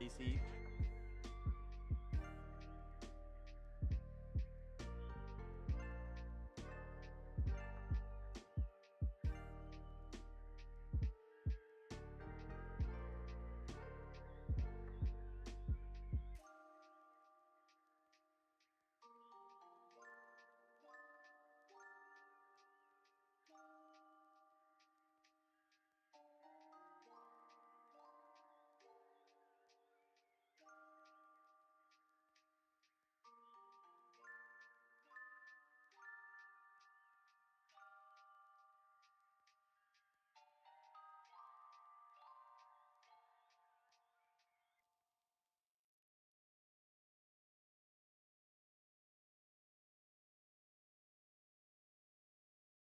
PC.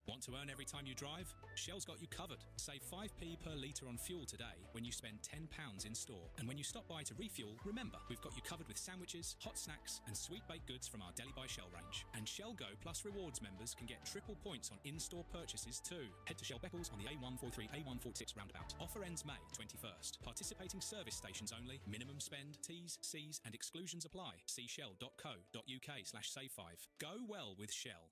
Want to earn every time you drive? Shell's got you covered. Save 5p per litre on fuel today when you spend £10 in store. And when you stop by to refuel, remember, we've got you covered with sandwiches, hot snacks and sweet baked goods from our Deli by Shell range. And Shell Go Plus Rewards members can get triple points on in-store purchases too. Head to Shell Beckles on the A143, A146 roundabout. Offer ends May 21st. Participating service stations only. Minimum spend, T's, C's and exclusions apply. See shell.co.uk/save5. Go well with Shell.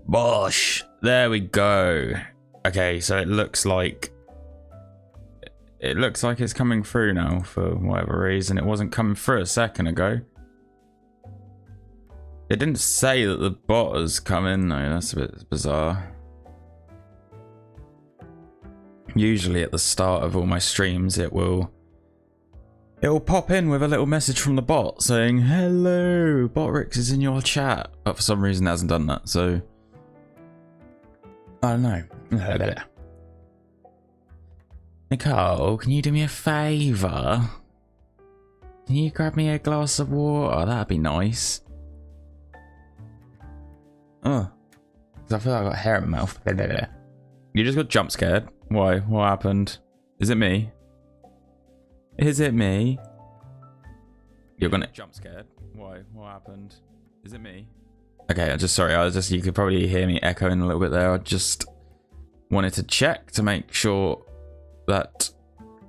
Bosh! There we go. Okay, so it looks like it's coming through now for whatever reason. It wasn't coming through a second ago. It didn't say that the bot has come in though. That's a bit bizarre. Usually at the start of all my streams, it'll pop in with a little message from the bot saying, "Hello, Botrix is in your chat," but for some reason it hasn't done that. So I don't know. Nicole, can you do me a favour? Can you grab me a glass of water? That'd be nice. Oh, I feel like I got hair in my mouth. You just got jump scared. Why? What happened? Is it me? Is it me? You're gonna jump scared. Why? What happened? Is it me? Okay, you could probably hear me echoing a little bit there. I just wanted to check to make sure that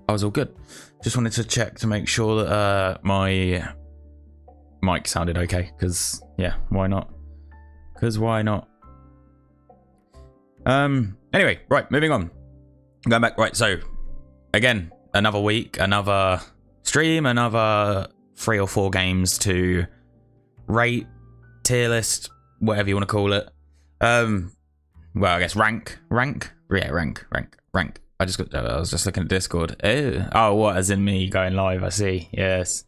I was all good. Just wanted to check to make sure that my mic sounded okay, because yeah, why not? Because why not? Anyway, right, moving on. Going back, right, so again, another week, another stream, another 3 or 4 games to rate, tier list, whatever you want to call it. Well, I guess rank. Yeah, rank. I was just looking at Discord. Oh, what? As in me going live? I see. Yes.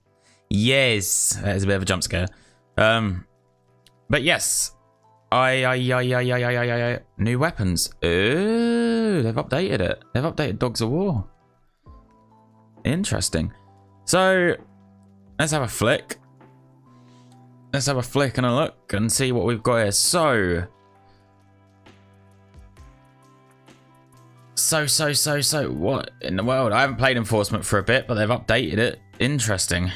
That is a bit of a jump scare. But yes, new weapons. Ooh, they've updated it. They've updated Dogs of War. Interesting. So let's have a flick. Let's have a flick and a look and see what we've got here. So what in the world? I haven't played Enforcement for a bit, but they've updated it. Interesting.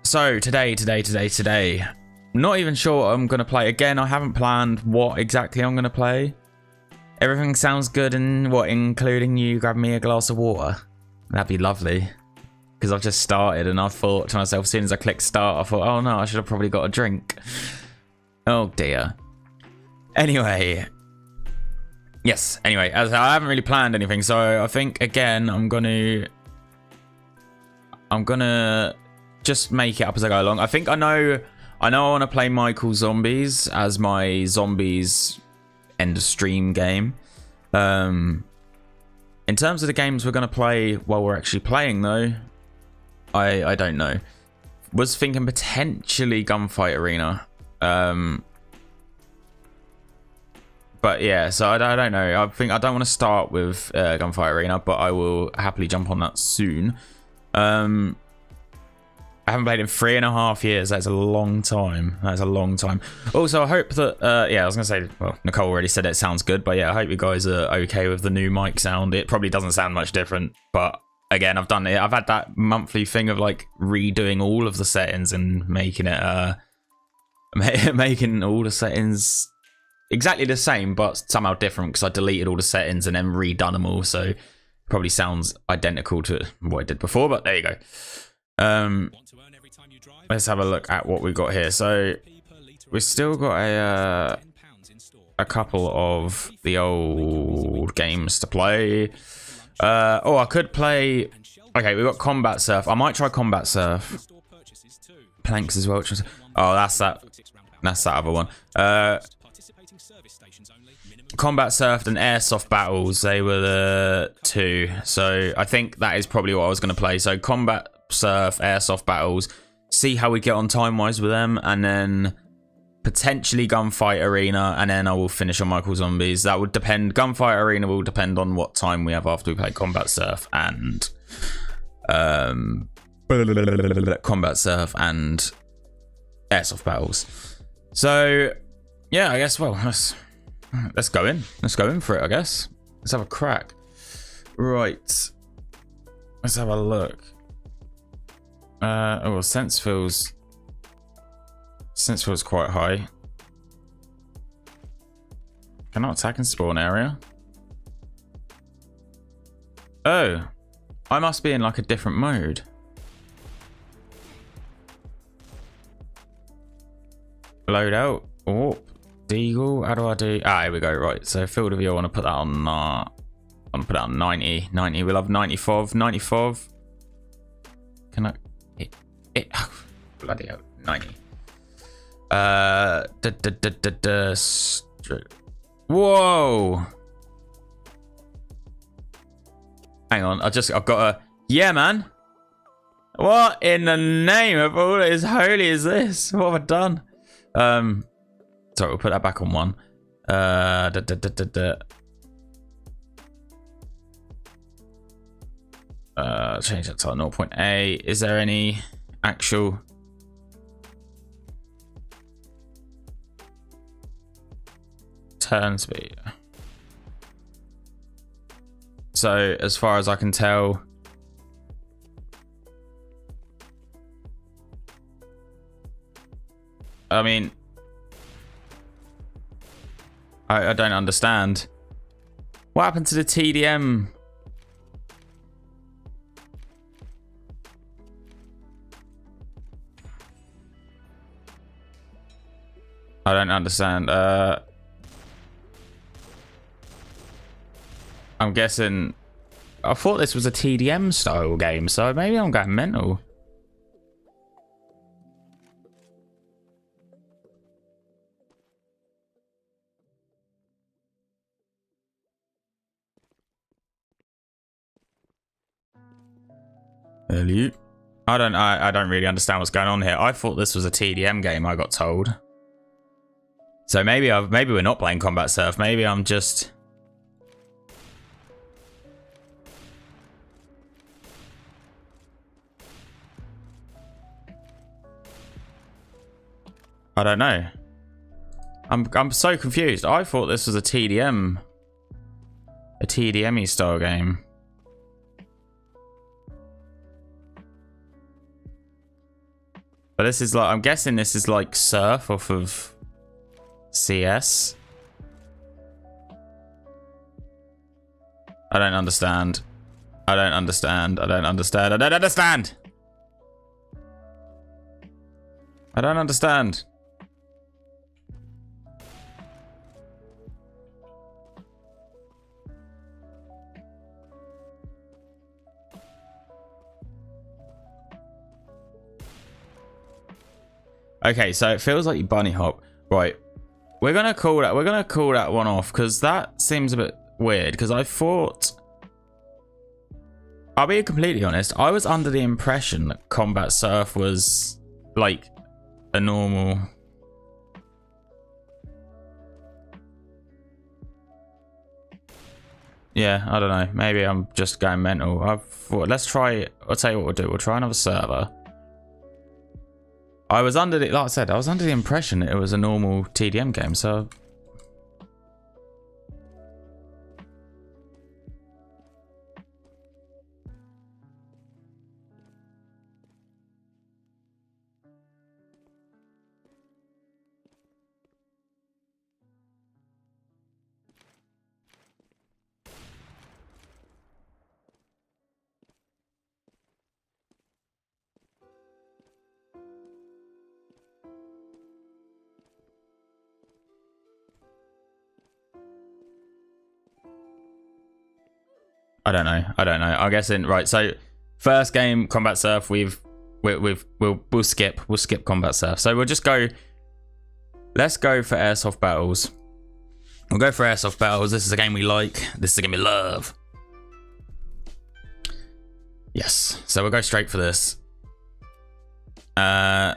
So today. Not even sure what I'm gonna play. Again, I haven't planned what exactly I'm gonna play. Everything sounds good, and including you grab me a glass of water. That'd be lovely. Because I've just started and I thought to myself, as soon as I clicked start, I thought, oh no, I should have probably got a drink. Oh dear. Anyway, as I haven't really planned anything, so I think again I'm gonna just make it up as I go along. I think I know I want to play Michael Zombies as my zombies end of stream game. In terms of the games we're gonna play while we're actually playing though, I don't know. Was thinking potentially Gunfight Arena. But yeah, so I don't know. I think I don't want to start with Gunfight Arena, but I will happily jump on that soon. I haven't played in 3.5 years. That's a long time. Also, I hope that, yeah, I was going to say, well, Nicole already said it sounds good, but yeah, I hope you guys are okay with the new mic sound. It probably doesn't sound much different, but again, I've done it. I've had that monthly thing of like redoing all of the settings and making it, making all the settings exactly the same, but somehow different because I deleted all the settings and then redone them all. So it probably sounds identical to what I did before, but there you go. Let's have a look at what we've got here. So we've still got a couple of the old games to play. I could play. Okay, we've got Combat Surf. I might try Combat Surf. Planks as well. Oh, that's that other one. Combat Surf and Airsoft Battles, they were the two. So I think that is probably what I was going to play. So Combat Surf, Airsoft Battles, see how we get on time-wise with them, and then potentially Gunfight Arena, and then I will finish on Michael Zombies. That would depend. Gunfight Arena will depend on what time we have after we play Combat Surf and Combat Surf and Airsoft Battles. So yeah, I guess, well, let's go in. Let's go in for it, I guess. Let's have a crack. Right. Let's have a look. Sense feels quite high. Cannot attack in spawn area. Oh, I must be in like a different mode. Load out. Oh, Deagle. How do I do? Ah, here we go. Right. So field of view. I want to put that on. I want to put that on 90. 90. We'll have 95. 95. Can I? Oh, bloody hell. 90. Whoa. Hang on. I've got a. Yeah, man. What in the name of all that is holy is this? What have I done? Sorry, we'll put that back on 1. Change that to 0.8. Is there any actual turn speed? So as far as I can tell, I mean, I don't understand. What happened to the TDM? I don't understand. I'm guessing. I thought this was a TDM style game, so maybe I'm going mental. Hello. I don't really understand what's going on here. I thought this was a TDM game, I got told. So maybe we're not playing Combat Surf. Maybe I'm just... I don't know. I'm so confused. I thought this was a TDM style game. But this is like, I'm guessing this is like Surf off of CS. I don't understand. I don't understand. I don't understand. I don't understand. I don't understand. Okay, so it feels like you bunny hop. Right. We're gonna call that one off because that seems a bit weird, because I thought, I'll be completely honest, I was under the impression that Combat Surf was like a normal... Yeah, I don't know. Maybe I'm just going mental. I thought, let's try, I'll tell you what we'll do. We'll try another server. I was under the, like I said, I was under the impression that it was a normal TDM game, so... I don't know. I'm guessing, right, so first game, Combat Surf, we'll skip Combat Surf. So we'll just go, let's go for Airsoft Battles. We'll go for Airsoft Battles. This is a game we like. This is a game we love. Yes, so we'll go straight for this. What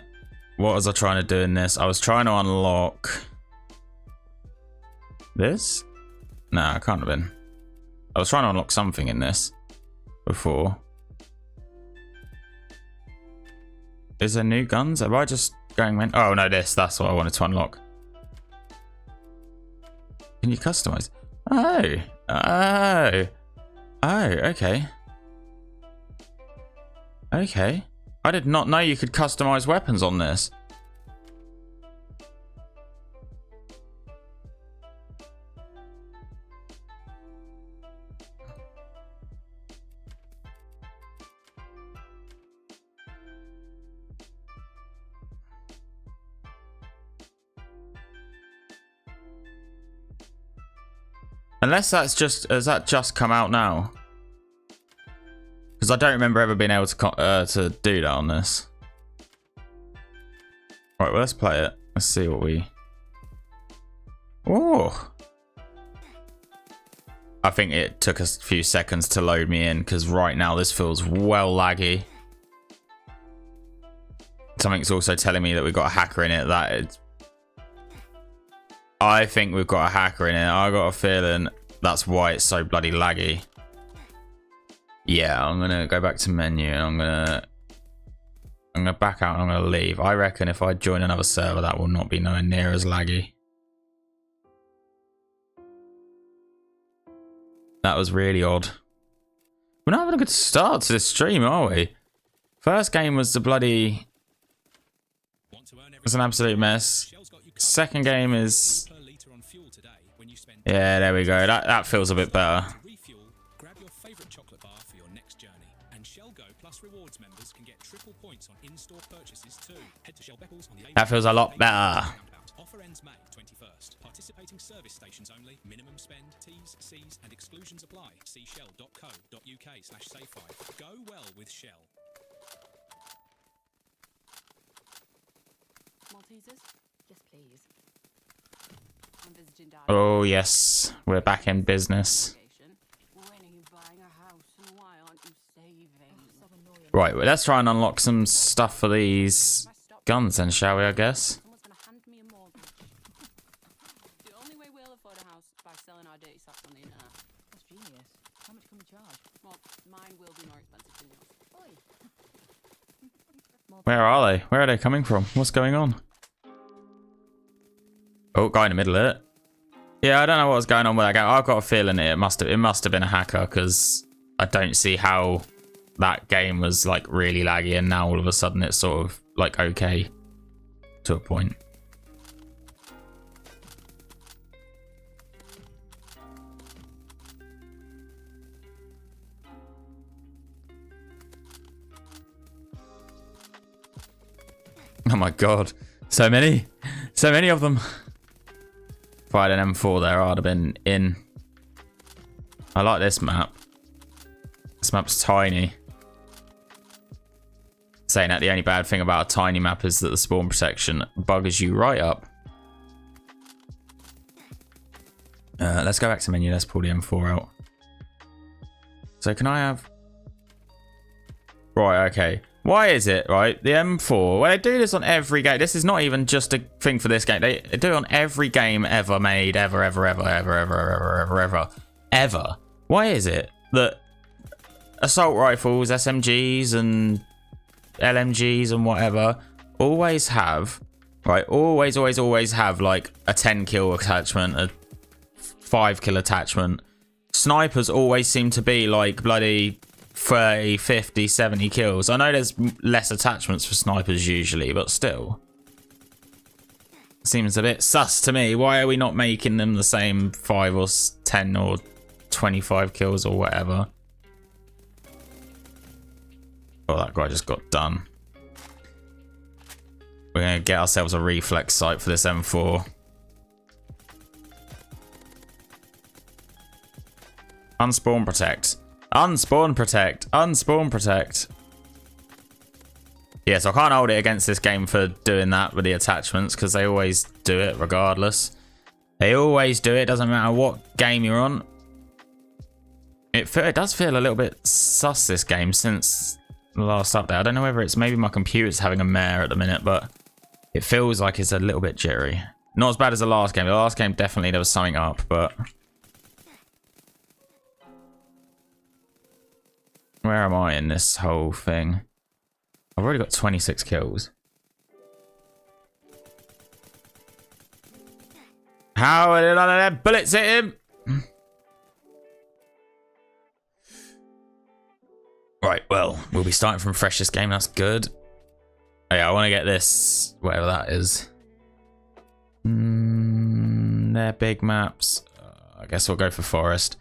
was I trying to do in this? I was trying to unlock this? No, I can't have been. I was trying to unlock something in this before. Is there new guns? Am I just going... Oh, no, this. That's what I wanted to unlock. Can you customize? Oh. Oh. Oh, okay. Okay. I did not know you could customize weapons on this. Unless that's just, has that just come out now? Because I don't remember ever being able to do that on this. Right, well, let's play it. Let's see what we... Oh! I think it took a few seconds to load me in, because right now this feels well laggy. Something's also telling me that we've got a hacker in it. That is... I think we've got a hacker in it. I got a feeling that's why it's so bloody laggy. Yeah, I'm gonna go back to menu and I'm gonna back out and I'm gonna leave. I reckon if I join another server, that will not be nowhere near as laggy. That was really odd. We're not having a good start to this stream, are we? First game was the bloody... It was an absolute mess. Second game is... Yeah, there we go. That feels a bit better. Grab your favorite chocolate bar for your next journey. And Shell Go Plus Rewards members can get triple points on in-store purchases too. Head to Shell Beckles on the That feels a lot better. Offer ends May 21st. Participating service stations only. Minimum spend, T's, C's and exclusions apply. See shell.co.uk/save5. Go well with Shell. Maltesers? Yes, please. I'm visiting Dad. Oh, yes. We're back in business. When are you buying a house and why aren't you saving? So annoying. Right, well, let's try and unlock some stuff for these guns then, shall we, I guess? Someone's gonna hand me a mortgage. The only way we'll afford a house is by selling our dirty socks on the internet. That's genius. How much can we charge? Well, mine will be more expensive than yours. Oi. Where are they? Where are they coming from? What's going on? Oh, guy in the middle of it. Yeah, I don't know what's going on with that game. I've got a feeling it must have been a hacker, because I don't see how that game was like really laggy and now all of a sudden it's sort of like okay to a point. Oh my god, so many of them. If I had an M4 there, I'd have been in. I like this map. This map's tiny. Saying that, the only bad thing about a tiny map is that the spawn protection buggers you right up. Let's go back to menu. Let's pull the M4 out. So can I have... Right, okay. Why is it, right? The M4, well, they do this on every game. This is not even just a thing for this game. They do it on every game ever made, ever. Why is it that assault rifles, SMGs, and LMGs and whatever always have, right? Always have like a 10 kill attachment, a 5 kill attachment. Snipers always seem to be like bloody 30, 50, 70 kills. I know there's less attachments for snipers usually, but still. Seems a bit sus to me. Why are we not making them the same 5 or 10 or 25 kills or whatever? Oh, that guy just got done. We're going to get ourselves a reflex sight for this M4. Unspawn protect. Unspawn protect. Unspawn protect. Yeah, so I can't hold it against this game for doing that with the attachments, because they always do it regardless. They always do it. Doesn't matter what game you're on. It does feel a little bit sus, this game, since the last update. I don't know whether it's maybe my computer's having a mare at the minute, but it feels like it's a little bit jittery. Not as bad as the last game. The last game, definitely there was something up, but... Where am I in this whole thing? I've already got 26 kills. How did none of them bullets hit him? Right, well, we'll be starting from fresh this game. That's good. Oh, yeah, I want to get this, whatever that is. They're big maps. I guess we'll go for forest.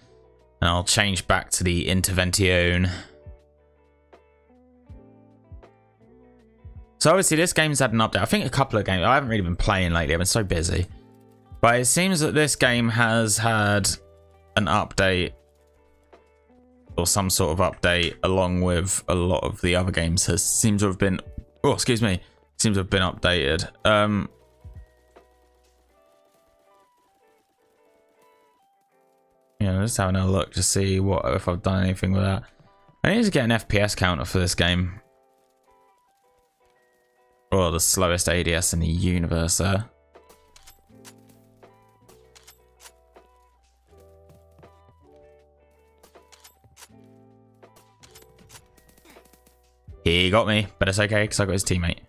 And I'll change back to the Intervention. So obviously this game's had an update. I think a couple of games. I haven't really been playing lately. I've been so busy. But it seems that this game has had an update. Or some sort of update along with a lot of the other games. Seem to have been... Oh, excuse me. Seems to have been updated. Yeah, just having a look to see if I've done anything with that. I need to get an FPS counter for this game. Oh, the slowest ADS in the universe there. He got me, but it's okay because I got his teammate.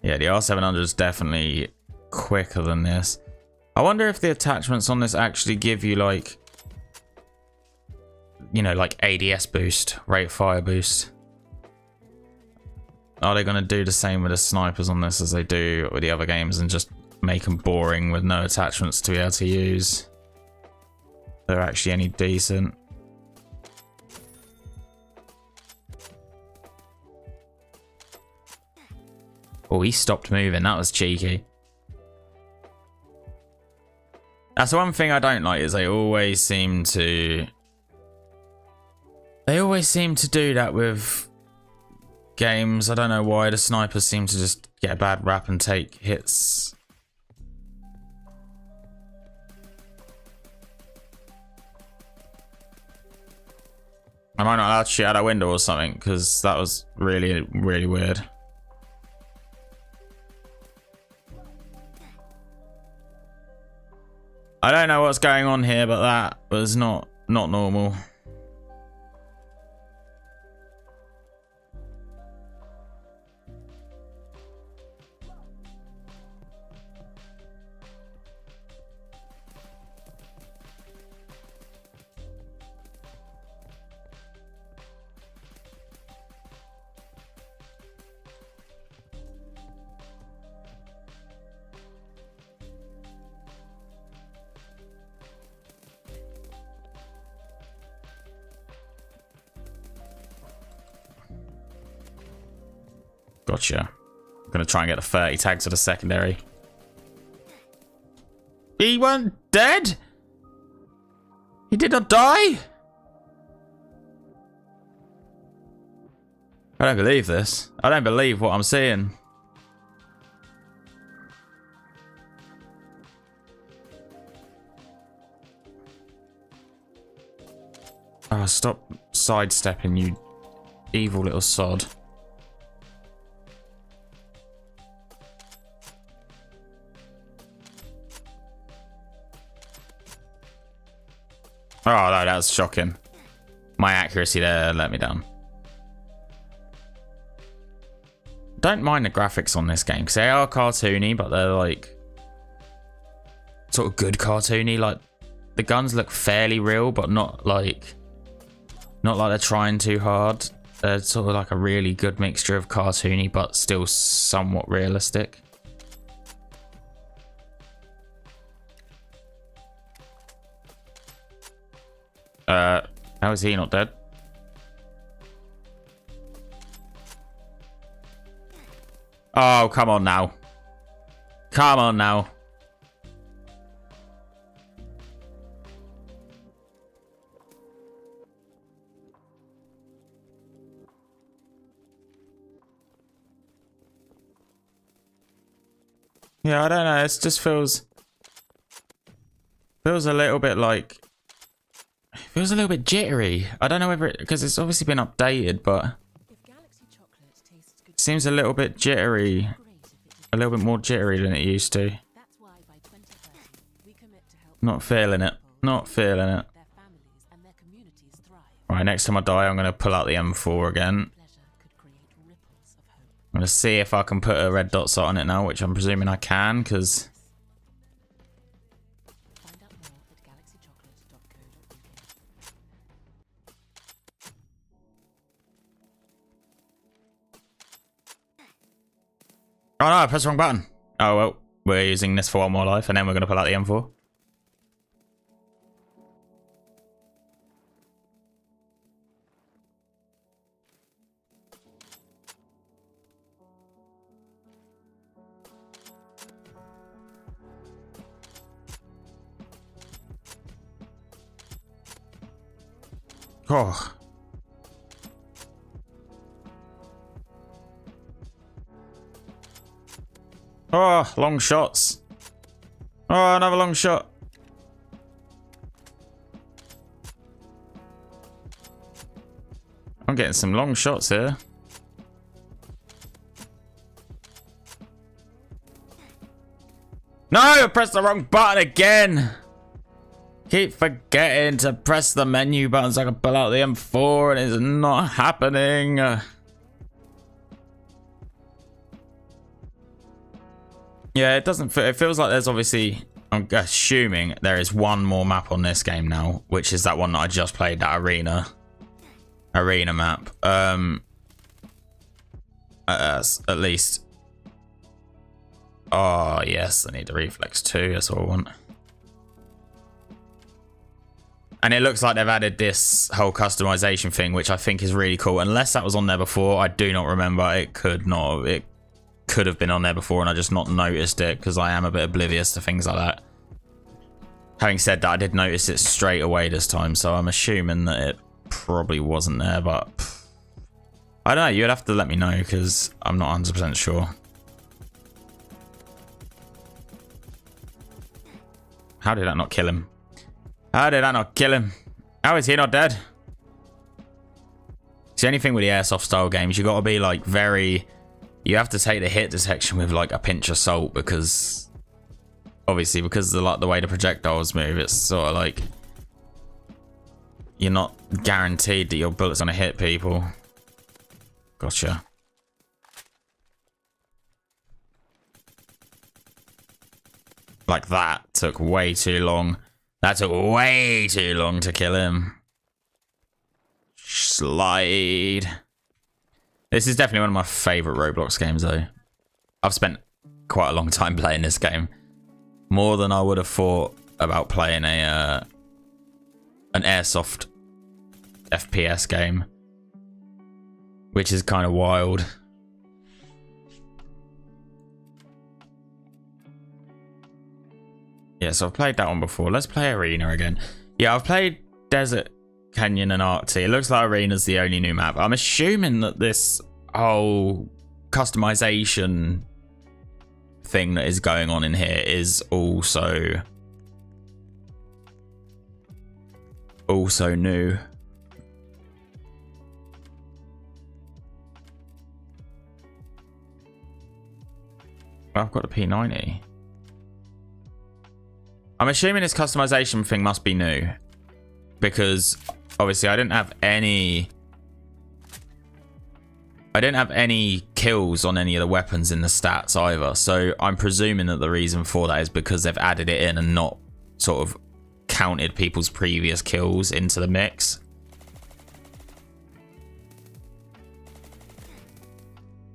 Yeah, the R700 is definitely quicker than this. I wonder if the attachments on this actually give you like you know, like ADS boost, rate of fire boost. Are they going to do the same with the snipers on this as they do with the other games and just make them boring with no attachments to be able to use? They're actually any decent. Oh, he stopped moving. That was cheeky. That's the one thing I don't like, is they always seem to do that with games. I don't know why the snipers seem to just get a bad rap and take hits. Am I not allowed to shoot out that window or something? Because that was really, really weird. I don't know what's going on here, but that was not normal. Gotcha. I'm gonna try and get the 30 tags to the secondary. He wasn't dead? He did not die? I don't believe this. I don't believe what I'm seeing. Oh, stop sidestepping, you evil little sod. Oh, no, that was shocking. My accuracy there let me down. Don't mind the graphics on this game, because they are cartoony, but they're like sort of good cartoony. Like the guns look fairly real, but not like they're trying too hard. They're sort of like a really good mixture of cartoony, but still somewhat realistic. How is he not dead? Oh, come on now. Come on now. Yeah, I don't know. It just feels a little bit like... Feels a little bit jittery. I don't know whether it... Because it's obviously been updated, but... It seems a little bit jittery. A little bit more jittery than it used to. Not feeling it. Not feeling it. Right, next time I die, I'm going to pull out the M4 again. I'm going to see if I can put a red dot sight on it now, which I'm presuming I can, because... Oh no, I pressed the wrong button. Oh well, we're using this for one more life, and then we're going to pull out the M4. Oh. Oh, long shots. Oh, another long shot. I'm getting some long shots here. No, I pressed the wrong button again. Keep forgetting to press the menu button so I can pull out the M4 and it's not happening. Yeah, it doesn't feel, it feels like there's obviously I'm assuming there is one more map on this game now, which is that one that I just played, that arena map. At least. Oh yes, I need the reflex too. That's all I want. And it looks like they've added this whole customization thing, which I think is really cool. Unless that was on there before, I do not remember. It could not. It could have been on there before, and I just not noticed it because I am a bit oblivious to things like that. Having said that, I did notice it straight away this time, so I'm assuming that it probably wasn't there. But I don't know. You'd have to let me know because I'm not 100% sure. How did that not kill him? How did that not kill him? How is he not dead? See, anything with the airsoft style games, you got to be like very... You have to take the hit detection with like a pinch of salt because... Obviously, because of the way the projectiles move, it's sort of like... You're not guaranteed that your bullet's gonna hit people. Gotcha. Like that took way too long. That took way too long to kill him. Slide. This is definitely one of my favourite Roblox games though. I've spent quite a long time playing this game. More than I would have thought about playing an airsoft FPS game. Which is kind of wild. Yeah, so I've played that one before. Let's play Arena again. Yeah, I've played Desert Canyon and Arctic. It looks like Arena's the only new map. I'm assuming that this whole customization thing that is going on in here is also new. I've got a P90. I'm assuming this customization thing must be new because obviously I didn't have any kills on any of the weapons in the stats either. So I'm presuming that the reason for that is because they've added it in and not sort of counted people's previous kills into the mix.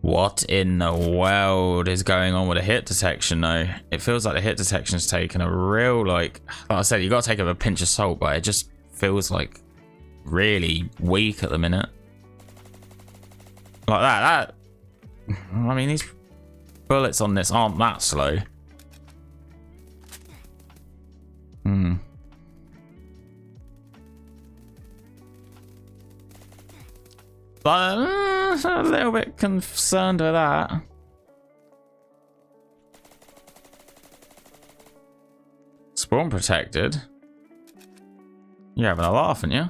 What in the world is going on with the hit detection though? It feels like the hit detection's taken a real, like I said, you got to take it with a pinch of salt, but it just feels like really weak at the minute. Like that. I mean, these bullets on this aren't that slow. But I'm a little bit concerned with that. Spawn protected. You're having a laugh, aren't you?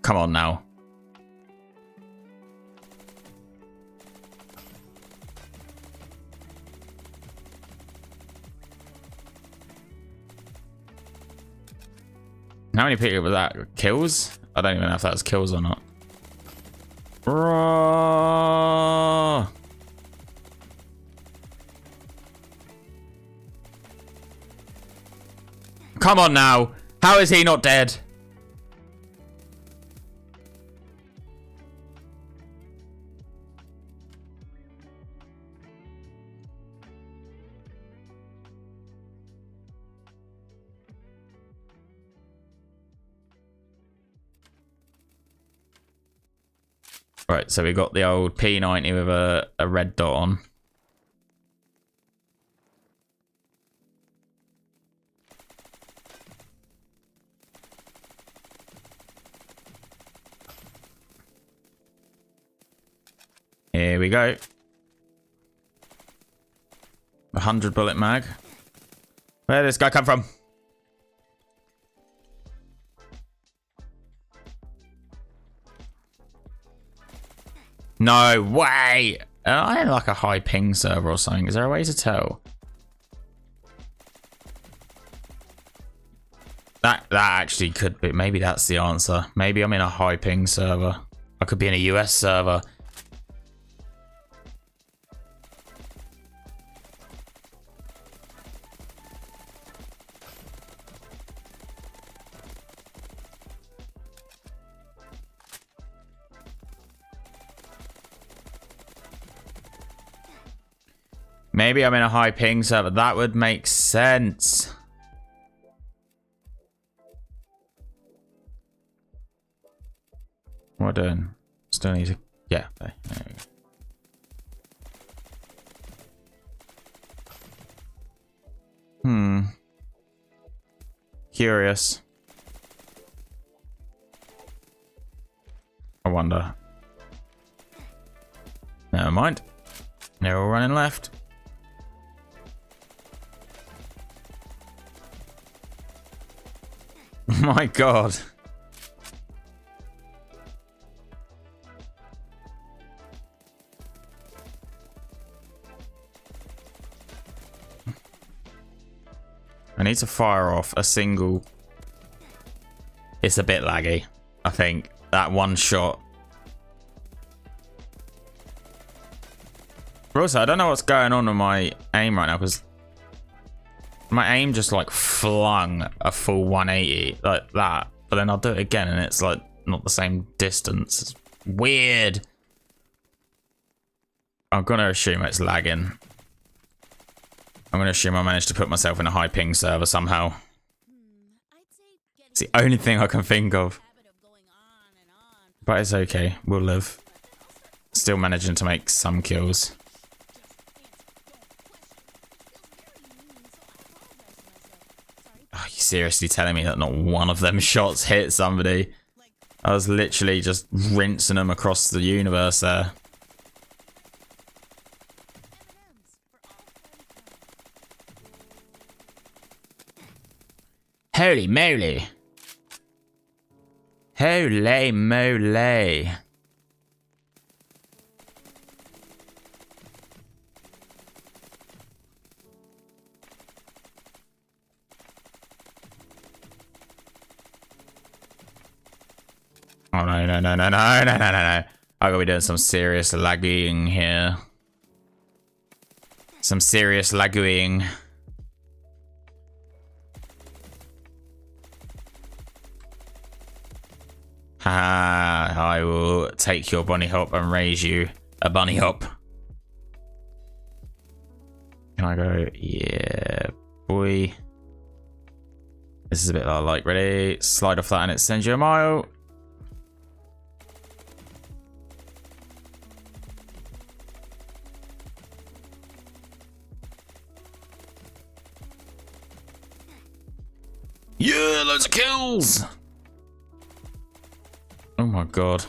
Come on now. How many people was that? Kills? I don't even know if that was kills or not. Roar. Come on now. How is he not dead? Right, so we got the old P90 with a red dot on. Here we go. 100 bullet mag. Where did this guy come from? No way! I had like a high ping server or something. Is there a way to tell? That actually could be. Maybe that's the answer. Maybe I'm in a high ping server. I could be in a US server. Maybe I'm in a high ping server. That would make sense. What am I doing? Still need to... Yeah, there we go. Curious. I wonder. Never mind. They're all running left. My God. I need to fire off a single. It's a bit laggy, I think. That one shot. But also, I don't know what's going on with my aim right now, because my aim just like flung a full 180 like that. But then I'll do it again and it's like not the same distance. It's weird. I'm going to assume it's lagging. I'm going to assume I managed to put myself in a high ping server somehow. It's the only thing I can think of. But it's okay. We'll live. Still managing to make some kills. Are you seriously telling me that not one of them shots hit somebody? I was literally just rinsing them across the universe there. Holy moly. Holy moly. Oh no, no, no, no, no, no, no, no, no. I gotta be doing some serious lagging here. Some serious lagging. Haha, I will take your bunny hop and raise you a bunny hop. Can I go? Yeah, boy. This is a bit that I like. Ready? Slide off that and it sends you a mile. Yeah, loads of kills. Oh my God.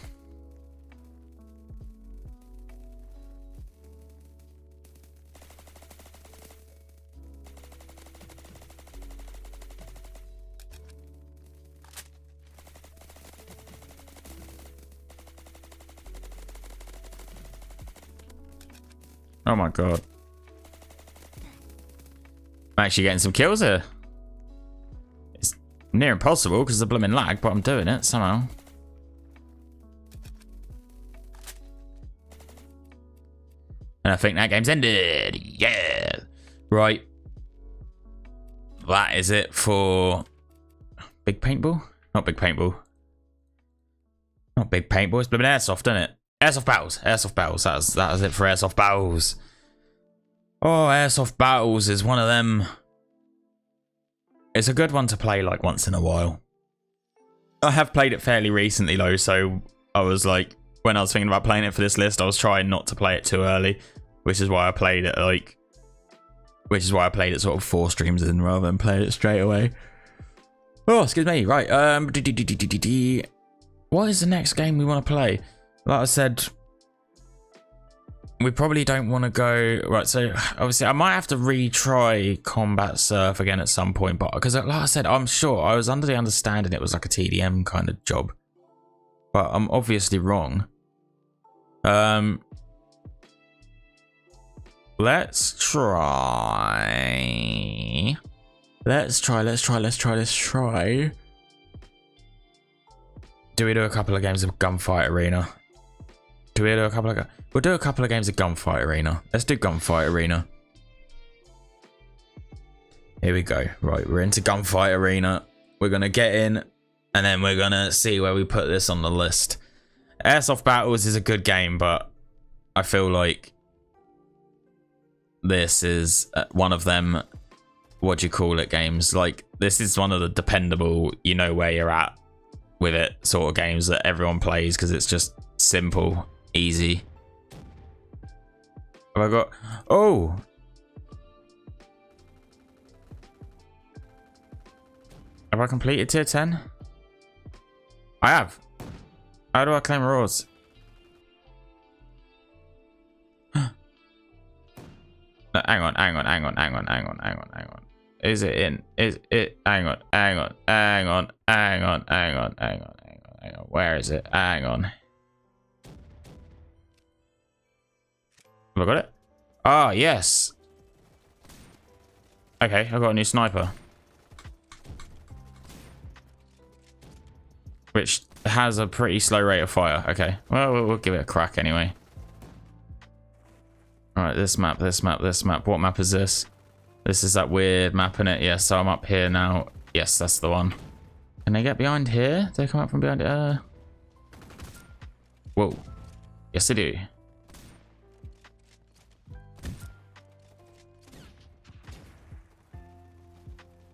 Oh my God. I'm actually getting some kills here. It's near impossible because of the blooming lag, but I'm doing it somehow. And I think that game's ended. Yeah. Right. That is it for big paintball. Not big paintball. Not big paintball. It's blooming airsoft, isn't it? Airsoft battles. Airsoft battles. That is it for airsoft battles. Oh, airsoft battles is one of them. It's a good one to play like once in a while. I have played it fairly recently though, so I was like, when I was thinking about playing it for this list, I was trying not to play it too early, which is why I played it sort of 4 streams in rather than play it straight away. Oh, excuse me. Right. What is the next game we want to play? Like I said, we probably don't want to go right. So obviously, I might have to retry Combat Surf again at some point, but because like I said, I'm sure I was under the understanding it was like a TDM kind of job, but I'm obviously wrong. Let's try Let's try. Do we do a couple of games of Gunfight Arena? We'll do a couple of games of Gunfight Arena. Let's do Gunfight Arena. Here we go. Right, we're into Gunfight Arena. We're going to get in, and then we're going to see where we put this on the list. Airsoft Battles is a good game, but I feel like this is one of them, what do you call it, games. Like, this is one of the dependable, you know where you're at with it sort of games that everyone plays because it's just simple, easy. Have I got... Oh! Have I completed tier 10? I have. How do I claim rewards? No, hang on. Is it in? Is it? Hang on. Where is it? Hang on. Have I got it? Ah, yes. Okay, I've got a new sniper. Which has a pretty slow rate of fire. Okay, well, we'll give it a crack anyway. Alright, this map. What map is this? This is that weird map, innit? Yeah, so I'm up here now. Yes, that's the one. Can they get behind here? Do they come up from behind it? Whoa. Yes, they do.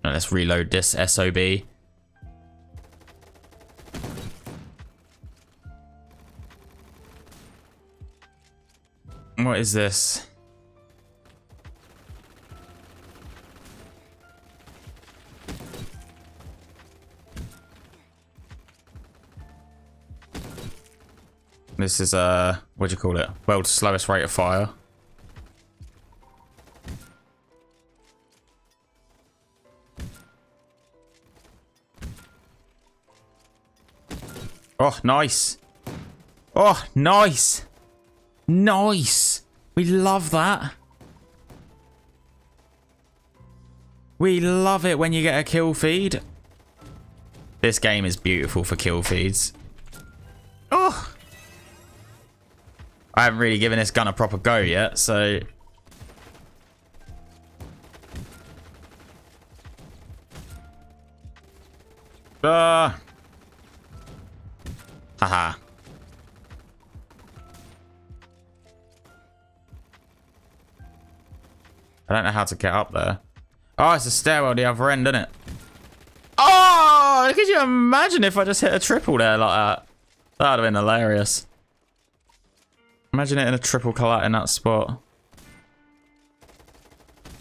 Now, let's reload this SOB. What is this? This is what do you call it? World's slowest rate of fire. Oh, nice. Oh, nice. Nice. We love that. We love it when you get a kill feed. This game is beautiful for kill feeds. Oh. I haven't really given this gun a proper go yet, so... Haha. I don't know how to get up there. Oh, it's a stairwell at the other end, isn't it? Oh, could you imagine if I just hit a triple there like that? That would have been hilarious. Imagine it in a triple collat in that spot.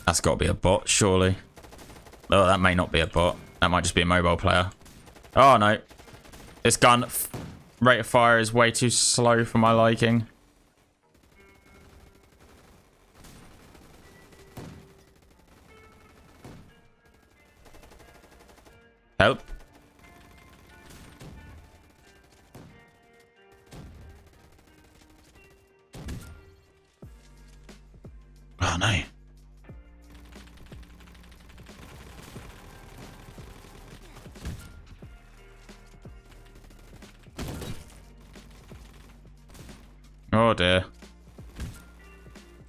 That's got to be a bot, surely. Oh, that may not be a bot. That might just be a mobile player. Oh, no. This gun rate of fire is way too slow for my liking. Help. Oh, no. Oh, dear.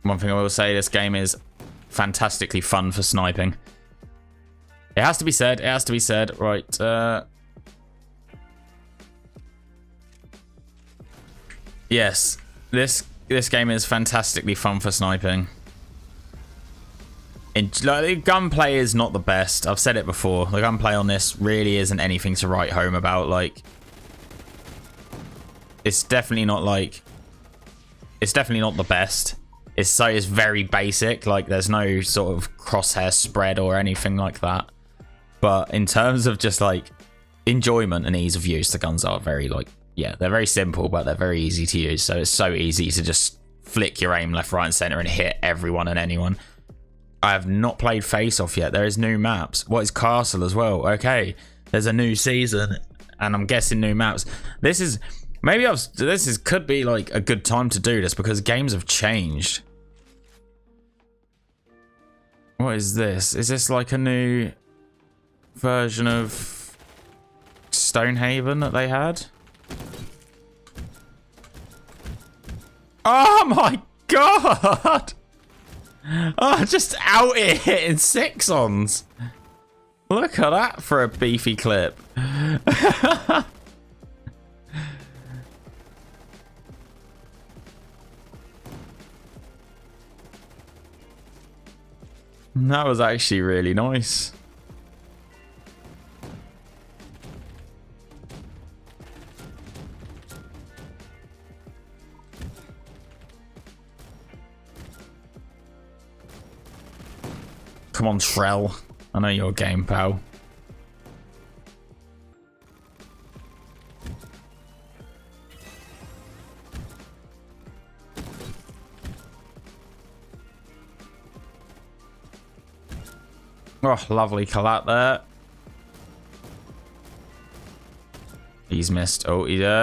One thing I will say, this game is fantastically fun for sniping. It has to be said. It has to be said. Right. Yes. This game is fantastically fun for sniping. The gunplay is not the best. I've said it before. The gunplay on this really isn't anything to write home about. Like, it's definitely not like... It's definitely not the best. It's very basic. Like, there's no sort of crosshair spread or anything like that. But in terms of just like enjoyment and ease of use, the guns are very like, yeah, they're very simple, but they're very easy to use. So it's so easy to just flick your aim left, right, and center and hit everyone and anyone. I have not played Face Off yet. There is new maps. What is Castle as well? Okay, there's a new season, and I'm guessing new maps. This is could be like a good time to do this because games have changed. What is this? Is this like a new? version of Stonehaven that they had. Oh my god! Oh, just out here hitting 6-ons. Look at that for a beefy clip. That was actually really nice. Come on, Trell. I know your game, pal. Oh, lovely collat there. He's missed. Oh, he's... No,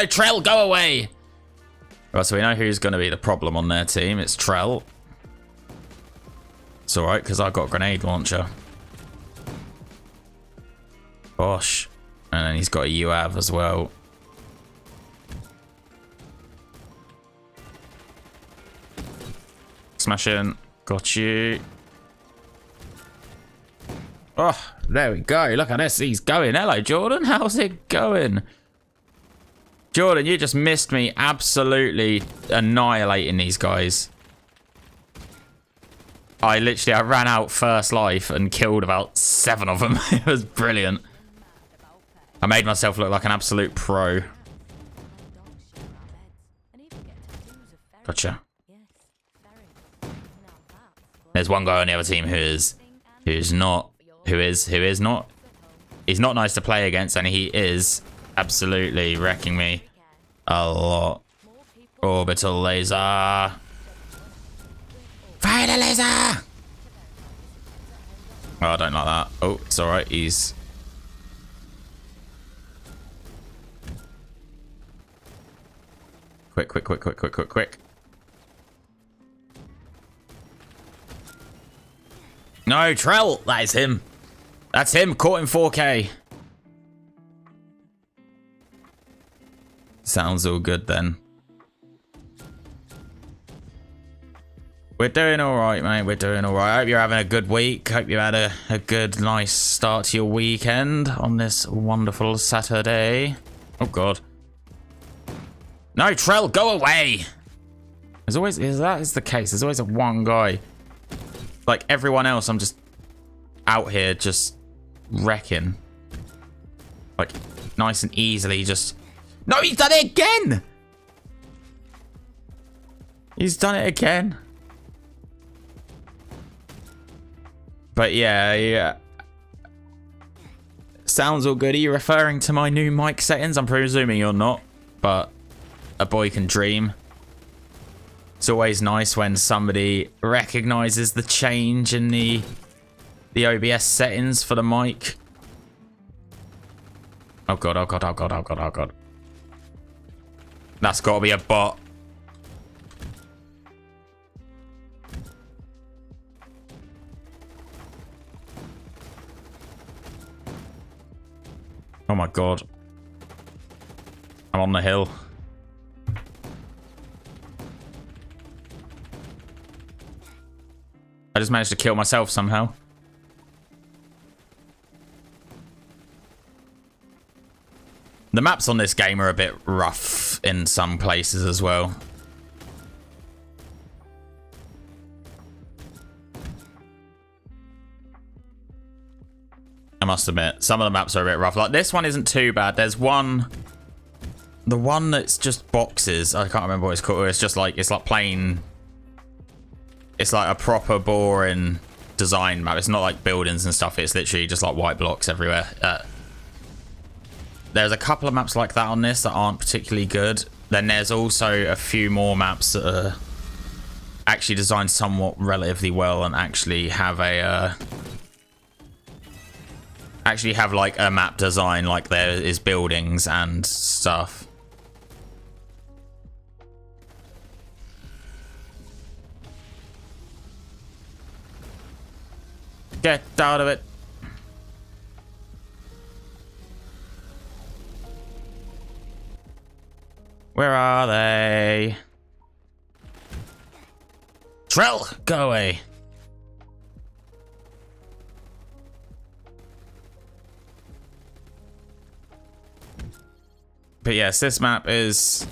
Trell, go away! Right, so we know who's going to be the problem on their team. It's Trell. It's alright, because I've got a grenade launcher. Bosh. And then he's got a UAV as well. Smash in. Got you. Oh, there we go. Look at this. He's going. Hello, Jordan. How's it going? Jordan, you just missed me absolutely annihilating these guys. I ran out first life and killed about 7 of them. It was brilliant. I made myself look like an absolute pro. Gotcha. There's one guy on the other team who's not. He's not nice to play against, and he is absolutely wrecking me a lot. Orbital laser. Fire the laser! Oh, I don't like that. Oh, it's alright. He's... Quick. No, Trell! That is him. That's him, caught in 4K. Sounds all good then. We're doing alright, mate. We're doing alright. I hope you're having a good week. Hope you had a good, nice start to your weekend on this wonderful Saturday. Oh, God. No, Trell, go away! There's always... That is the case. There's always a one guy. Like everyone else, I'm just out here just wrecking. Like, nice and easily just... No, he's done it again! He's done it again. But yeah. Sounds all good. Are you referring to my new mic settings? I'm presuming you're not, but a boy can dream. It's always nice when somebody recognizes the change in the OBS settings for the mic. Oh god. That's got to be a bot. Oh my god. I'm on the hill. I just managed to kill myself somehow. The maps on this game are a bit rough in some places as well. I must admit, some of the maps are a bit rough. Like, this one isn't too bad. There's one... The one that's just boxes. I can't remember what it's called. It's just like... It's like plain... It's like a proper boring design map. It's not like buildings and stuff. It's literally just like white blocks everywhere. There's a couple of maps like that on this that aren't particularly good. Then there's also a few more maps that are actually designed somewhat relatively well and actually have a... actually have like a map design, like there is buildings and stuff. Get out of it. Where are they? Trell, go away. But yes, this map is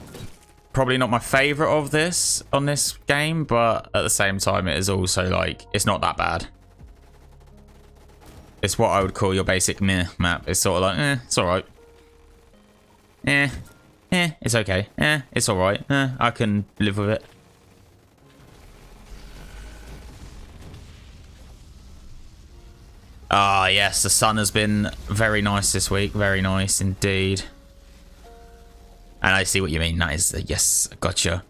probably not my favorite of this on this game, but at the same time, it is also like, it's not that bad. It's what I would call your basic meh map. It's sort of like, it's all right. It's okay. It's all right. I can live with it. Ah, yes, the sun has been very nice this week. Very nice indeed. And I see what you mean. That is, yes, gotcha.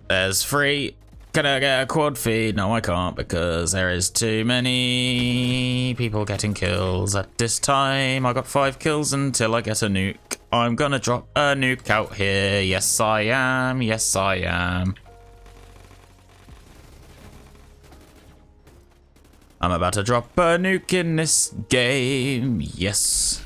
There's 3. Can I get a quad feed? No, I can't because there is too many people getting kills at this time. I got 5 kills until I get a nuke. I'm gonna drop a nuke out here. Yes, I am. Yes, I am. I'm about to drop a nuke in this game. Yes.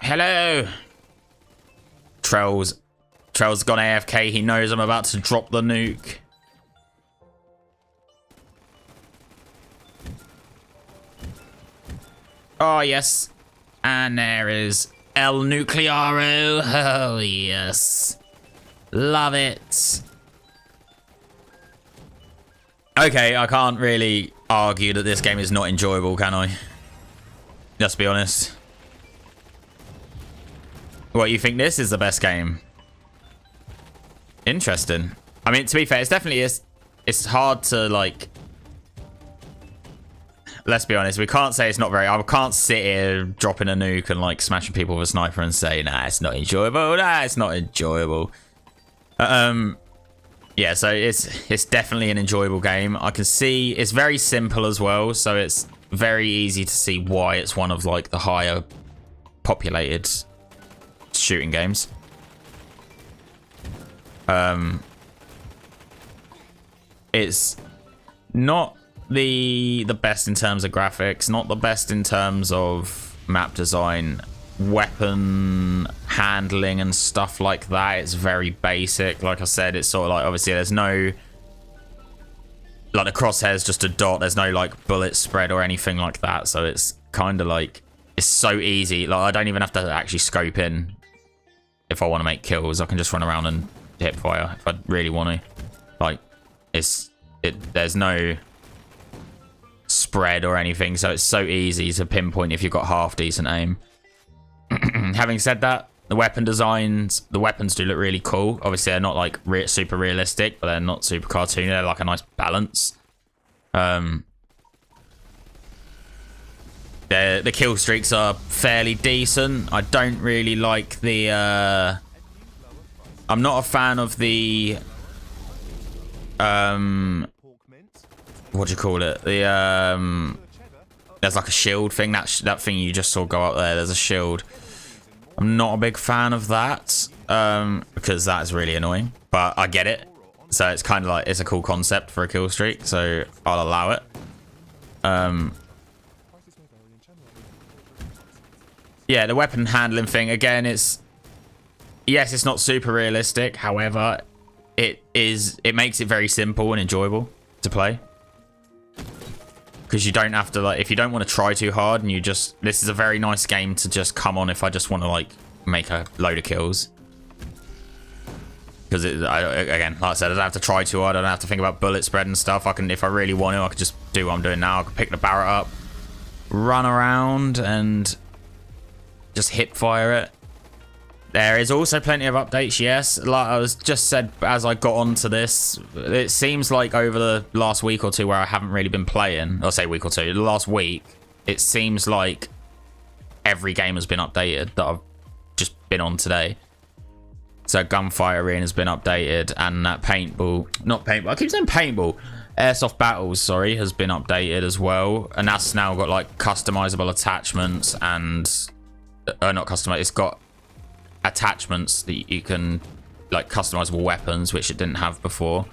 Hello. Trell's gone AFK. He knows I'm about to drop the nuke. Oh, yes. And there is El Nuclearo. Oh, yes. Love it. Okay, I can't really argue that this game is not enjoyable, can I? Let's be honest. What, you think this is the best game? Interesting. I mean, to be fair, it's hard to, like... Let's be honest, we can't say it's not very... I can't sit here dropping a nuke and, like, smashing people with a sniper and say, nah, it's not enjoyable. Nah, it's not enjoyable. Yeah, so it's definitely an enjoyable game. I can see it's very simple as well, so it's very easy to see why it's one of, like, the higher populated shooting games. It's not the best in terms of graphics, not the best in terms of map design, weapon handling and stuff like that. It's very basic. Like I said, it's sort of like, obviously there's no, like, the crosshair's just a dot, there's no like bullet spread or anything like that, so it's kind of like, it's so easy. Like, I don't even have to actually scope in if I want to make kills. I can just run around and hip fire if I really want to. Like, there's no spread or anything, so it's so easy to pinpoint if you've got half decent aim. Having said that, the weapon designs, the weapons do look really cool. Obviously they're not like super realistic, but they're not super cartoony. They're like a nice balance. The kill streaks are fairly decent. I don't really like the I'm not a fan of the what do you call it? The there's like a shield thing. That thing you just saw go up there. There's a shield. I'm not a big fan of that because that is really annoying. But I get it. So it's kind of like, it's a cool concept for a kill streak. So I'll allow it. Yeah, the weapon handling thing again. Yes, it's not super realistic. However, it makes it very simple and enjoyable to play. Because you don't have to, like, if you don't want to try too hard and this is a very nice game to just come on if I just want to, like, make a load of kills. Because, again, like I said, I don't have to try too hard. I don't have to think about bullet spread and stuff. I can, if I really want to, I can just do what I'm doing now. I can pick the Barrett up, run around, and just hip fire it. There is also plenty of updates, yes. Like I was just said as I got onto this, it seems like over the last week or two where I haven't really been playing, or say week or two, the last week, it seems like every game has been updated that I've just been on today. So Gunfire Arena has been updated, and that not paintball, I keep saying paintball, Airsoft Battles, sorry, has been updated as well. And that's now got like customizable attachments and, not customized, it's got attachments that you can, like customizable weapons, which it didn't have before.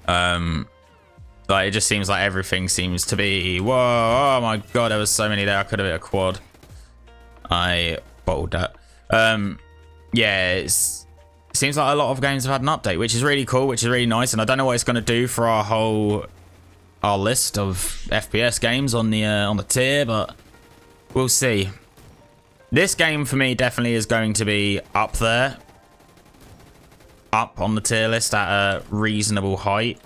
Like it just seems like everything seems to be, whoa, oh my god, there was so many there. I could have hit a quad. I bottled that. Yeah, it seems like a lot of games have had an update, which is really cool, which is really nice. And I don't know what it's going to do for our list of FPS games on the tier, but we'll see. This game for me definitely is going to be up there, up on the tier list at a reasonable height.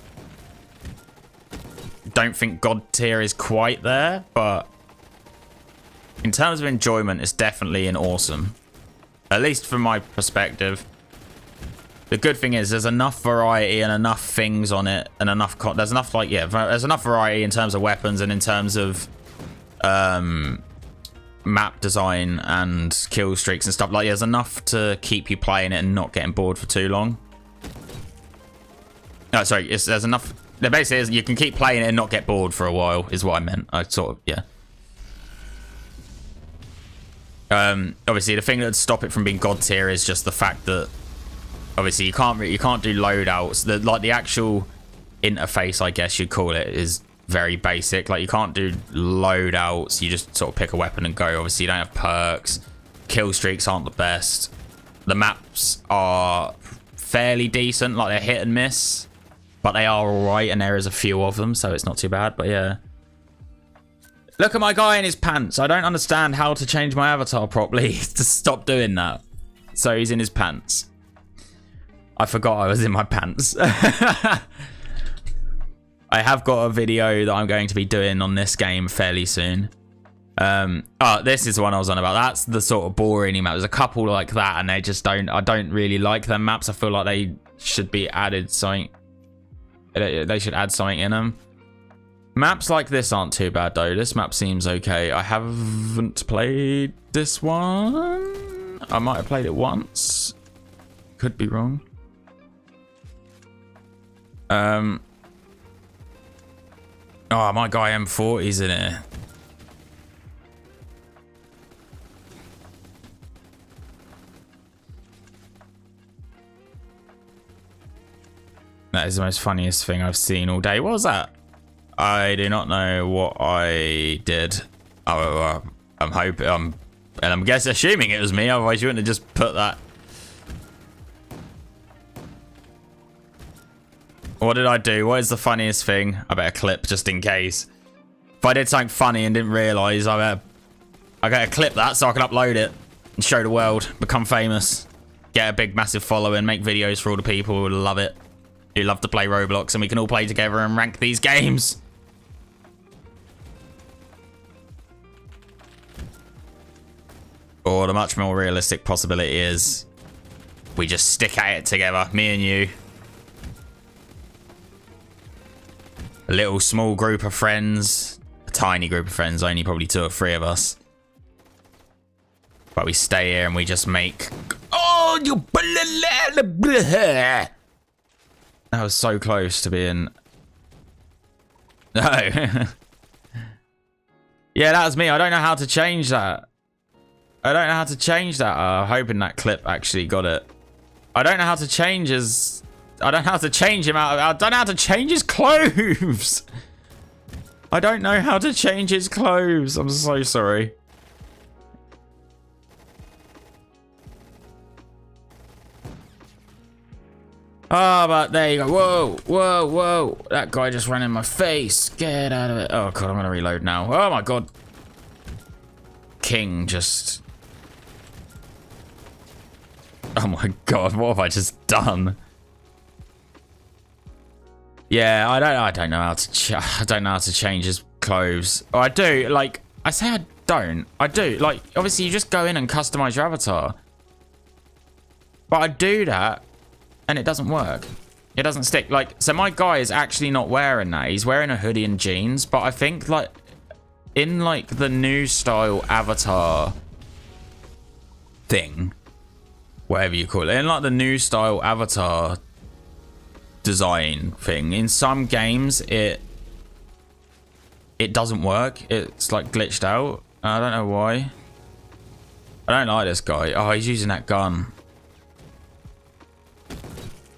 Don't think God tier is quite there, but in terms of enjoyment, it's definitely an awesome. At least from my perspective. The good thing is there's enough variety and enough things on it, and enough there's enough, like, yeah, there's enough variety in terms of weapons and in terms of map design and kill streaks and stuff. Like, there's enough to keep you playing it and not getting bored for too long. No, sorry, there's enough. The basically is you can keep playing it and not get bored for a while, is what I meant. I sort of, yeah. Obviously, the thing that would stop it from being God tier is just the fact that obviously you can't do loadouts. The actual interface, I guess you'd call it, is very basic. Like, you can't do loadouts. You just sort of pick a weapon and go. Obviously, you don't have perks. Kill streaks aren't the best. The maps are fairly decent. Like, they're hit and miss, but they are all right, and there is a few of them, so it's not too bad. But yeah. Look at my guy in his pants. I don't understand how to change my avatar properly to stop doing that. So he's in his pants. I forgot I was in my pants. I have got a video that I'm going to be doing on this game fairly soon. Oh, this is the one I was on about. That's the sort of boring map. There's a couple like that, and they just don't. I don't really like them maps. I feel like they should be added something. They should add something in them. Maps like this aren't too bad though. This map seems okay. I haven't played this one. I might have played it once. Could be wrong. Oh, my guy M40's in it. That is the most funniest thing I've seen all day. What was that? I do not know what I did. Oh, I'm hoping, and I'm assuming it was me. Otherwise, you wouldn't have just put that. What did I do? What is the funniest thing? I better clip just in case. If I did something funny and didn't realise, I gotta clip that so I can upload it and show the world, become famous, get a big massive following, make videos for all the people who love it, who love to play Roblox, and we can all play together and rank these games. Or the much more realistic possibility is we just stick at it together, me and you. A little small group of friends. A tiny group of friends, only probably 2 or 3 of us. But we stay here and we just make... Oh, you... That was so close to being... No. Yeah, that was me. I don't know how to change that. I don't know how to change that. I'm hoping that clip actually got it. I don't know how to change his... I don't know how to change him out. I don't know how to change his clothes. I don't know how to change his clothes. I'm so sorry. Ah, but there you go. Whoa, whoa, whoa. That guy just ran in my face. Get out of it. Oh, God, I'm going to reload now. Oh, my God. King just... Oh, my God. What have I just done? Yeah, I don't know how to I don't know how to change his clothes. Oh, I do. Like, I say I don't. I do. Like, obviously, you just go in and customize your avatar. But I do that, and it doesn't work. It doesn't stick. Like, so my guy is actually not wearing that. He's wearing a hoodie and jeans. But I think, like, in, like, the new style avatar thing, whatever you call it, in, like, the new style avatar design thing, in some games it doesn't work. It's like glitched out. I don't know why. I don't like this guy. Oh, he's using that gun.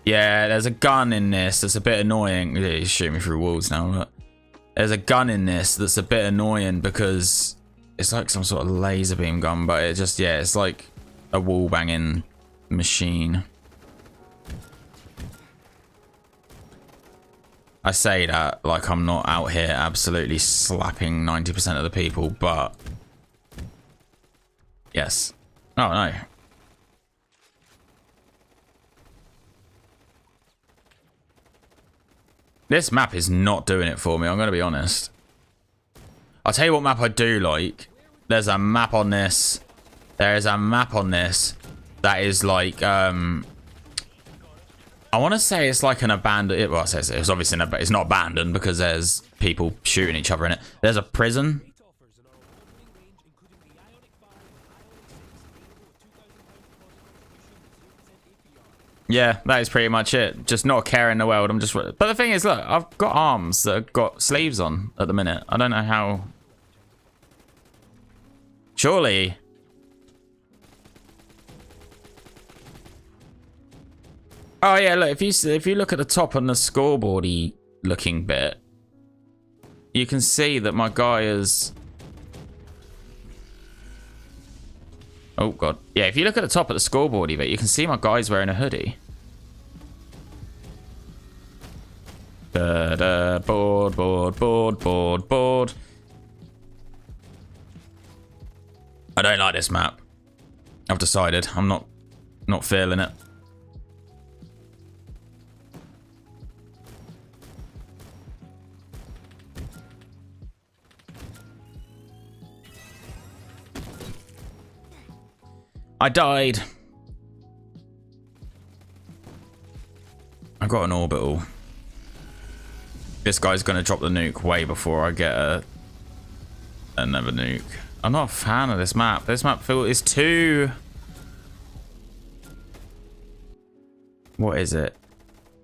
Yeah, there's a gun in this that's a bit annoying. He's shooting me through walls now. Look. There's a gun in this that's a bit annoying because it's like some sort of laser beam gun, but it just, yeah, it's like a wall banging machine. I say that like I'm not out here absolutely slapping 90% of the people, but yes. Oh no. This map is not doing it for me, I'm going to be honest. I'll tell you what map I do like. There's a map on this. There is a map on this that is like, I want to say it's like an abandoned... Well, it's obviously it's not abandoned because there's people shooting each other in it. There's a prison. Yeah, that is pretty much it. Just not a care in the world. I'm just... But the thing is, look, I've got arms that have got sleeves on at the minute. I don't know how... Surely... Oh yeah, look, if you look at the top on the scoreboardy looking bit, you can see that my guy is... Oh god. Yeah, if you look at the top of the scoreboardy bit, you can see my guy's wearing a hoodie. Board. I don't like this map. I've decided. I'm not feeling it. I died. I got an orbital. This guy's gonna drop the nuke way before I get another nuke. I'm not a fan of this map. This map is too... What is it?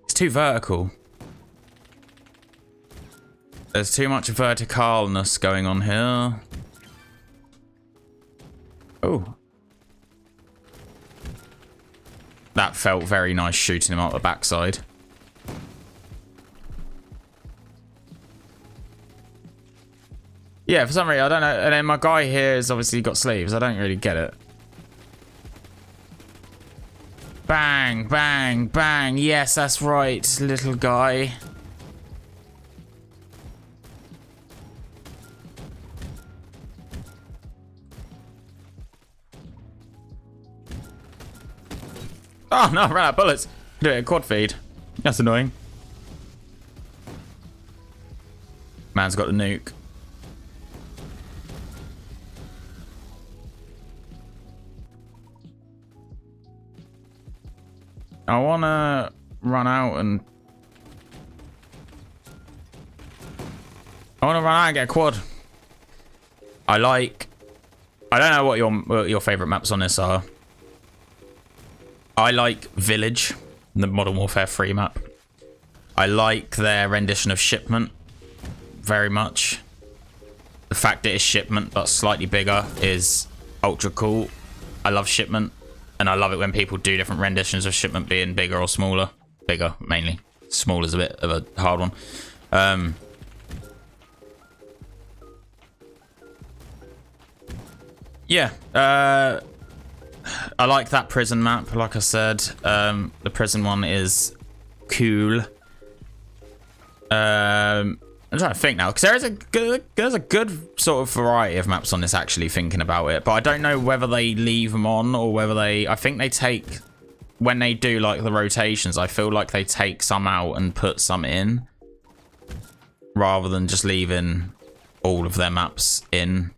It's too vertical. There's too much verticalness going on here. Oh. That felt very nice shooting him out the backside. Yeah, for some reason, I don't know. And then my guy here has obviously got sleeves. I don't really get it. Bang, bang, bang. Yes, that's right, little guy. Oh no, I ran out of bullets. Do it a quad feed. That's annoying. Man's got the nuke. I wanna run out and... I wanna run out and get a quad. I don't know what your favourite maps on this are. I like Village, the Modern Warfare 3 map. I like their rendition of Shipment very much. The fact that it's Shipment but slightly bigger is ultra cool. I love Shipment, and I love it when people do different renditions of Shipment being bigger or smaller. Bigger, mainly. Small is a bit of a hard one. Yeah, I like that prison map, like I said. The prison one is cool. I'm trying to think now, because there's a good sort of variety of maps on this, actually, thinking about it. But I don't know whether they leave them on or whether they... I think they take... When they do, like, the rotations, I feel like they take some out and put some in. Rather than just leaving all of their maps in.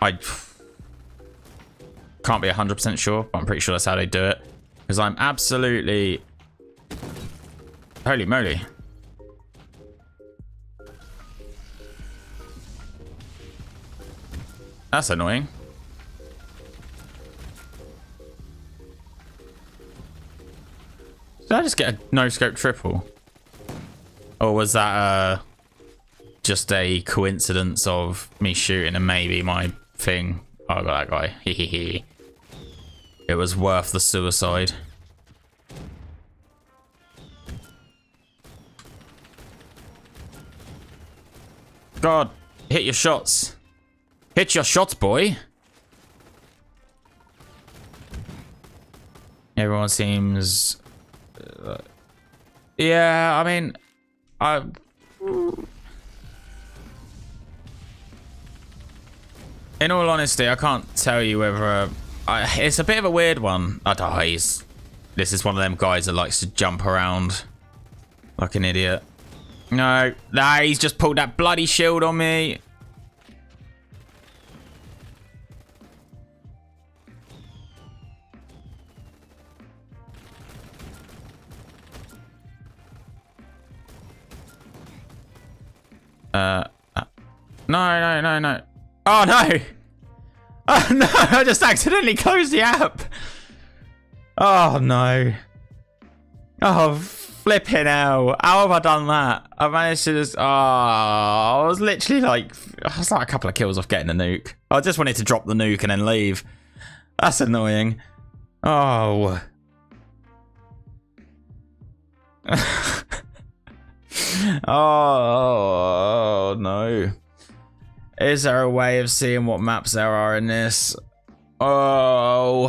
I can't be 100% sure, but I'm pretty sure that's how they do it. Because I'm absolutely... Holy moly. That's annoying. Did I just get a no-scope triple? Or was that just a coincidence of me shooting and maybe my thing. Oh, I got that guy. It was worth the suicide. God, hit your shots. Hit your shots, boy. Everyone seems... yeah, I mean... in all honesty, I can't tell you whether... it's a bit of a weird one. This is one of them guys that likes to jump around like an idiot. No, he's just pulled that bloody shield on me. No. Oh, no. Oh, no. I just accidentally closed the app. Oh, no. Oh, flipping hell. How have I done that? I managed to just... oh, I was literally like... I was like a couple of kills off getting a nuke. I just wanted to drop the nuke and then leave. That's annoying. Oh. Oh, no. Is there a way of seeing what maps there are in this? Oh,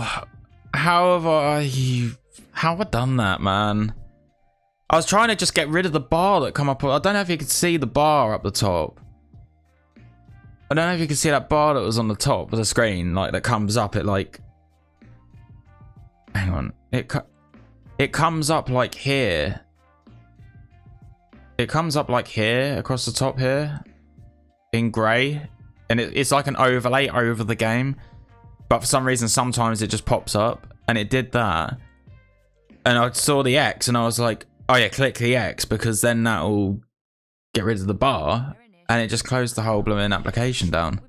how have I done that, man? I was trying to just get rid of the bar that come up. I don't know if you could see the bar up the top. I don't know if you can see that bar that was on the top of the screen, like that comes up at like... hang on. It comes up like here. It comes up like here, across the top here. In grey, and it's like an overlay over the game, but for some reason sometimes it just pops up, and it did that, and I saw the X and I was like, oh yeah, click the X because then that'll get rid of the bar, and it just closed the whole blooming application down.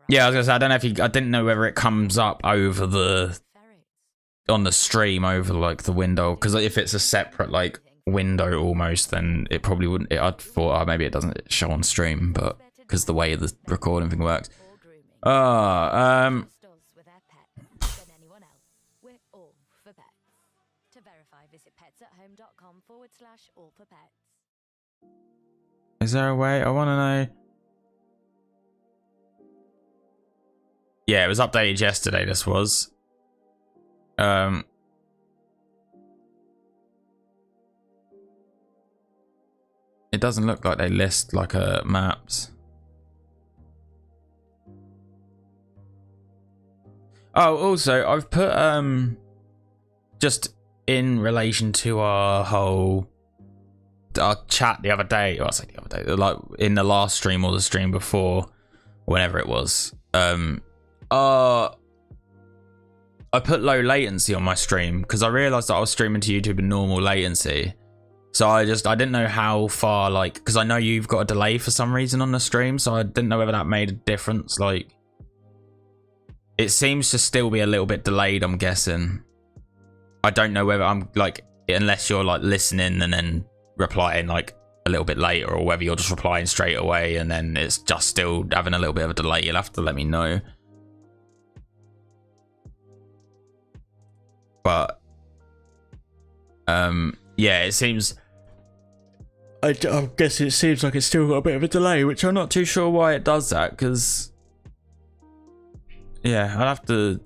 Yeah, I was gonna say, I don't know if I didn't know whether it comes up over the on the stream over like the window, because if it's a separate like window almost, then it probably wouldn't. I thought, oh, maybe it doesn't show on stream, but because the way the recording thing works. Is there a way? I want to know. Yeah, it was updated yesterday. This was. It doesn't look like they list like maps. Oh, also I've put just in relation to our chat the other day. Well, I say the other day, like in the last stream or the stream before, whenever it was. I put low latency on my stream because I realized that I was streaming to YouTube in normal latency. So I didn't know how far, like, because I know you've got a delay for some reason on the stream, so I didn't know whether that made a difference. Like, it seems to still be a little bit delayed, I'm guessing. I don't know whether I'm, like, unless you're, like, listening and then replying, like, a little bit later, or whether you're just replying straight away and then it's just still having a little bit of a delay. You'll have to let me know. But, yeah, it seems... I guess it seems like it's still got a bit of a delay, which I'm not too sure why it does that, because... yeah, I'll have to...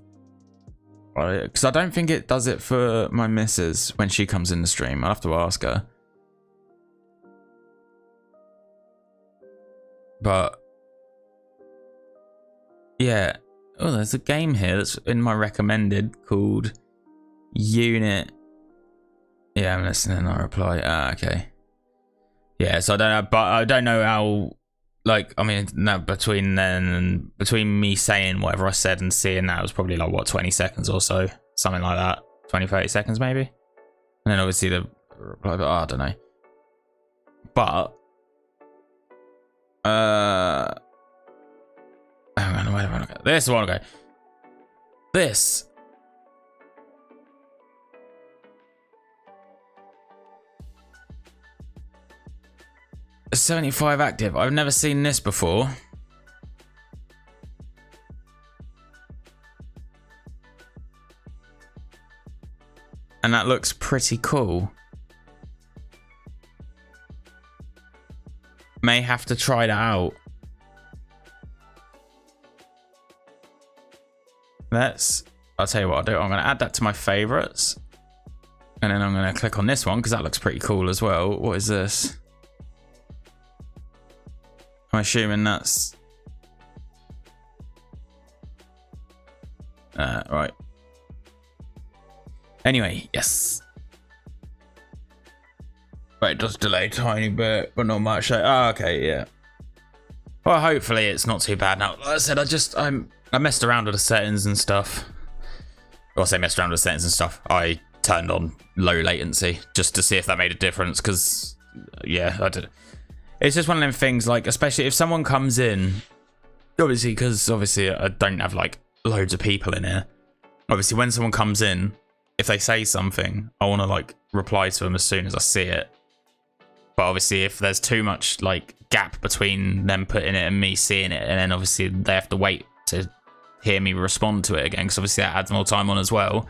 because I don't think it does it for my missus when she comes in the stream. I'll have to ask her. But... yeah. Oh, there's a game here that's in my recommended called... Unit. Yeah, I'm listening. I'll reply. Okay. Yeah, so I don't know, but I don't know how, like, I mean, no, between then and between me saying whatever I said and seeing that, it was probably like, what, 20 seconds or so? Something like that. 20, 30 seconds maybe? And then obviously the reply, but I don't know. But, hang on, where do I want to go? This one, okay. This. 75 active. I've never seen this before. And that looks pretty cool. May have to try that out. I'll tell you what I'll do. I'm going to add that to my favorites. And then I'm going to click on this one because that looks pretty cool as well. What is this? I'm assuming that's... right. Anyway, yes. Right, it does delay a tiny bit, but not much. Oh, okay, yeah. Well, hopefully it's not too bad now. Like I said, I messed around with the settings and stuff. Well, I say messed around with the settings and stuff. I turned on low latency just to see if that made a difference, because, yeah, I did. It's just one of them things, like, especially if someone comes in, obviously, because obviously I don't have, like, loads of people in here. Obviously, when someone comes in, if they say something, I want to, like, reply to them as soon as I see it. But obviously, if there's too much, like, gap between them putting it and me seeing it, and then obviously they have to wait to hear me respond to it again, because obviously that adds more time on as well.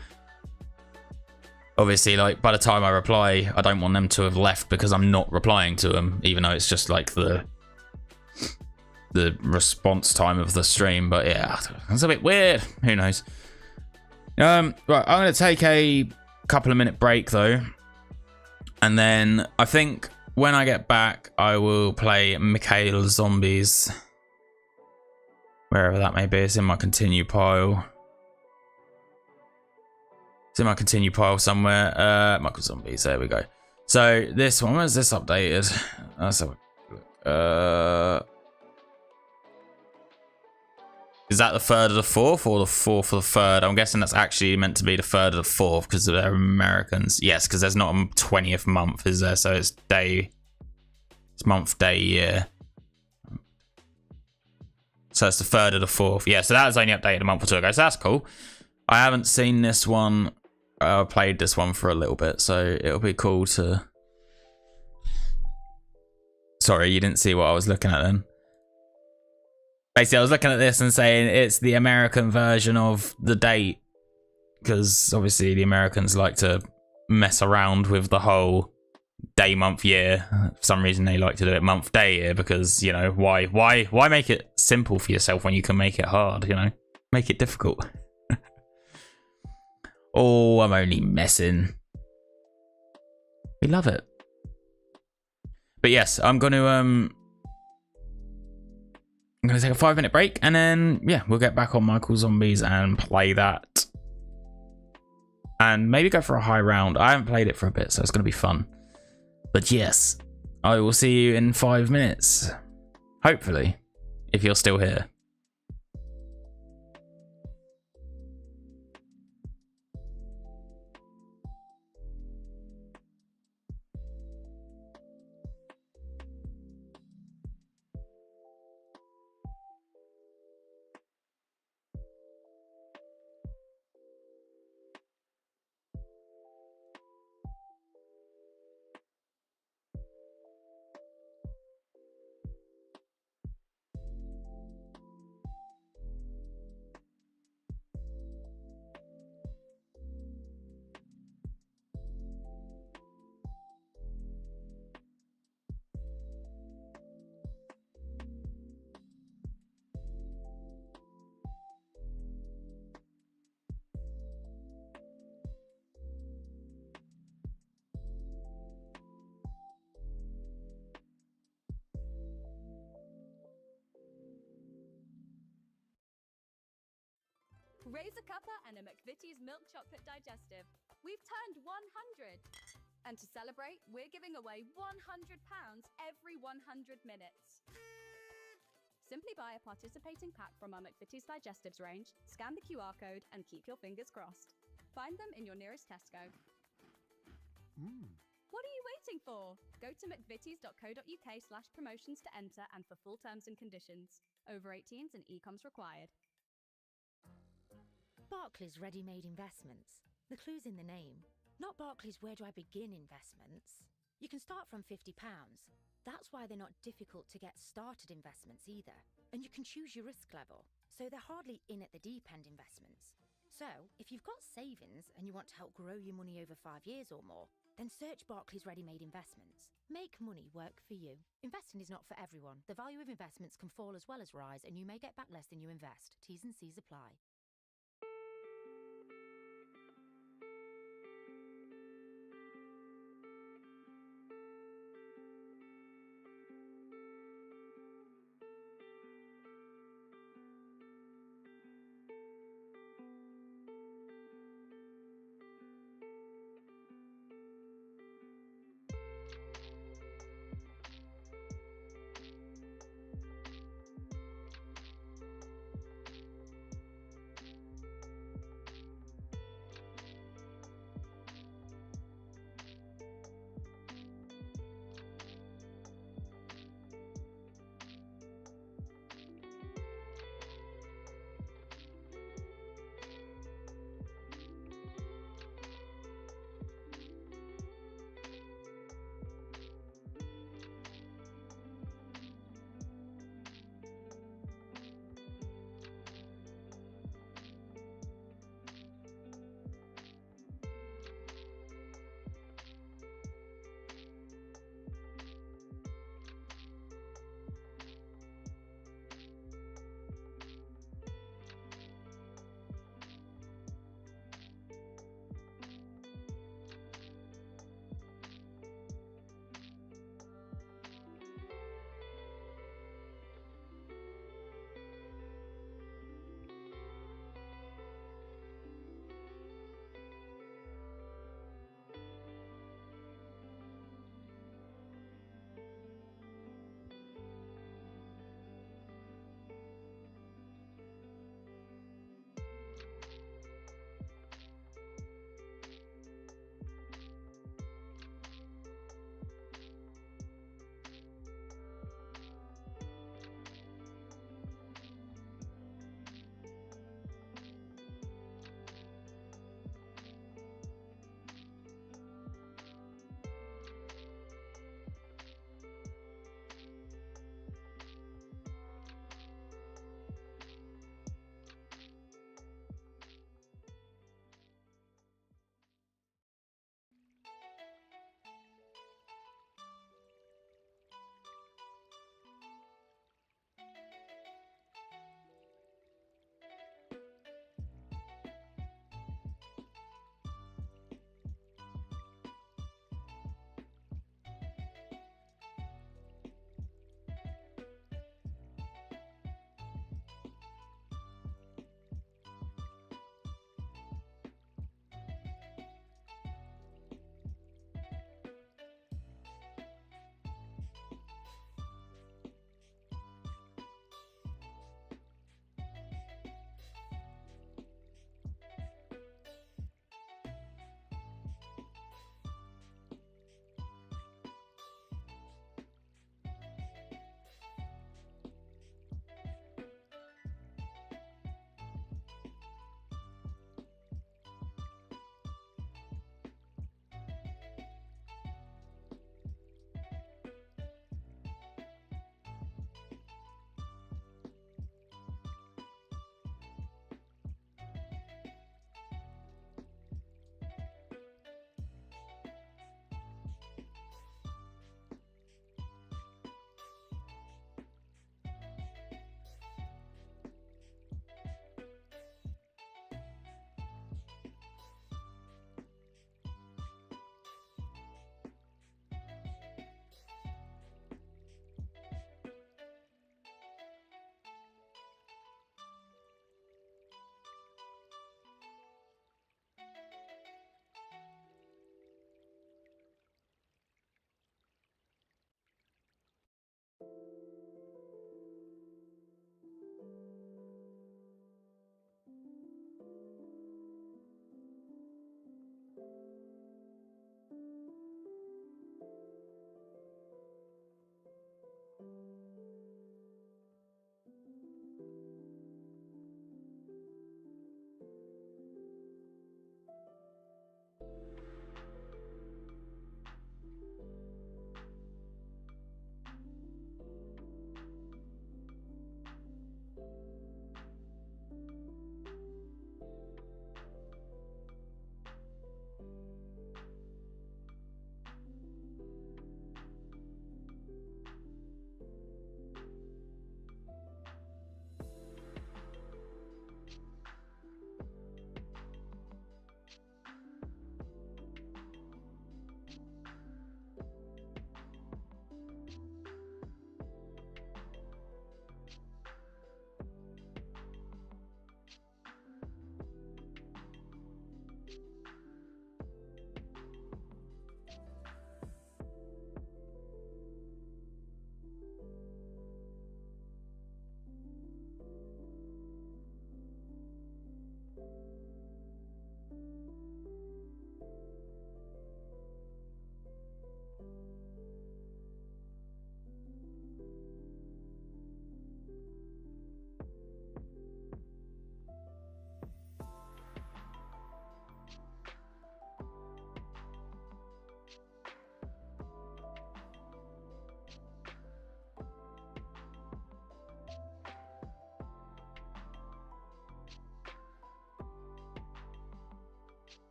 Obviously, like, by the time I reply, I don't want them to have left because I'm not replying to them, even though it's just, like, the response time of the stream. But yeah, it's a bit weird. Who knows? Right, I'm going to take a couple of minute break though, and then I think when I get back I will play Mikhail Zombies, wherever that may be. It's in my continue pile. It's in my continue pile somewhere. Michael Zombies, there we go. So this one, where's this updated? Let's have a look. Is that the 3rd of the 4th or the 4th of the 3rd? I'm guessing that's actually meant to be the 3rd of the 4th because they're Americans. Yes, because there's not a 20th month, is there? So it's day, it's month, day, year. So it's the 3rd of the 4th. Yeah, so that was only updated a month or two ago. So that's cool. I haven't seen this one. I played this one for a little bit, so it'll be cool to... Sorry, you didn't see what I was looking at then. Basically, I was looking at this and saying it's the American version of the date, because obviously the Americans like to mess around with the whole day, month, year. For some reason, they like to do it month, day, year, because, you know, why make it simple for yourself when you can make it hard, you know? Make it difficult. Oh, I'm only messing. We love it. But yes, I'm going to take a 5-minute break, and then, yeah, we'll get back on Michael Zombies and play that. And maybe go for a high round. I haven't played it for a bit, so it's going to be fun. But yes, I will see you in 5 minutes. Hopefully, if you're still here. Raise a cuppa and a McVitie's milk chocolate digestive. We've turned 100. And to celebrate, we're giving away £100 every 100 minutes. Simply buy a participating pack from our McVitie's Digestives range, scan the QR code, and keep your fingers crossed. Find them in your nearest Tesco. What are you waiting for? Go to mcvitie's.co.uk/promotions to enter and for full terms and conditions. Over 18s and e-coms required. Barclays Ready-Made Investments. The clue's in the name. Not Barclays Where Do I Begin Investments. You can start from £50. That's why they're not difficult to get started investments either. And you can choose your risk level, so they're hardly in at the deep end investments. So, if you've got savings and you want to help grow your money over 5 years or more, then search Barclays Ready-Made Investments. Make money work for you. Investing is not for everyone. The value of investments can fall as well as rise, and you may get back less than you invest. T's and C's apply.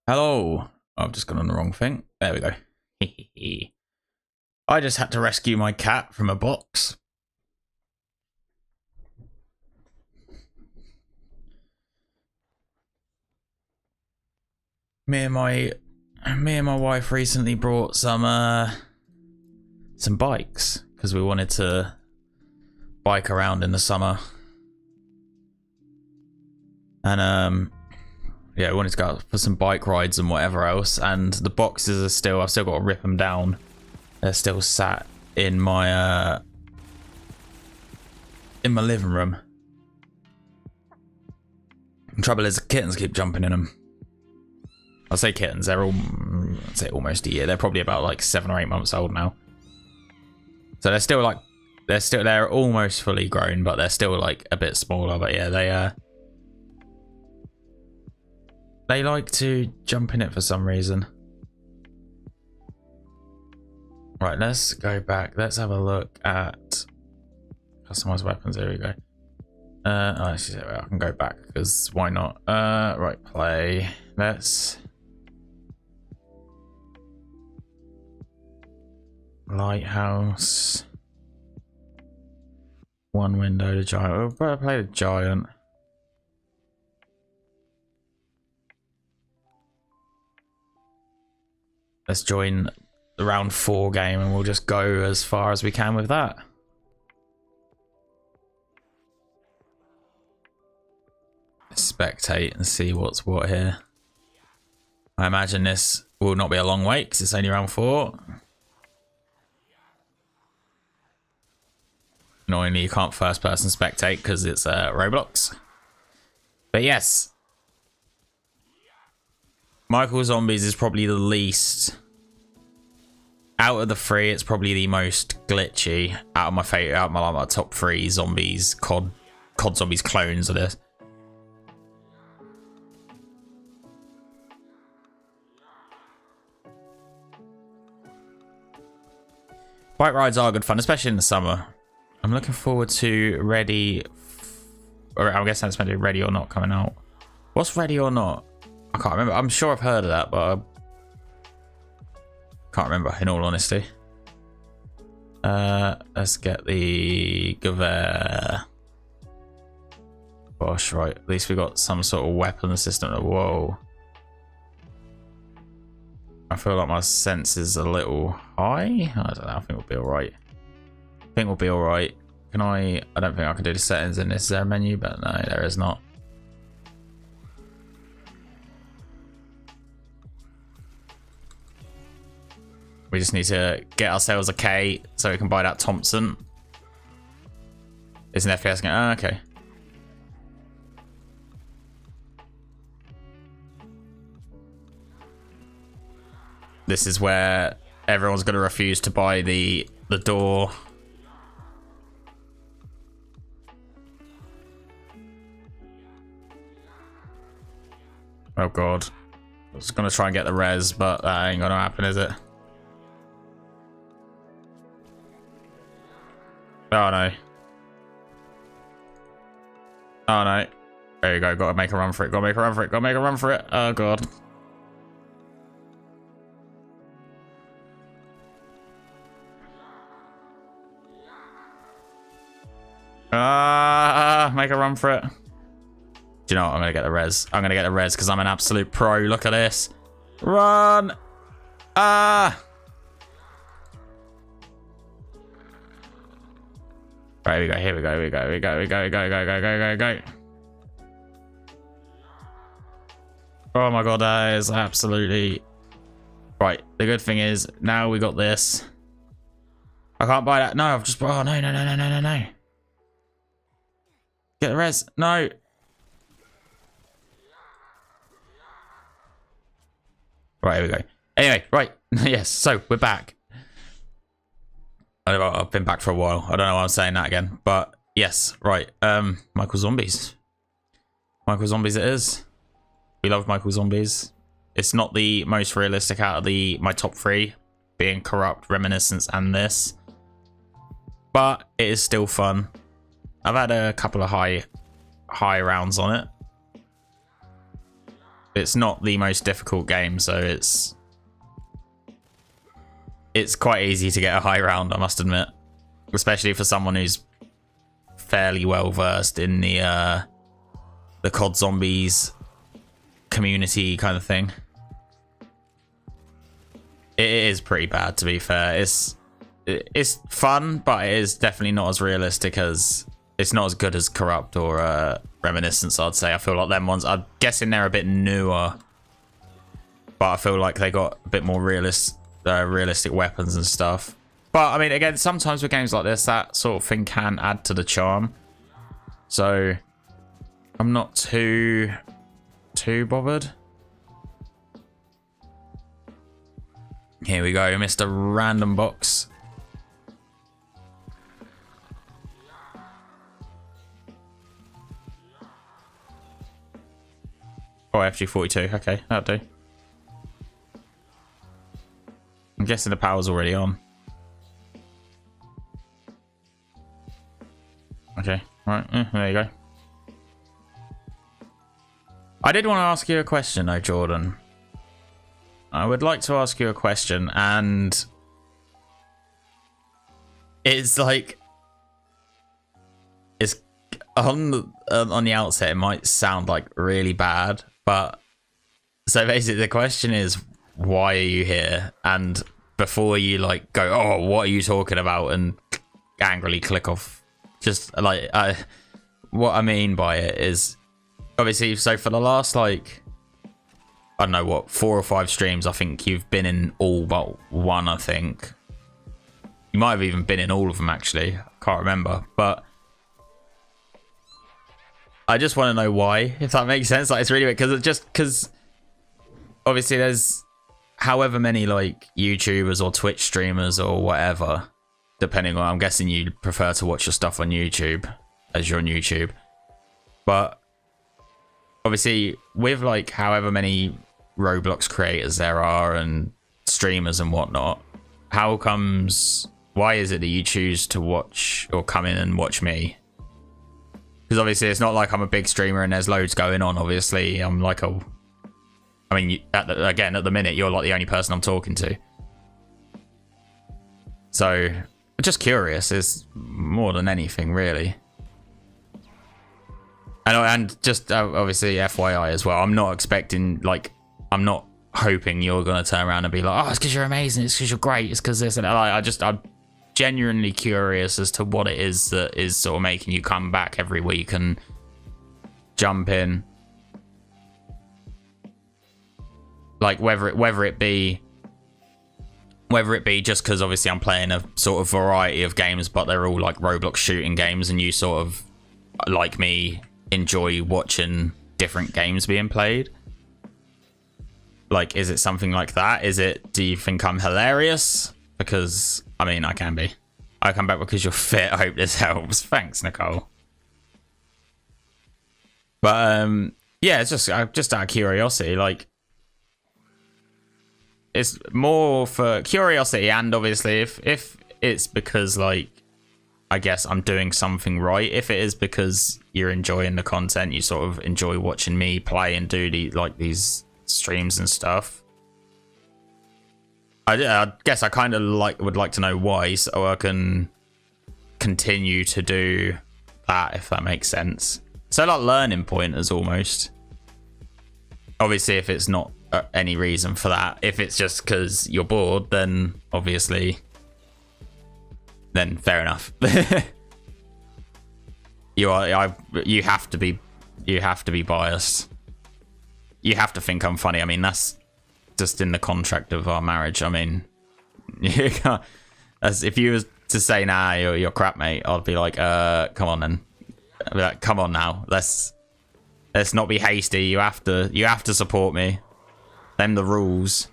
Hello. I've just gone on the wrong thing. There we go. I just had to rescue my cat from a box. Me and my wife recently brought some bikes because we wanted to bike around in the summer. And yeah, we wanted to go out for some bike rides and whatever else. And the boxes are still, I've still got to rip them down. They're still sat in my living room. The trouble is the kittens keep jumping in them. I'll say kittens, they're all, I'd say almost a year. They're probably about like 7 or 8 months old now. So they're still like, they're almost fully grown, but they're still like a bit smaller. But yeah, they like to jump in it for some reason. Right, let's go back. Let's have a look at customized weapons. There we go. Actually, I can go back because why not? Right, play. Let's lighthouse. One window, the giant. We'll better play the giant. Let's join the round 4 game and we'll just go as far as we can with that. Let's spectate and see what's what here. I imagine this will not be a long wait because it's only round 4. Annoyingly, you can't first person spectate because it's Roblox. But yes. Michael Zombies is probably the least. Out of the 3, it's probably the most glitchy. Out of my favorite, out of my top 3 zombies, COD Zombies clones of this. Bike rides are good fun, especially in the summer. I'm looking forward to Ready, or I guess that's meant to be Ready or Not coming out. What's Ready or Not? I can't remember. I'm sure I've heard of that, but I can't remember, in all honesty. Let's get the Gewehr. Gosh, right. At least we got some sort of weapon system. Whoa. I feel like my sense is a little high. I don't know. I think we'll be alright. I think we'll be alright. Can I don't think I can do the settings in this. Is there a menu? But no, there is not. We just need to get ourselves a K so we can buy that Thompson. It's an FPS game. Oh, okay. This is where everyone's going to refuse to buy the door. Oh god. I was going to try and get the res, but that ain't going to happen, is it? Oh no. Oh no. There you go. Got to make a run for it. Got to make a run for it. Got to make a run for it. Oh god. Make a run for it. Do you know what? I'm gonna get the res. I'm gonna get the res because I'm an absolute pro. Look at this. Run. Right, here we go. Here we go. Here we go. Here we go. Here we go. Go. Go. Go. Go. Go. Go. Oh my god, that is absolutely right. The good thing is now we got this. I can't buy that. No, I've just. Oh no! No! No! No! No! No! No! Get the res. No. Right, here we go. Anyway, right. Yes, so we're back. I've been back for a while. I don't know why I'm saying that again. But yes, right. Michael Zombies. Michael Zombies it is. We love Michael Zombies. It's not the most realistic out of my top 3, being Corrupt, Reminiscence, and this. But it is still fun. I've had a couple of high rounds on it. It's not the most difficult game, so it's quite easy to get a high round, I must admit. Especially for someone who's fairly well versed in the COD Zombies community kind of thing. It is pretty bad, to be fair. It's fun, but it is definitely not as realistic as... It's not as good as Corrupt or Reminiscence, I'd say. I feel like them ones... I'm guessing they're a bit newer, but I feel like they got a bit more realistic weapons and stuff. But, I mean, again, sometimes with games like this, that sort of thing can add to the charm. So, I'm not too bothered. Here we go, Mr. Random Box. Oh, FG42. Okay, that'll do. I'm guessing the power's already on. Okay, right, there you go. I did want to ask you a question though, Jordan. I would like to ask you a question, and it's like, it's on the outset, it might sound like really bad, but so basically the question is, why are you here? And before you like go, oh, what are you talking about, and angrily click off, just like what I mean by it is, obviously, so for the last like, I don't know what, 4 or 5 streams, I think you've been in all but one, I think. You might have even been in all of them, actually. I can't remember. But I just want to know why, if that makes sense. Like, it's really weird, because obviously there's however many, like, YouTubers or Twitch streamers or whatever, depending on, I'm guessing you prefer to watch your stuff on YouTube, as you're on YouTube. But obviously, with, like, however many Roblox creators there are and streamers and whatnot, why is it that you choose to watch or come in and watch me? Because obviously it's not like I'm a big streamer and there's loads going on. Obviously I'm like at the minute you're like the only person I'm talking to, so just curious is more than anything, really. And just obviously FYI as well, I'm not expecting, like, I'm not hoping you're going to turn around and be like, oh, it's because you're amazing, it's because you're great, it's because this and that. Like, I'm genuinely curious as to what it is that is sort of making you come back every week and jump in. Like, whether it be just because obviously I'm playing a sort of variety of games, but they're all like Roblox shooting games, and you sort of, like me, enjoy watching different games being played. Like, is it something like that? Do you think I'm hilarious? Because, I mean, I can be. I come back because you're fit. I hope this helps. Thanks, Nicole. But, yeah, it's just out of curiosity. Like, it's more for curiosity, and obviously if it's because, like, I guess I'm doing something right. If it is because you're enjoying the content, you sort of enjoy watching me play and do these streams and stuff, I guess I kind of would like to know why, so I can continue to do that, if that makes sense. So like learning pointers almost. Obviously, if it's not any reason for that, if it's just because you're bored, then obviously, then fair enough. You have to be biased. You have to think I'm funny. I mean, that's just in the contract of our marriage. I mean, you can't, as if you was to say, nah, you're crap, mate, I'd be like, come on then. I'd be like, come on now. Let's not be hasty. You have to support me. Them the rules.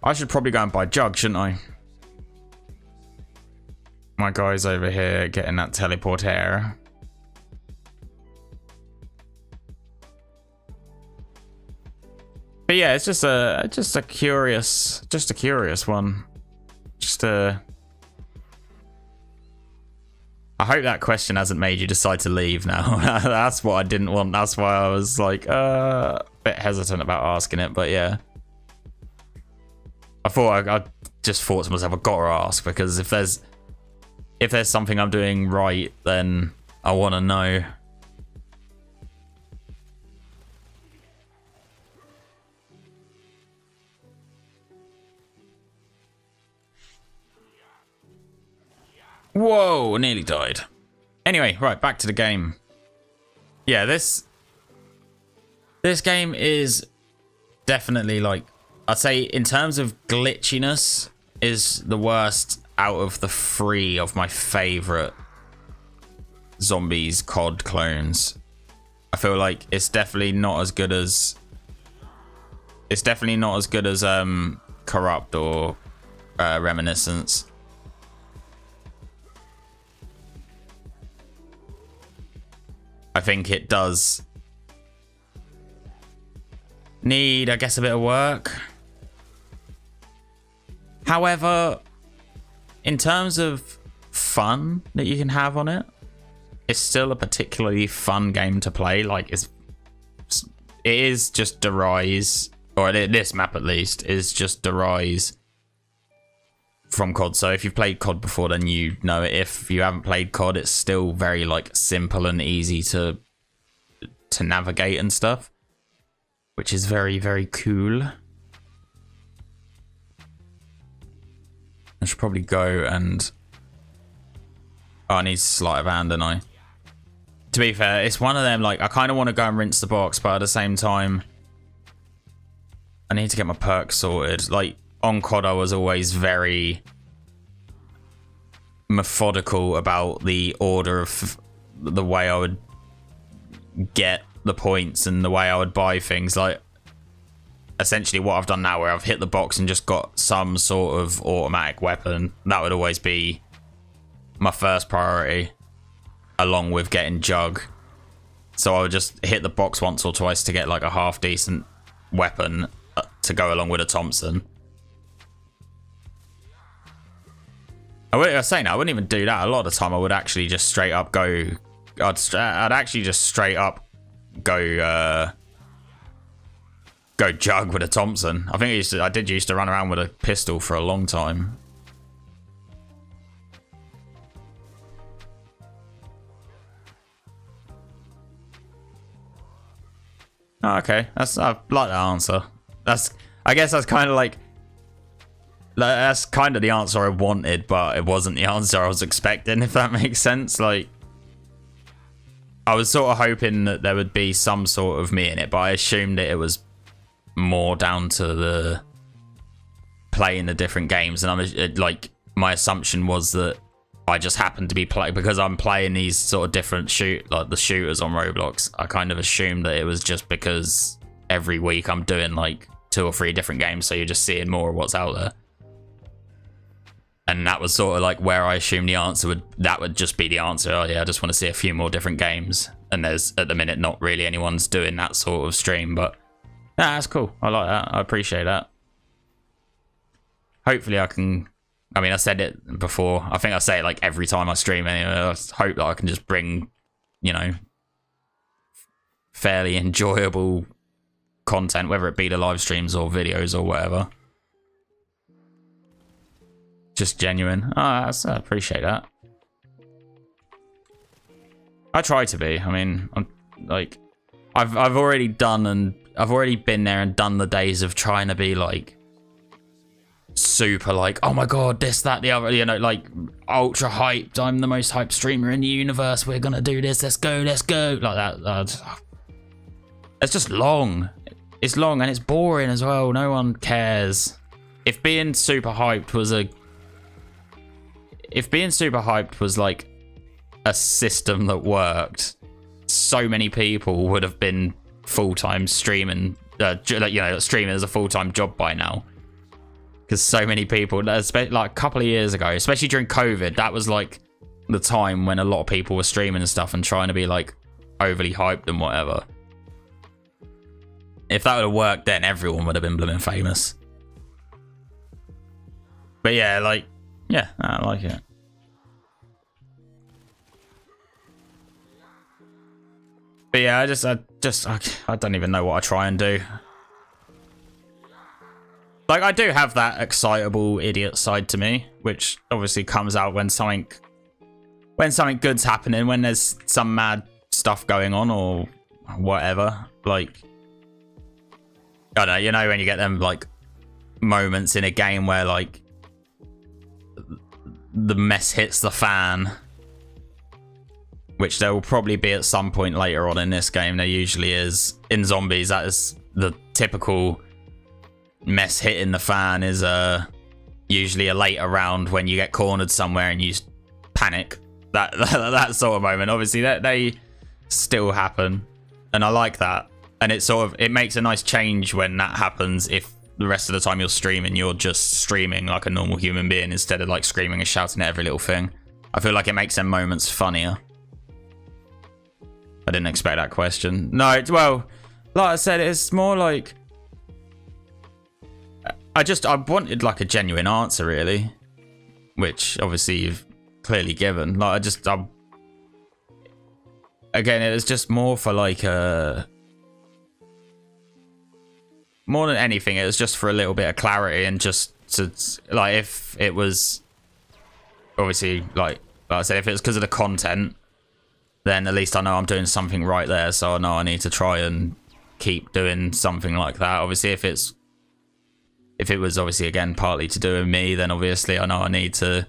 I should probably go and buy Jug, shouldn't I? My guy's over here getting that teleporter. But yeah, it's just a curious one. I hope that question hasn't made you decide to leave now. That's what I didn't want. That's why I was like a bit hesitant about asking it. But yeah, I just thought to myself, I've got to ask, because if there's something I'm doing right, then I want to know. Whoa, nearly died. Anyway, right, back to the game. Yeah, this game is definitely, like, I'd say in terms of glitchiness, is the worst out of the 3 of my favorite zombies COD clones. I feel like it's definitely not as good as Corrupt or Reminiscence. I think it does need, I guess, a bit of work. However, in terms of fun that you can have on it, it's still a particularly fun game to play. Like, it is just the rise, or this map at least, is just the rise from COD. So if you've played COD before, then you know it. If you haven't played COD, it's still very, like, simple and easy to navigate and stuff, which is very, very cool. I should probably go and... Oh, I need sleight of hand, don't I? To be fair, it's one of them, like, I kind of want to go and rinse the box, but at the same time, I need to get my perks sorted. Like, on COD, I was always very methodical about the order of the way I would get the points and the way I would buy things. Like, essentially what I've done now, where I've hit the box and just got some sort of automatic weapon, that would always be my first priority, along with getting Jug. So I would just hit the box once or twice to get, like, a half decent weapon to go along with a Thompson. I was saying, I wouldn't even do that. A lot of the time I would actually just straight up go... I'd actually just straight up go Jug with a Thompson. I think I did used to run around with a pistol for a long time. Oh, okay, I like that answer. I guess that's kind of like... That's kind of the answer I wanted, but it wasn't the answer I was expecting, if that makes sense. Like, I was sort of hoping that there would be some sort of me in it, but I assumed that it was more down to the playing the different games. And like, my assumption was that I just happened to be playing, because I'm playing these sort of different the shooters on Roblox. I kind of assumed that it was just because every week I'm doing like 2 or 3 different games, so you're just seeing more of what's out there. And that was sort of like where I assumed the answer would just be the answer. Oh yeah, I just want to see a few more different games. And there's, at the minute, not really anyone's doing that sort of stream, but nah, that's cool. I like that. I appreciate that. Hopefully I can... I mean, I said it before. I think I say it like every time I stream anyway. I hope that I can just bring, you know, fairly enjoyable content, whether it be the live streams or videos or whatever. Just genuine. I appreciate that. I try to be. I mean, I'm like, I've already done, and I've already been there and done the days of trying to be like super like, oh my god, this, that, the other, you know, like ultra hyped. I'm the most hyped streamer in the universe. We're gonna do this. Let's go. Let's go. Like that. It's just long. It's long and it's boring as well. No one cares. If being super hyped was like a system that worked, so many people would have been full-time streaming, streaming as a full-time job by now. Because so many people, like a couple of years ago, especially during COVID, that was like the time when a lot of people were streaming and stuff and trying to be like overly hyped and whatever. If that would have worked, then everyone would have been blooming famous. But yeah, like, yeah, I like it. But yeah, I don't even know what I try and do. Like, I do have that excitable idiot side to me, which obviously comes out when something good's happening, when there's some mad stuff going on or whatever. Like, I don't know, you know, when you get them like moments in a game where like the mess hits the fan, which there will probably be at some point later on in this game. There usually is. In zombies, that is the typical mess hitting the fan, is usually a later round when you get cornered somewhere and you panic. That sort of moment. Obviously that they still happen, and I like that. And it makes a nice change when that happens. If the rest of the time you're streaming, you're just streaming like a normal human being instead of like screaming and shouting at every little thing. I feel like it makes them moments funnier. I didn't expect that question. No, well, like I said, it's more like I wanted like a genuine answer, really, which obviously you've clearly given. Like again, it was just more for like more than anything, it was just for a little bit of clarity, and just to, like, if it was obviously like I said, if it was because of the content, then at least I know I'm doing something right there, so I know I need to try and keep doing something like that. Obviously, if it was obviously again partly to do with me, then obviously I know I need to,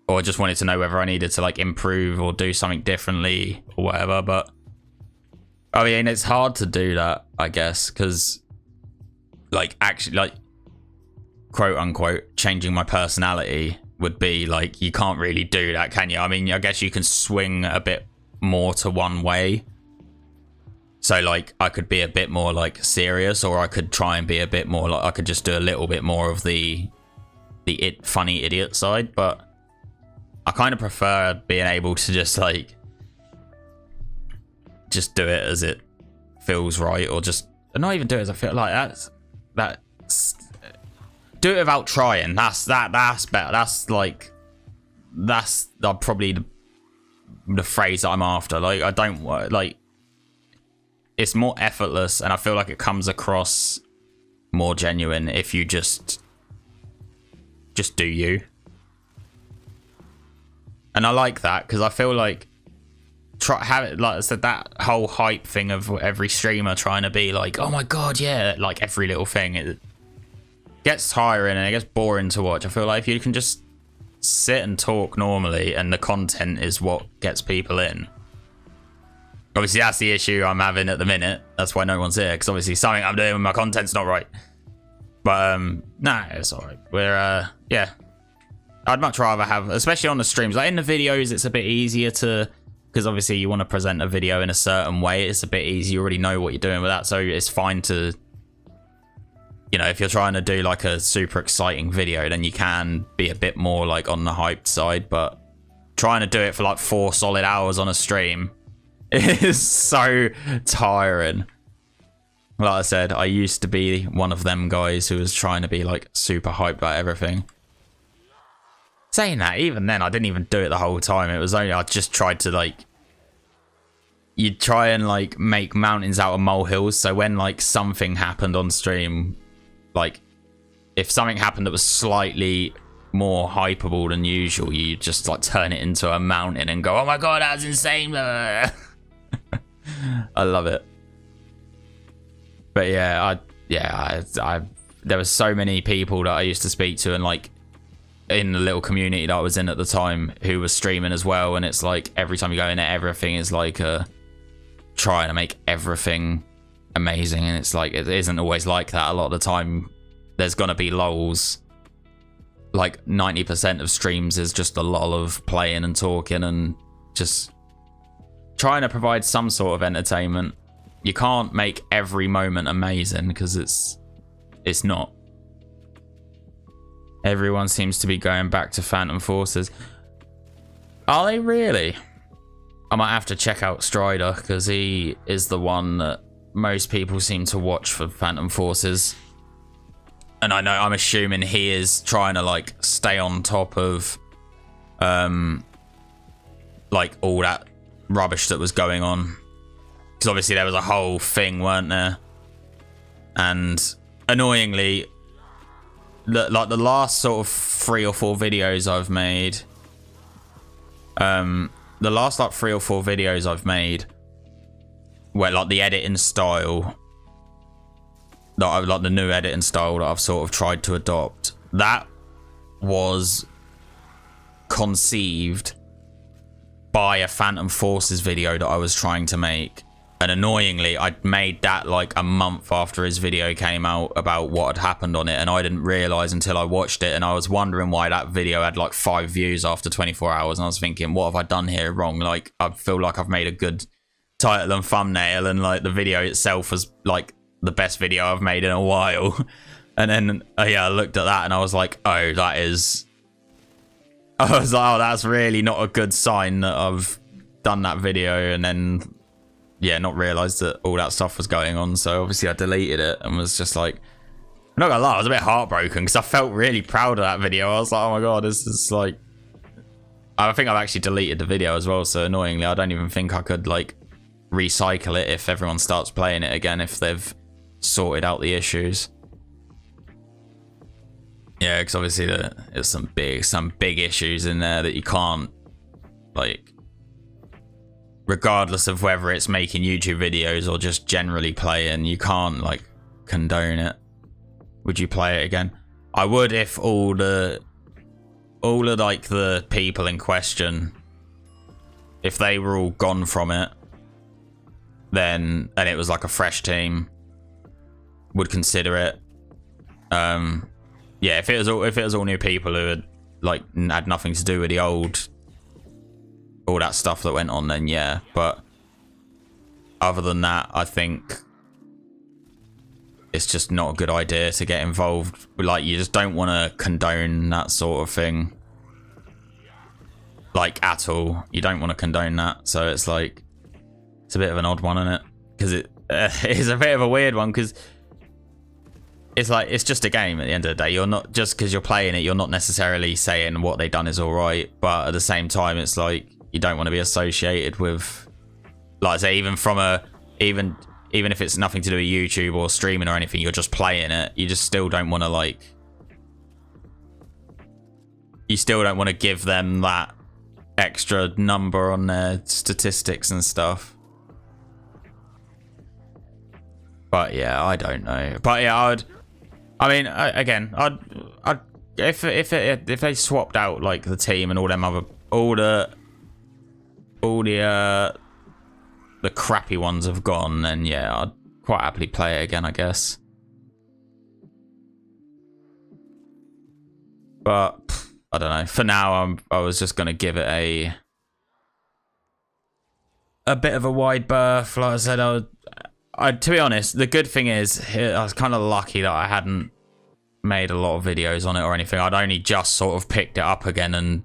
or I just wanted to know whether I needed to like improve or do something differently or whatever. But I mean, it's hard to do that, I guess, because like actually like quote unquote changing my personality would be like, you can't really do that, can you? I mean, I guess you can swing a bit more to one way. So like I could be a bit more like serious, or I could try and be a bit more like, I could just do a little bit more of the funny idiot side. But I kind of prefer being able to just like just do it as it feels right, or just not even do it as I feel like. That's do it without trying. That's better. That's probably the phrase that I'm after. Like, I don't like, it's more effortless, and I feel like it comes across more genuine if you just do you. And I like that, because I feel like like I said, that whole hype thing of every streamer trying to be like, oh my god, yeah, like every little thing, it gets tiring and it gets boring to watch. I feel like if you can just sit and talk normally, and the content is what gets people in. Obviously, that's the issue I'm having at the minute. That's why no one's here, because obviously something I'm doing with my content's not right. But nah, it's alright. We're yeah, I'd much rather have, especially on the streams, like in the videos, it's a bit easier to, because obviously you want to present a video in a certain way. It's a bit easier. You already know what you're doing with that, so it's fine to, you know, if you're trying to do like a super exciting video, then you can be a bit more like on the hyped side. But trying to do it for like 4 solid hours on a stream is so tiring. Like I said, I used to be one of them guys who was trying to be like super hyped about everything. Saying that, even then, I didn't even do it the whole time. It was only, I just tried to like, you'd try and like make mountains out of molehills. So when like something happened on stream, like if something happened that was slightly more hypeable than usual, you just like turn it into a mountain and go, oh my god, that's insane. I love it. But yeah, I there was so many people that I used to speak to, and like in the little community that I was in at the time, who was streaming as well, and it's like every time you go in there, everything is like trying to make everything amazing, and it's like it isn't always like that. A lot of the time there's gonna be lulls. Like 90% of streams is just a lull of playing and talking and just trying to provide some sort of entertainment. You can't make every moment amazing, because it's not. Everyone seems to be going back to Phantom Forces. Are they really? I might have to check out Strider, because he is the one that most people seem to watch for Phantom Forces. And I know, I'm assuming he is trying to like stay on top of like all that rubbish that was going on. Because obviously there was a whole thing, weren't there? And annoyingly, like the last sort of 3 or 4 videos I've made, the last like 3 or 4 videos I've made, where like the editing style, that I like the new editing style that I've sort of tried to adopt, that was conceived by a Phantom Forces video that I was trying to make. And annoyingly, I made that like a month after his video came out about what had happened on it, and I didn't realise until I watched it, and I was wondering why that video had like 5 views after 24 hours, and I was thinking, what have I done here wrong? Like, I feel like I've made a good title and thumbnail, and like the video itself was like the best video I've made in a while. And then yeah, I looked at that and I was like, oh, that is... I was like, oh, that's really not a good sign that I've done that video, and then... yeah, not realised that all that stuff was going on. So obviously I deleted it and was just like, I'm not gonna lie, I was a bit heartbroken because I felt really proud of that video. I was like, oh my god, this is like... I think I've actually deleted the video as well, so annoyingly I don't even think I could like recycle it if everyone starts playing it again, if they've sorted out the issues. Yeah, because obviously there's some big issues in there that you can't, like, regardless of whether it's making YouTube videos or just generally playing, you can't like condone it. Would you play it again? I would if all of like the people in question, if they were all gone from it, then, and it was like a fresh team, would consider it. Yeah, if it was all new people who had like had nothing to do with the old, all that stuff that went on, then yeah. But other than that, I think it's just not a good idea to get involved. Like, you just don't want to condone that sort of thing, like, at all. You don't want to condone that. So it's like, it's a bit of an odd one, isn't it? Because it is a bit of a weird one, because it's like, it's just a game at the end of the day. You're not, just because you're playing it, you're not necessarily saying what they've done is all right. But at the same time, it's like, you don't want to be associated with, like I say, even from a, even if it's nothing to do with YouTube or streaming or anything, you're just playing it. You just still don't want to, like, you still don't want to give them that extra number on their statistics and stuff. But yeah, I don't know. But yeah, I'd if they swapped out like the team and all them other, all the crappy ones have gone, then yeah, I'd quite happily play it again, I guess. But I don't know. For now, I was just gonna give it a bit of a wide berth. Like I said, to be honest, the good thing is I was kind of lucky that I hadn't made a lot of videos on it or anything. I'd only just sort of picked it up again and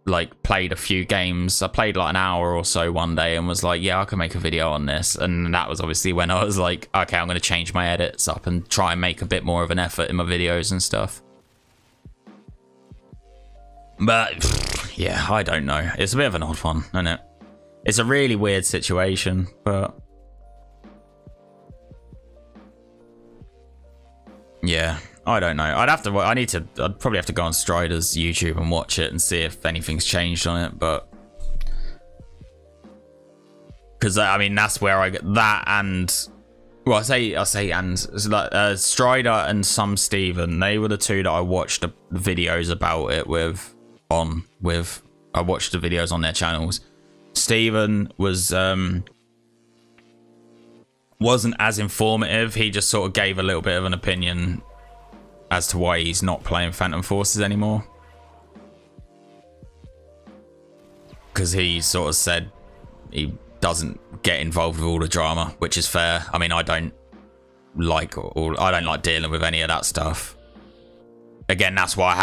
like played a few games. I played like an hour or so one day and was like, yeah, I can make a video on this. And that was obviously when I was like, okay, I'm going to change my edits up and try and make a bit more of an effort in my videos and stuff. But yeah, I don't know. It's a bit of an odd one, isn't it? It's a really weird situation, but yeah, I don't know. I'd probably have to go on Strider's YouTube and watch it and see if anything's changed on it. But because I mean, that's where I get that, and well, I say and like, Strider and some Steven, they were the two that I watched the videos about it with. I watched the videos on their channels. Steven wasn't as informative. He just sort of gave a little bit of an opinion as to why he's not playing Phantom Forces anymore, because he sort of said he doesn't get involved with all the drama, which is fair. I mean, I don't like dealing with any of that stuff. Again, that's why I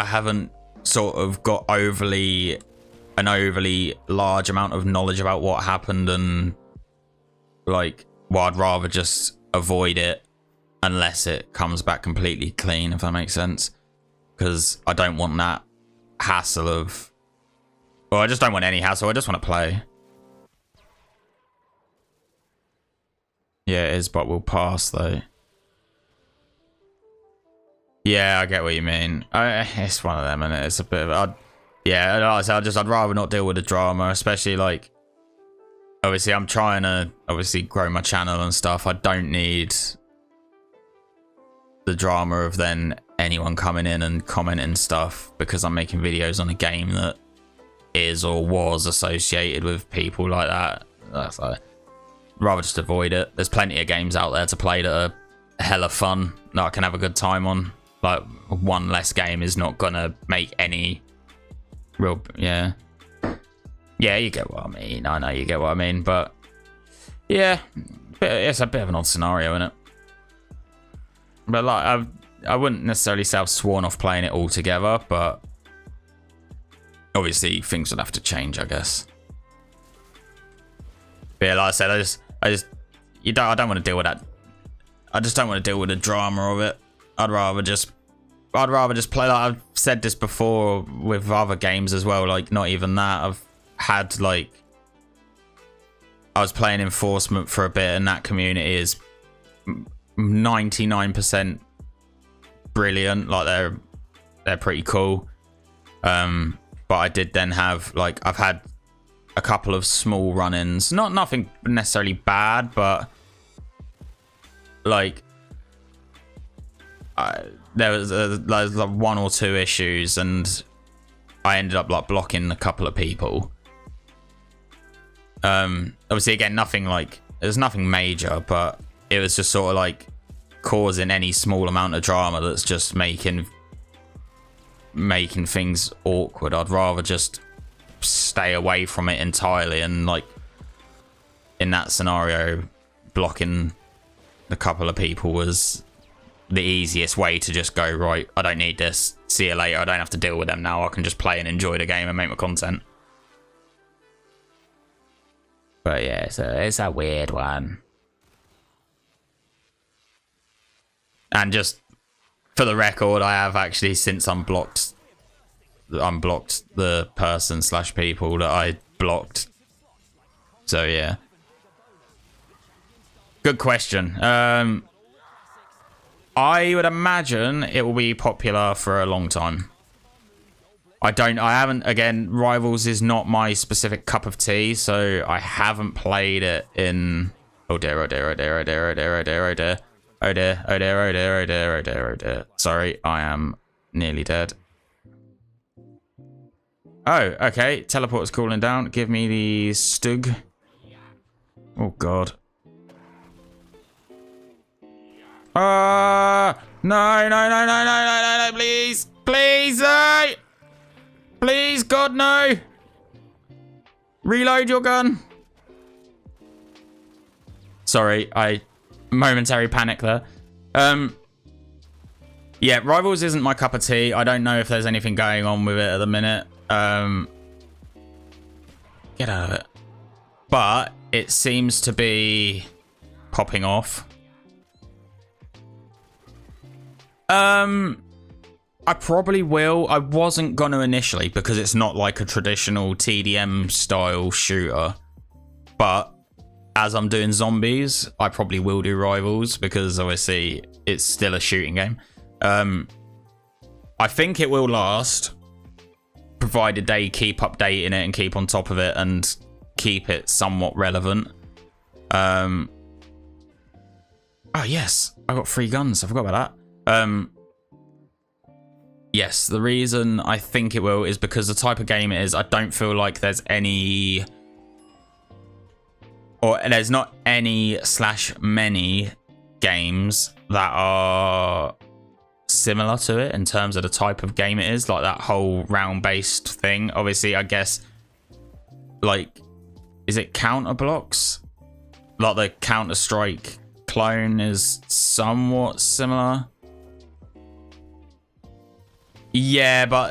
haven't sort of got an overly large amount of knowledge about what happened, and like, well, I'd rather just avoid it unless it comes back completely clean, if that makes sense, because I don't want that hassle of Well, I just don't want any hassle. I just want to play. Yeah, it is, but we'll pass though. Yeah, I get what you mean. It's one of them, and it's a bit of. I'd rather not deal with the drama, especially like. Obviously, I'm trying to grow my channel and stuff. I don't need the drama of then anyone coming in and commenting stuff because I'm making videos on a game that is or was associated with people like that. That's like, rather just avoid it. There's plenty of games out there to play that are hella fun that I can have a good time on. Like, one less game is not gonna make any real. Yeah, you get what I mean. I know you get what I mean, but yeah, it's a bit of an odd scenario, isn't it? But like, I wouldn't necessarily say I've sworn off playing it altogether, but obviously things would have to change, I guess. But yeah, like I said, I don't want to deal with that. I just don't want to deal with the drama of it. I'd rather just play. Like I've said this before with other games as well. Like, not even that. I've had like, I was playing Enforcement for a bit, and that community is 99% brilliant. Like they're pretty cool. But I did then have like, I've had a couple of small run-ins. Nothing necessarily bad, but like there was like one or two issues, and I ended up like blocking a couple of people. Obviously, again, nothing like, it was nothing major, but it was just sort of like causing any small amount of drama that's just making things awkward. I'd rather just stay away from it entirely, and like in that scenario, blocking a couple of people was the easiest way to just go, right, I don't need this, see you later, I don't have to deal with them now, I can just play and enjoy the game and make my content. But yeah, it's a weird one. And just for the record, I have actually since unblocked the person / people that I blocked. So yeah. Good question. I would imagine it will be popular for a long time. I haven't, again, Rivals is not my specific cup of tea, so I haven't played it in... Oh dear, oh dear, oh dear, oh dear, oh dear, oh dear, oh dear. Oh dear, oh dear, oh dear, oh dear, oh dear, oh dear. Sorry, I am nearly dead. Oh, okay. Teleport's cooling down. Give me the Stug. Oh, God. No, no, no, no, no, no, no, please. Please, please, God, no. Reload your gun. Sorry, momentary panic there. Yeah, Rivals isn't my cup of tea. I don't know if there's anything going on with it at the minute. Get out of it. But it seems to be popping off. I probably will. I wasn't gonna initially because it's not like a traditional TDM style shooter. But as I'm doing zombies, I probably will do Rivals because obviously it's still a shooting game. I think it will last, provided they keep updating it and keep on top of it and keep it somewhat relevant. Oh yes, I got 3 guns. I forgot about that. Yes, the reason I think it will is because the type of game it is, I don't feel like there's any... Or there's not any / many games that are similar to it in terms of the type of game it is, like that whole round-based thing. Obviously, I guess, like, is it Counter Blocks? Like the Counter-Strike clone is somewhat similar. Yeah, but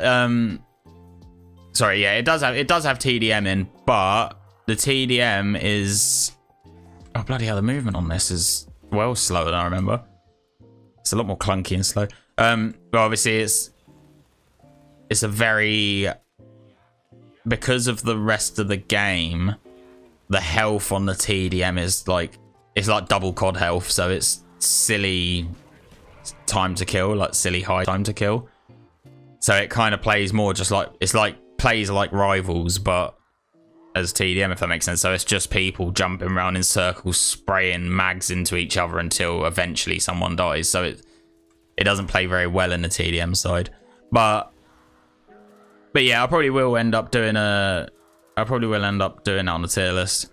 sorry, yeah, it does have TDM in, but the TDM is, oh bloody hell, the movement on this is well slower than I remember. It's a lot more clunky and slow. But obviously it's a very because of the rest of the game, the health on the TDM is like, it's like double COD health, so it's silly time to kill, like silly high time to kill. So it kind of plays more just like, it's like plays like Rivals, but as TDM, if that makes sense. So it's just people jumping around in circles, spraying mags into each other until eventually someone dies. So it doesn't play very well in the TDM side. But yeah, I probably will end up doing that on the tier list.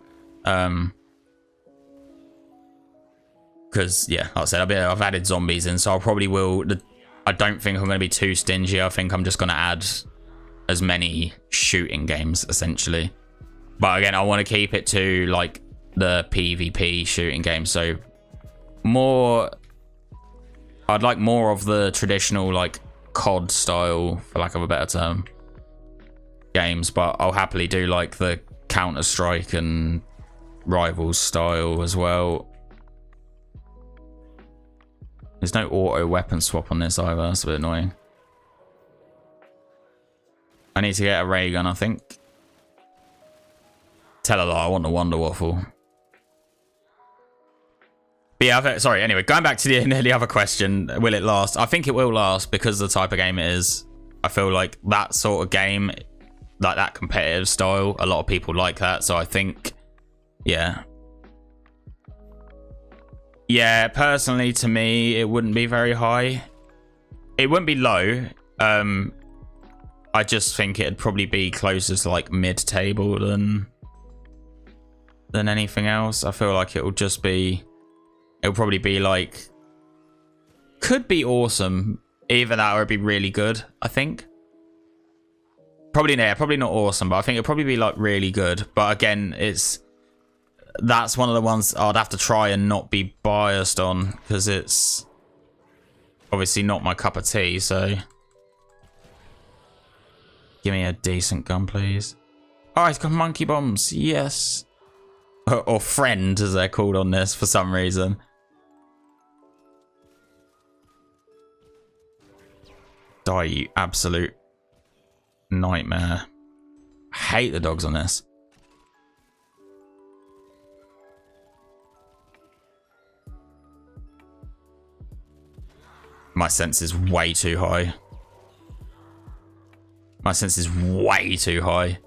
Because yeah, like I said, I've added zombies in, so I probably will. I don't think I'm going to be too stingy. I think I'm just going to add as many shooting games essentially. But again, I want to keep it to like the PvP shooting games. So I'd like more of the traditional like COD style, for lack of a better term, games. But I'll happily do like the Counter-Strike and Rivals style as well. There's no auto weapon swap on this either. That's a bit annoying. I need to get a ray gun, I think. Tell a lie, I want a Wonder Waffle. But yeah, sorry, anyway, going back to the other question, will it last? I think it will last because of the type of game it is. I feel like that sort of game, like that competitive style, a lot of people like that. So I think, yeah. Yeah, personally, to me, it wouldn't be very high. It wouldn't be low. I just think it'd probably be closer to like mid-table than anything else. I feel like it'll probably be like, could be awesome. Either that or it'd be really good, I think. Probably not awesome, but I think it'll probably be like really good. But again, that's one of the ones I'd have to try and not be biased on, because it's obviously not my cup of tea. So give me a decent gun, please. Oh, it's got monkey bombs. Yes. Or friend, as they're called on this for some reason. Die, you absolute nightmare. I hate the dogs on this. My sense is way too high. My sense is way too high.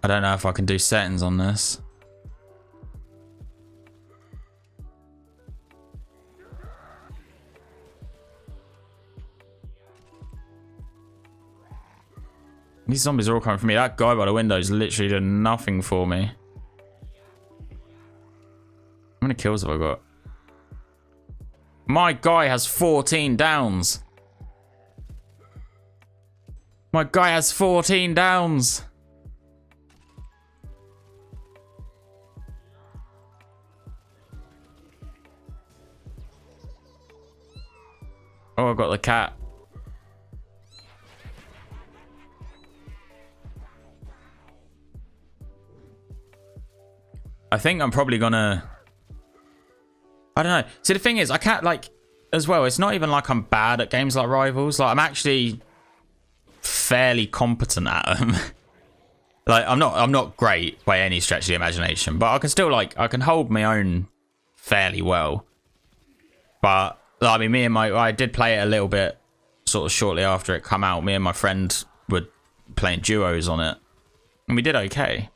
I don't know if I can do settings on this. These zombies are all coming for me. That guy by the window is literally doing nothing for me. How many kills have I got? My guy has 14 downs. My guy has 14 downs. Oh, I've got the cat. I think I'm probably gonna... I don't know. See, the thing is, I can't, like, as well, it's not even like I'm bad at games like Rivals. Like, I'm actually fairly competent at them. Like, I'm not great by any stretch of the imagination, but I can still, like, I can hold my own fairly well. But, I mean, I did play it a little bit, sort of shortly after it come out. Me and my friend were playing duos on it, and we did okay.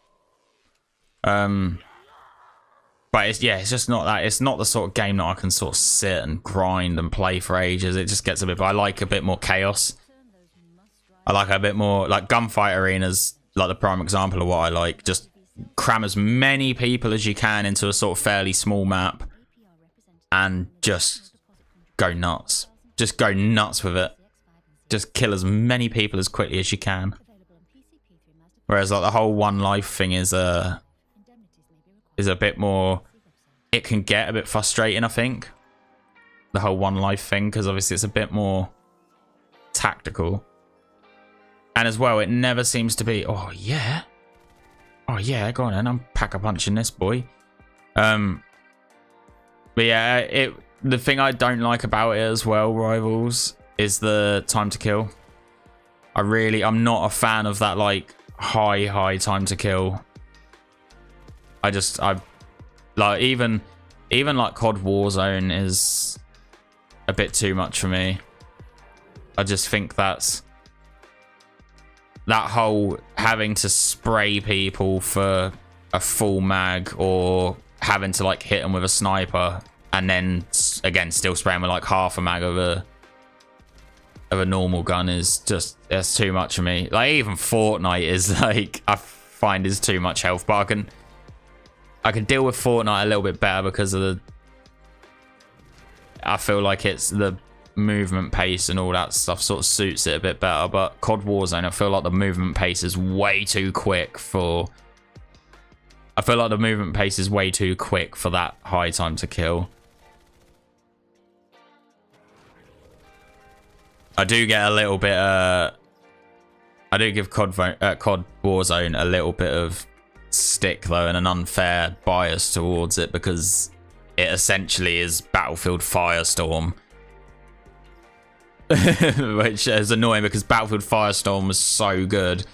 But it's just not that. It's not the sort of game that I can sort of sit and grind and play for ages. It just gets a bit. But I like a bit more chaos. I like a bit more, like, gunfight arenas, like the prime example of what I like. Just cram as many people as you can into a sort of fairly small map, and just go nuts. Just go nuts with it. Just kill as many people as quickly as you can. Whereas like the whole one life thing is a bit more, it can get a bit frustrating, I think, the whole one life thing, because obviously it's a bit more tactical. And as well, it never seems to be, oh yeah, go on then, I'm pack-a-punching this boy. But yeah, the thing I don't like about it as well, Rivals, is the time to kill. I'm not a fan of that, like, high time to kill. I like even like COD Warzone is a bit too much for me. I just think that whole having to spray people for a full mag or having to like hit them with a sniper and then again still spraying with like half a mag of a normal gun is just, that's too much for me. Like even Fortnite is like, I find is too much health, but I can deal with Fortnite a little bit better because of I feel like it's the movement pace and all that stuff sort of suits it a bit better. But COD Warzone, I feel like the movement pace is way too quick for that high time to kill. I do get a little bit I do give COD Warzone a little bit of stick though, and an unfair bias towards it, because it essentially is Battlefield Firestorm. Which is annoying because Battlefield Firestorm was so good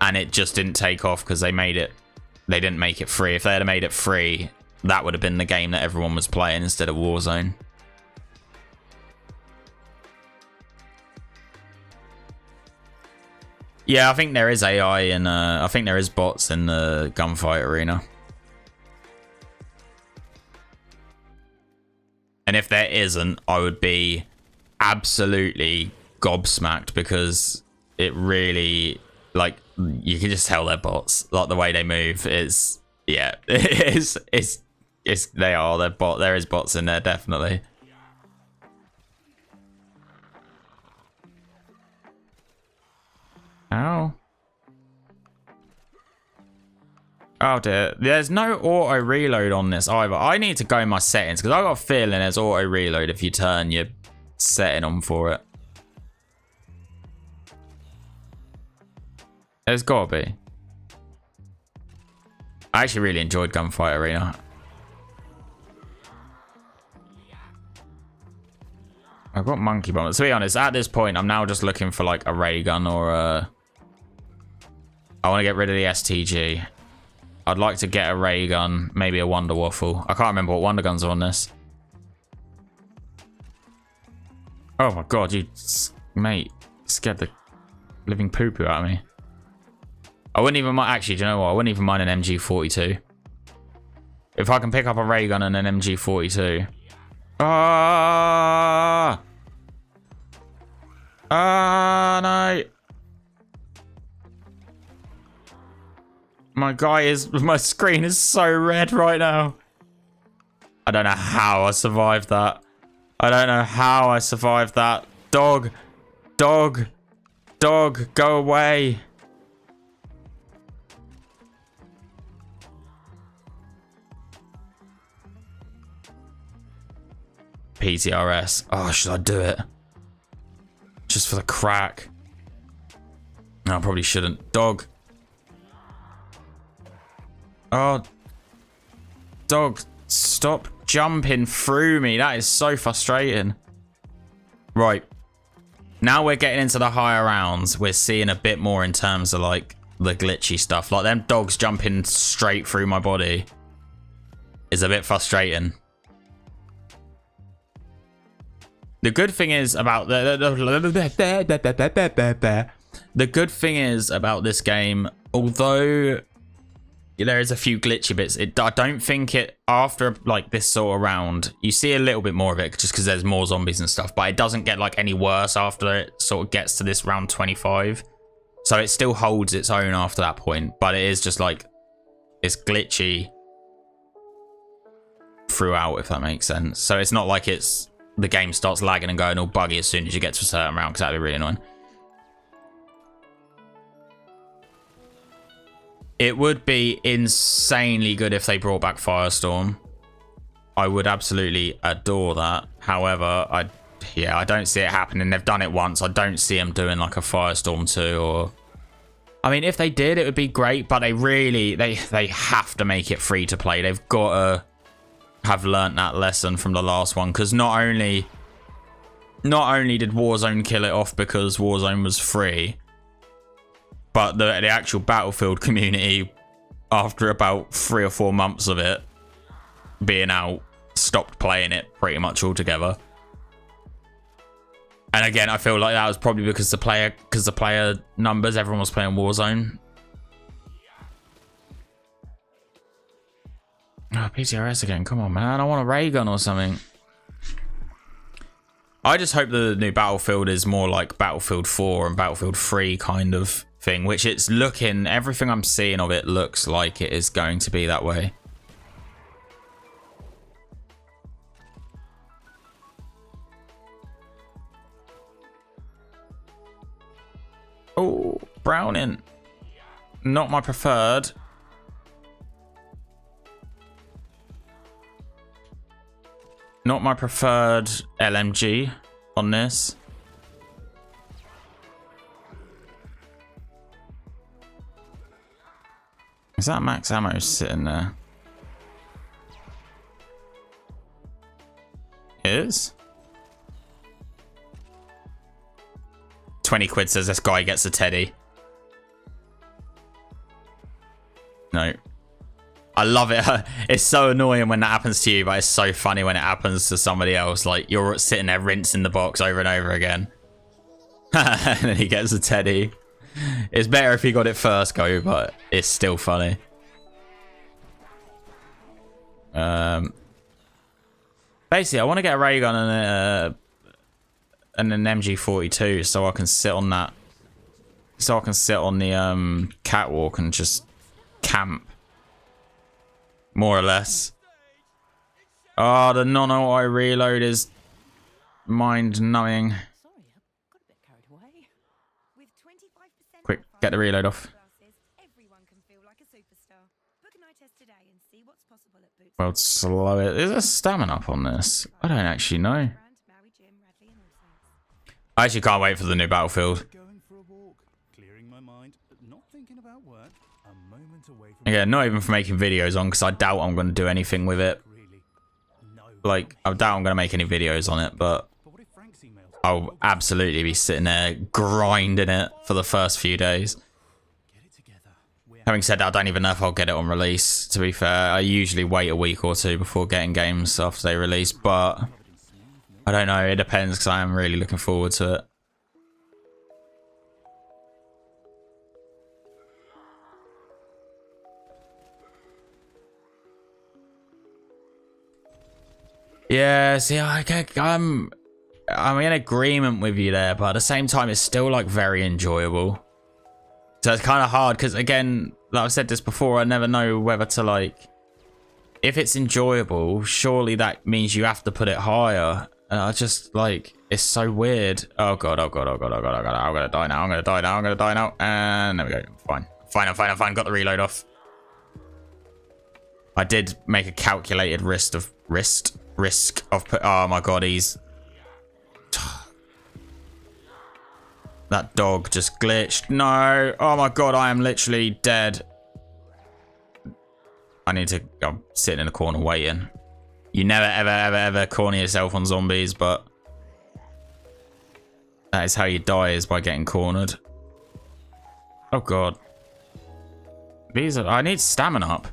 and it just didn't take off because they didn't make it free. If they had made it free, that would have been the game that everyone was playing instead of Warzone. Yeah, I think there is AI and I think there is bots in the gunfight arena. And if there isn't, I would be absolutely gobsmacked, because it really, like, you can just tell they're bots. Like the way they move is, yeah, they're bot. There is bots in there, definitely. Ow. Oh dear. There's no auto reload on this either. I need to go in my settings because I got a feeling there's auto reload if you turn your setting on for it. There's gotta be. I actually really enjoyed Gunfight Arena. I've got Monkey Bomb. To be honest, at this point, I'm now just looking for like a ray gun or a... I want to get rid of the STG. I'd like to get a ray gun, maybe a Wonder Waffle. I can't remember what Wonder Guns are on this. Oh my god, you... Mate, scared the living poo-poo out of me. I wouldn't even mind... Actually, do you know what? I wouldn't even mind an MG42. If I can pick up a ray gun and an MG42... Ah! Ah, no! My screen is so red right now. I don't know how I survived that. I don't know how I survived that. Dog. Dog. Dog, go away. PTRS. Oh, should I do it? Just for the crack. No, I probably shouldn't. Dog. Oh. Dog, stop jumping through me. That is so frustrating. Right. Now we're getting into the higher rounds. We're seeing a bit more in terms of like the glitchy stuff. Like them dogs jumping straight through my body is a bit frustrating. The good thing is about the good thing is about this game, although there is a few glitchy bits, I don't think it, after like this sort of round, you see a little bit more of it just because there's more zombies and stuff, but it doesn't get like any worse after it sort of gets to this round 25. So it still holds its own after that point, but it is just like, it's glitchy throughout, if that makes sense. So it's not like it's, the game starts lagging and going all buggy as soon as you get to a certain round, because that'd be really annoying. It would be insanely good if they brought back Firestorm. I would absolutely adore that. However, I don't see it happening. They've done it once. I don't see them doing like a Firestorm 2 or... I mean, if they did, it would be great, but they really, they have to make it free to play. They've got to have learnt that lesson from the last one, because not only did Warzone kill it off because Warzone was free, But the actual Battlefield community, after about 3 or 4 months of it being out, stopped playing it pretty much altogether. And again, I feel like that was probably because the player numbers, everyone was playing Warzone. Oh, PTRS again. Come on, man. I want a ray gun or something. I just hope the new Battlefield is more like Battlefield 4 and Battlefield 3 kind of thing, which it's looking, everything I'm seeing of it looks like it is going to be that way. Oh, Browning. Not my preferred. Not my preferred LMG on this. Is that max ammo sitting there? It is. 20 quid says this guy gets a teddy. No. I love it. It's so annoying when that happens to you, but it's so funny when it happens to somebody else. Like, you're sitting there rinsing the box over and over again. And then he gets a teddy. It's better if he got it first go, but it's still funny. Basically, I want to get a ray gun and an MG42 so I can sit on that. So I can sit on the catwalk and just camp. More or less. Oh, the non-auto reload is mind-numbing. Sorry, I got a bit carried away. With 25% Quick, get the reload off. everyone can feel like a superstar. Book an eye test today and see what's possible at Boots. Well, slow it. Is there stamina up on this? I don't actually know. I actually can't wait for the new Battlefield. Going for a walk, clearing my mind, not thinking about work, a moment away from Yeah, not even for making videos on, because I doubt I'm going to do anything with it. really. No. Like, I doubt I'm going to make any videos on it, but But what if Frank's emailed? I'll absolutely be sitting there grinding it for the first few days. Get it together. We're Having said that, I don't even know if I'll get it on release, to be fair. I usually wait a week or two before getting games after they release, but I don't know. It depends, because I am really looking forward to it. Yeah, see, I'm in agreement with you there, but at the same time, it's still like very enjoyable. So it's kind of hard because, again, like I've said this before, I never know whether to like. If it's enjoyable, surely that means you have to put it higher. And I just like, it's so weird. Oh god, oh god, oh god, oh god, oh god, I'm gonna die now, I'm gonna die now, I'm gonna die now. And there we go. Fine. Fine, I'm fine, I'm fine. Got the reload off. I did make a calculated risk of oh my god, he's that dog just glitched. No, oh my god, I am literally dead. I need to go sitting in the corner waiting. You never ever corner yourself on zombies, but that is how you die, is by getting cornered. Oh god, I need stamina up.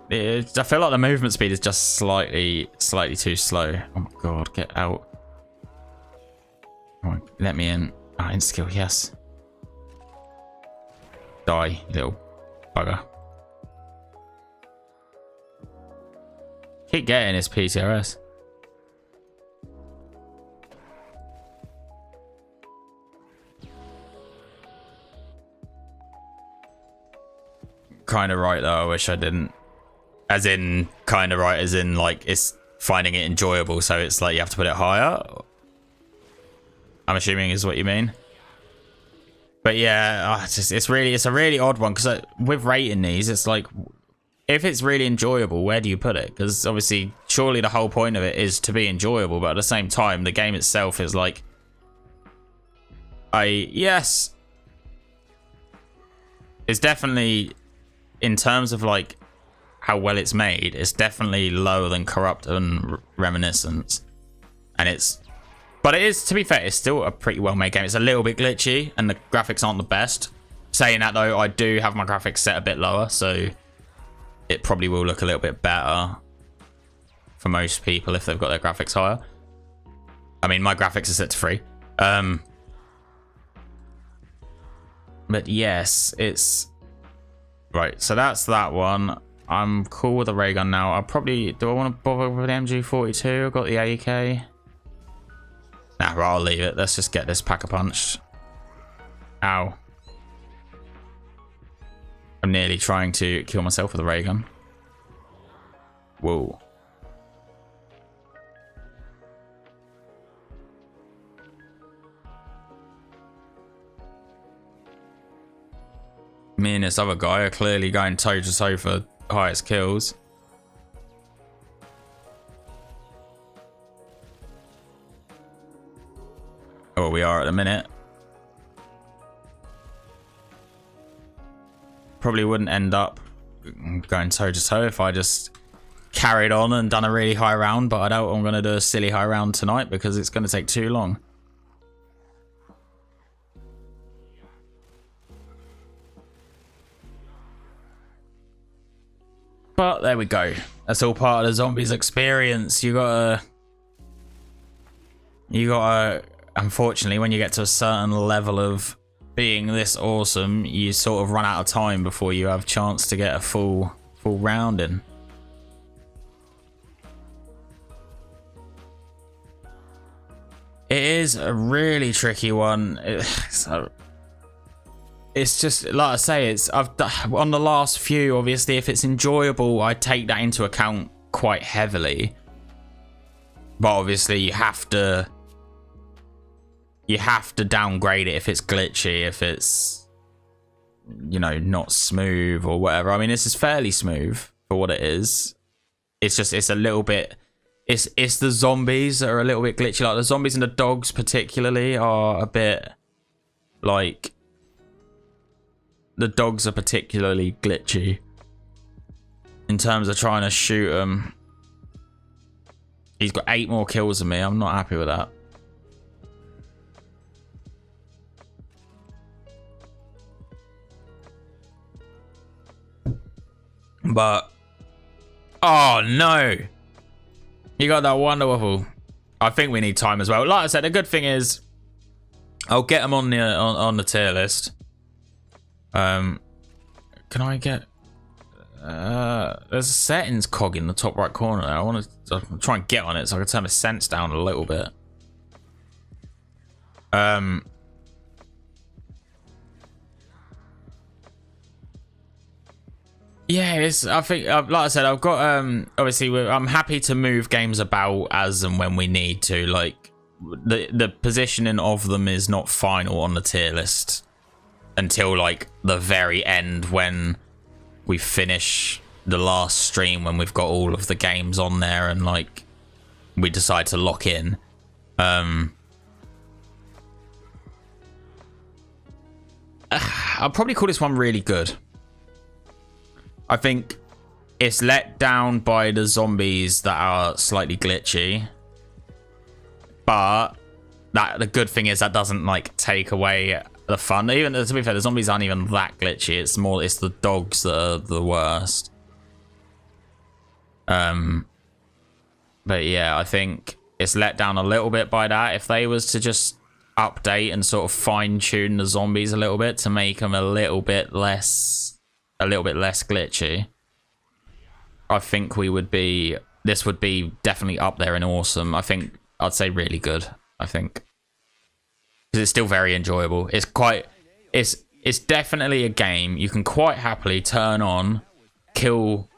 I feel like the movement speed is just slightly too slow. Oh my god, get out. Come on, let me in. Ah, in skill, yes. Die, little bugger. Keep getting his PTRS. Kind of right though, I wish I didn't. As in, kind of right, as in, like, it's finding it enjoyable, so it's like you have to put it higher. I'm assuming is what you mean. But yeah, it's a really odd one, because with rating these, it's like, if it's really enjoyable, where do you put it? Because obviously, surely the whole point of it is to be enjoyable, but at the same time, the game itself is like, yes, it's definitely, in terms of like, how well it's made, it's definitely lower than Corrupt and Reminiscence, and it's But it is, to be fair, it's still a pretty well-made game. It's a little bit glitchy, and the graphics aren't the best. Saying that, though, I do have my graphics set a bit lower, so it probably will look a little bit better for most people if they've got their graphics higher. I mean, my graphics are set to 3. But yes, it's... Right, so that's that one. I'm cool with the ray gun now. I'll probably... Do I want to bother with the MG42? I've got the AK. Nah, right, I'll leave it. Let's just get this pack-a-punched. Ow. I'm nearly trying to kill myself with a ray gun. Whoa. Me and this other guy are clearly going toe to toe for highest kills. Oh, we are at the minute. Probably wouldn't end up going toe to toe if I just carried on and done a really high round, but I doubt I'm going to do a silly high round tonight because it's going to take too long. But there we go. That's all part of the zombies experience. You gotta, unfortunately, when you get to a certain level of being this awesome, you sort of run out of time before you have a chance to get a full round in. It is a really tricky one. It's just like I say, on the last few, obviously if it's enjoyable, I take that into account quite heavily. But obviously you have to downgrade it if it's glitchy, if it's, you know, not smooth or whatever. I mean, this is fairly smooth for what it is. It's a little bit, it's the zombies that are a little bit glitchy. Like the zombies and the dogs particularly are a bit like, the dogs are particularly glitchy in terms of trying to shoot them. He's got 8 more kills than me. I'm not happy with that. But oh no, you got that Wonder Waffle. I think we need time as well. Like I said, the good thing is I'll get them on the tier list. Can I get there's a settings cog in the top right corner there. I want to try and get on it so I can turn my sense down a little bit. Yeah, I think like I said, I've got obviously I'm happy to move games about as and when we need to. Like the positioning of them is not final on the tier list until like the very end when we finish the last stream, when we've got all of the games on there and like we decide to lock in. I'll probably call this one really good. I think it's let down by the zombies that are slightly glitchy, but the good thing is that doesn't like take away the fun. Even to be fair, the zombies aren't even that glitchy. It's the dogs that are the worst. But yeah, I think it's let down a little bit by that. If they was to just update and sort of fine tune the zombies a little bit to make them a little bit less glitchy, I think this would be definitely up there in awesome. I think I'd say really good. I think. Because it's still very enjoyable. It's definitely a game you can quite happily turn on, kill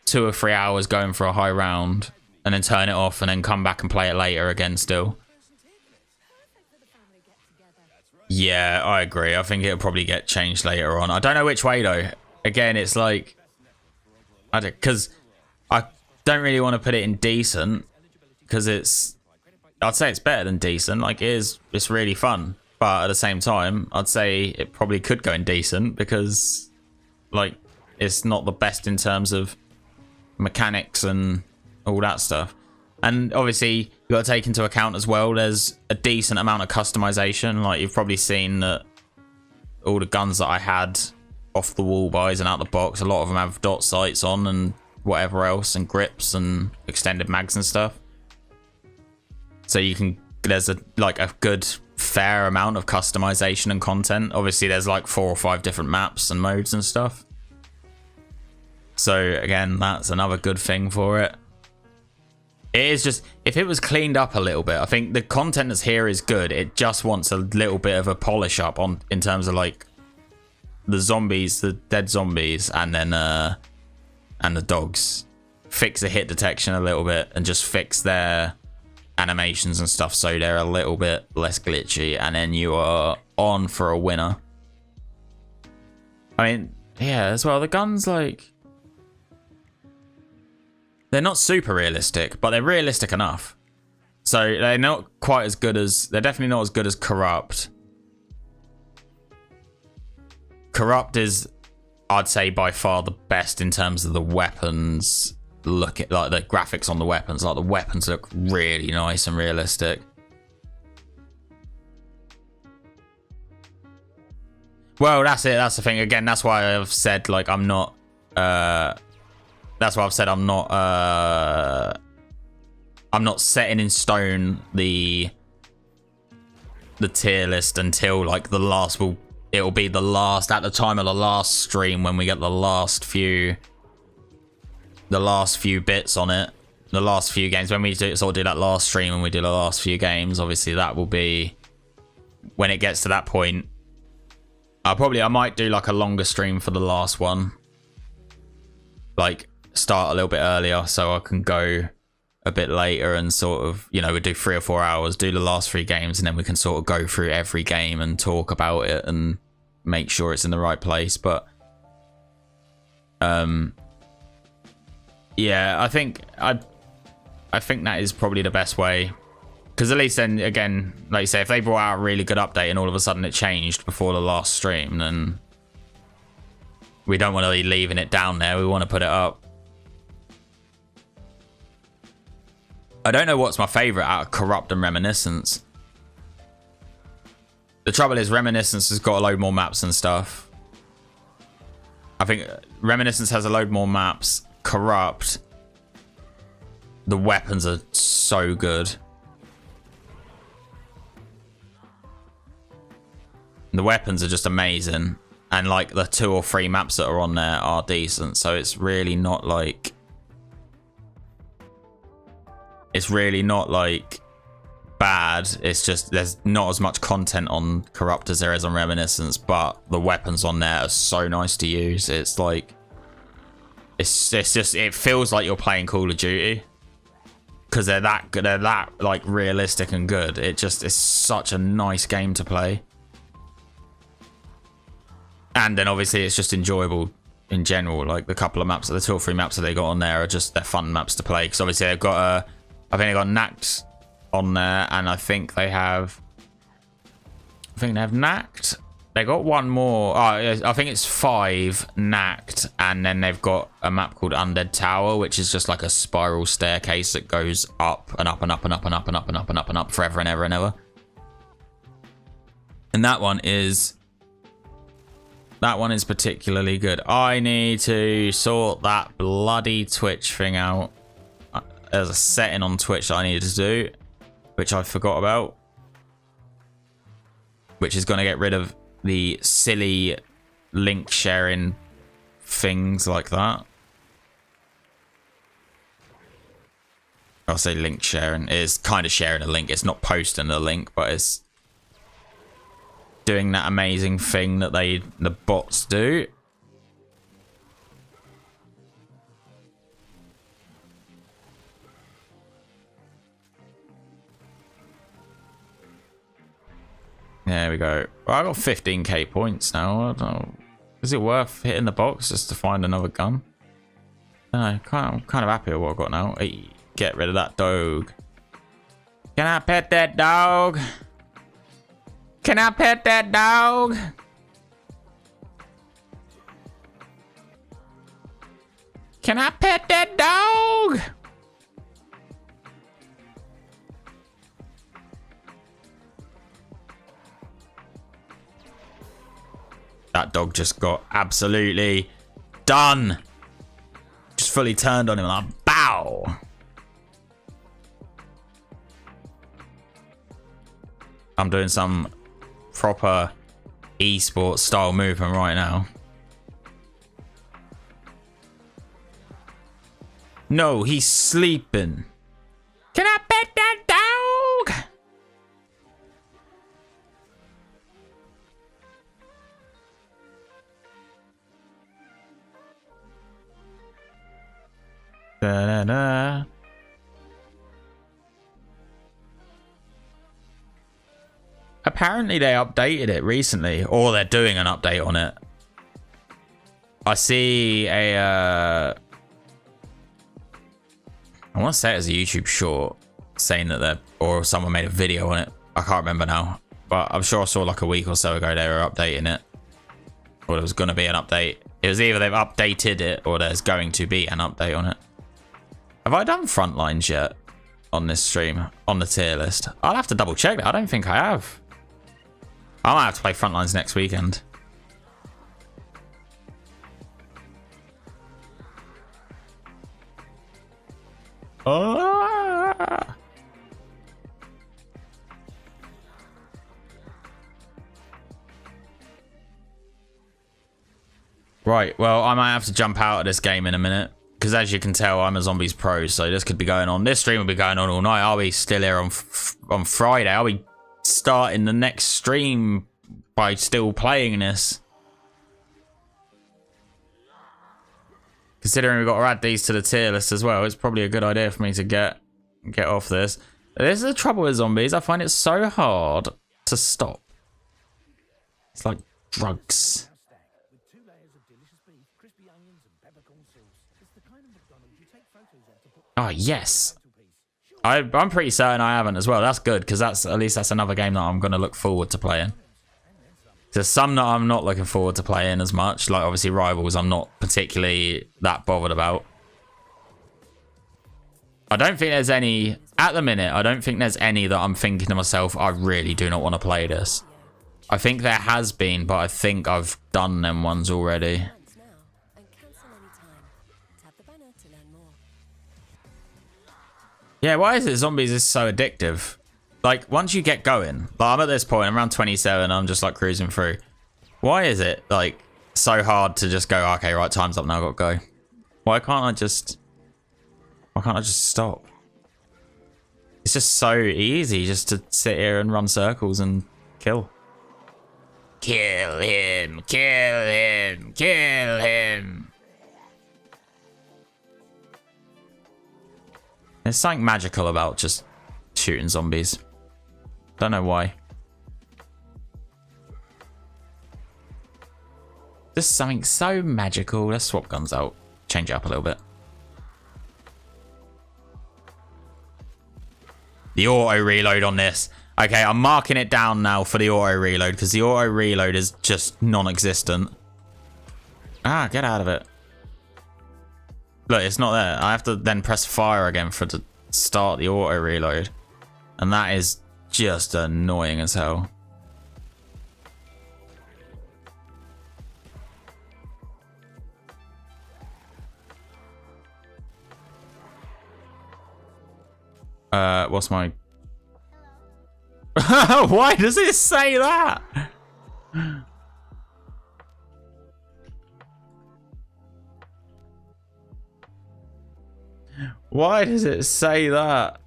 2 or 3 hours going for a high round, and then turn it off and then come back and play it later again still. Yeah, I agree. I think it'll probably get changed later on. I don't know which way though. Again, it's like, because I don't really want to put it in decent, because I'd say it's better than decent. Like it's really fun, but at the same time, I'd say it probably could go in decent because like it's not the best in terms of mechanics and all that stuff. And obviously you got to take into account as well, there's a decent amount of customization. Like, you've probably seen that all the guns that I had off the wall buys and out the box, a lot of them have dot sights on and whatever else, and grips and extended mags and stuff. So you can, there's a good fair amount of customization and content. Obviously there's like 4 or 5 different maps and modes and stuff. So again, that's another good thing for it. It is just, if it was cleaned up a little bit, I think the content that's here is good. It just wants a little bit of a polish up on, in terms of like the zombies, the dead zombies, and then and the dogs. Fix the hit detection a little bit and just fix their animations and stuff so they're a little bit less glitchy, and then you are on for a winner. I mean, yeah, as well, the guns, like, they're not super realistic, but they're realistic enough. So they're not quite as good as, they're definitely not as good as Corrupt. Corrupt is, I'd say, by far the best in terms of the weapons. Look at like the graphics on the weapons. Like, the weapons look really nice and realistic. Well, that's it. That's the thing. Again, that's why I've said, like, I'm not. That's why I've said I'm not. I'm not setting in stone the tier list until like the last will. It'll be the last, at the time of the last stream, when we get the last few bits on it, the last few games, when we do that last stream and we do the last few games. Obviously that will be when it gets to that point. I might do like a longer stream for the last one, like start a little bit earlier so I can go a bit later and sort of, you know, we do 3 or 4 hours, do the last 3 games, and then we can sort of go through every game and talk about it and make sure it's in the right place. But yeah, I think that is probably the best way, because at least then, again, like you say, if they brought out a really good update and all of a sudden it changed before the last stream, then we don't want to be leaving it down there. We want to put it up. I don't know what's my favorite out of Corrupt and Reminiscence. The trouble is, Reminiscence has got a load more maps and stuff. I think Reminiscence has a load more maps. Corrupt, the weapons are so good. The weapons are just amazing. And like the 2 or 3 maps that are on there are decent. So it's really not like... It's really not like bad. It's just there's not as much content on Corrupt as there is on Reminiscence, but the weapons on there are so nice to use. It's like it's just, it feels like you're playing Call of Duty because they're that good. They're that like realistic and good. It just is such a nice game to play. And then obviously it's just enjoyable in general. Like the couple of maps, the 2 or 3 maps that they got on there are just, they're fun maps to play, because obviously they've got I think they got Knacked on there, and I think they have Knacked. They got one more. Oh, I think it's 5 Knacked, and then they've got a map called Undead Tower, which is just like a spiral staircase that goes up and up and up and up and up and up and up and up and up forever and ever and ever. And that one is particularly good. I need to sort that bloody Twitch thing out. There's a setting on Twitch that I needed to do, which I forgot about, which is going to get rid of the silly link sharing things like that. I'll say link sharing. It's kind of sharing a link. It's not posting a link, but it's doing that amazing thing that the bots do. There we go. Well, I got 15k points now. I don't know. Is it worth hitting the box just to find another gun? No, I'm kind of happy with what I've got now. Hey, get rid of that dog. Can I pet that dog? Can I pet that dog? Can I pet that dog? That dog just got absolutely done. Just fully turned on him like, bow. I'm doing some proper esports style movement right now. No, he's sleeping. Can I pet that dog? Da, da, da. Apparently they updated it recently, or they're doing an update on it. I see a I want to say it was a YouTube short saying that or someone made a video on it. I can't remember now, but I'm sure I saw like a week or so ago they were updating it, or there was going to be an update. It was either they've updated it or there's going to be an update on it. Have I done Frontlines yet on this stream on the tier list? I'll have to double check that. I don't think I have. I might have to play Frontlines next weekend. Ah. Right, well, I might have to jump out of this game in a minute, because as you can tell, I'm a Zombies Pro, so this could be going on. This stream will be going on all night. I'll be still here on Friday. I'll be starting the next stream by still playing this. Considering we've got to add these to the tier list as well, it's probably a good idea for me to get off this. This is the trouble with zombies. I find it so hard to stop. It's like drugs. Oh, yes. I'm pretty certain I haven't as well. That's good, because at least that's another game that I'm going to look forward to playing. There's some that I'm not looking forward to playing as much. Like, obviously, Rivals, I'm not particularly that bothered about. I don't think there's any... At the minute, I don't think there's any that I'm thinking to myself, I really do not want to play this. I think there has been, but I think I've done them ones already. Yeah, why is it zombies is so addictive? Like, once you get going, like I'm at this point, I'm around 27, I'm just like cruising through. Why is it like so hard to just go, okay, right, time's up now, I've got to go. Why can't I just stop? It's just so easy just to sit here and run circles and kill. Kill him, kill him, kill him. There's something magical about just shooting zombies. Don't know why. Just something so magical. Let's swap guns out. Change it up a little bit. The auto reload on this. Okay, I'm marking it down now for the auto reload because the auto reload is just non-existent. Ah, get out of it. Look, it's not there. I have to then press fire again for to start the auto reload. And that is just annoying as hell. What's my... Why does it say that? Why does it say that?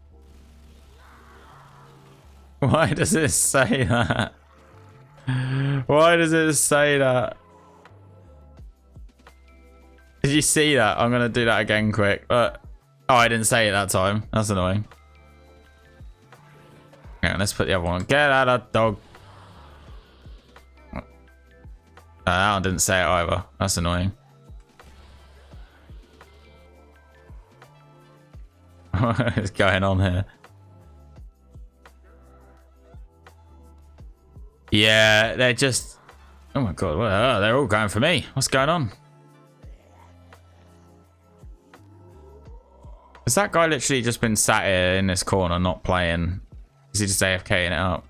Why does it say that? Why does it say that? Did you see that? I'm gonna do that again quick. But oh, I didn't say it that time. That's annoying. Yeah, let's put the other one. Get out of dog. That one didn't say it either. That's annoying. What is going on here? Yeah, they're just... Oh my god, well, they're all going for me. What's going on? Has that guy literally just been sat here in this corner not playing? Is he just AFKing it up?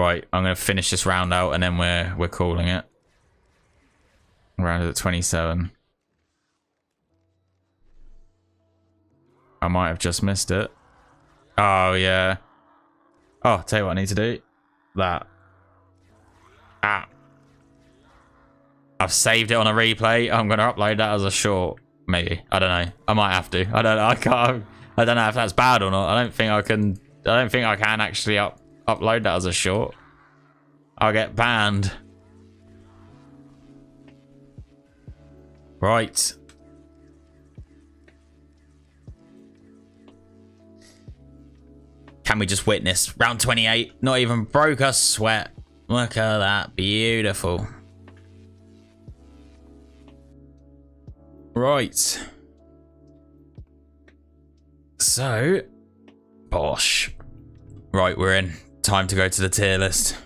Right, I'm going to finish this round out and then we're calling it. Round at 27. I might have just missed it. Oh, yeah. Oh, tell you what I need to do. That. Ah. I've saved it on a replay. I'm going to upload that as a short. Maybe. I don't know. I might have to. I don't know. I don't know if that's bad or not. I don't think I can actually upload that as a short. I'll get banned. Right. Can we just witness round 28? Not even broke a sweat. Look at that. Beautiful. Right. So, bosh. Right, we're in. Time to go to the tier list.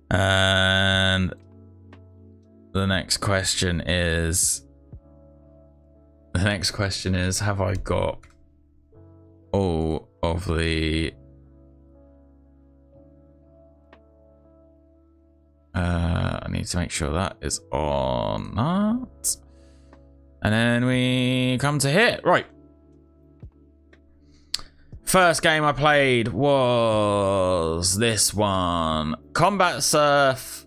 And the next question is... have I got all of the... I need to make sure that is on that. And then we come to hit. Right. First game I played was this one. Combat Surf.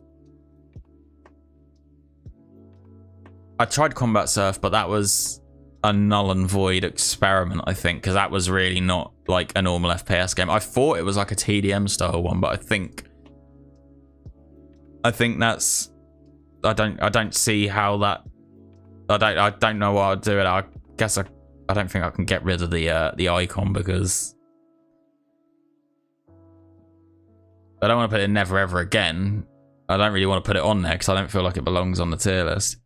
I tried Combat Surf, but that was a null and void experiment, I think, because that was really not like a normal FPS game. I thought it was like a TDM style one, but I think that's... I don't see how that... I don't know what I'd do it. I guess I don't think I can get rid of the icon because I don't want to put it in never ever again. I don't really want to put it on there because I don't feel like it belongs on the tier list.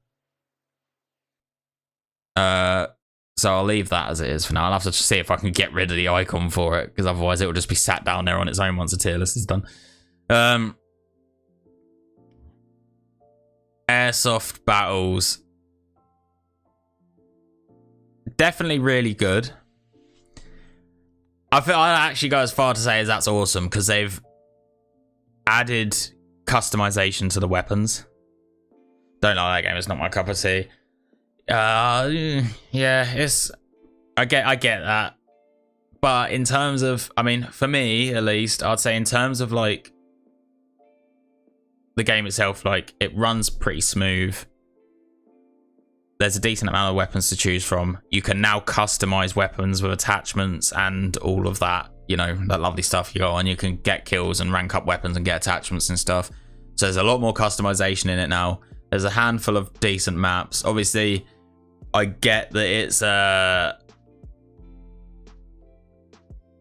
So I'll leave that as it is for now. I'll have to see if I can get rid of the icon for it because otherwise it will just be sat down there on its own once the tier list is done. Airsoft battles. Definitely really good. I'd actually go as far to say as that's awesome because they've added customization to the weapons. Don't like that game. It's not my cup of tea. Yeah, it's... I get that. But in terms of... I mean, for me, at least, I'd say in terms of, like... the game itself, like, it runs pretty smooth. There's a decent amount of weapons to choose from. You can now customize weapons with attachments and all of that, you know, that lovely stuff you got on. You can get kills and rank up weapons and get attachments and stuff. So there's a lot more customization in it now. There's a handful of decent maps. Obviously, I get that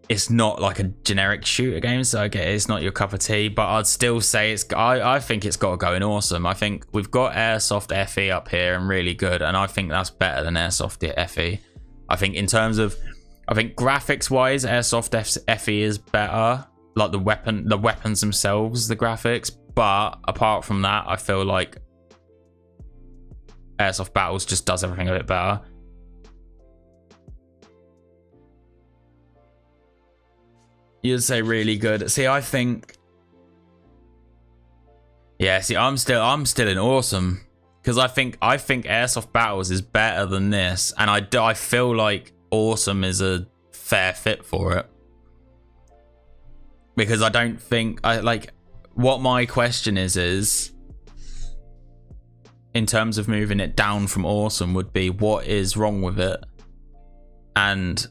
it's not like a generic shooter game, so I get it's not your cup of tea, but I'd still say I think it's got to go in awesome. I think we've got Airsoft FE up here and really good, and I think that's better than Airsoft FE. I think in terms of, I think graphics wise, Airsoft FE is better, like the weapons themselves, the graphics, but apart from that, I feel like Airsoft Battles just does everything a bit better. You'd say really good. See, I think... yeah, see, I'm still in awesome. Because I think Airsoft Battles is better than this. And I feel like awesome is a fair fit for it. Because I don't think... what my question is... in terms of moving it down from awesome would be, what is wrong with it? And...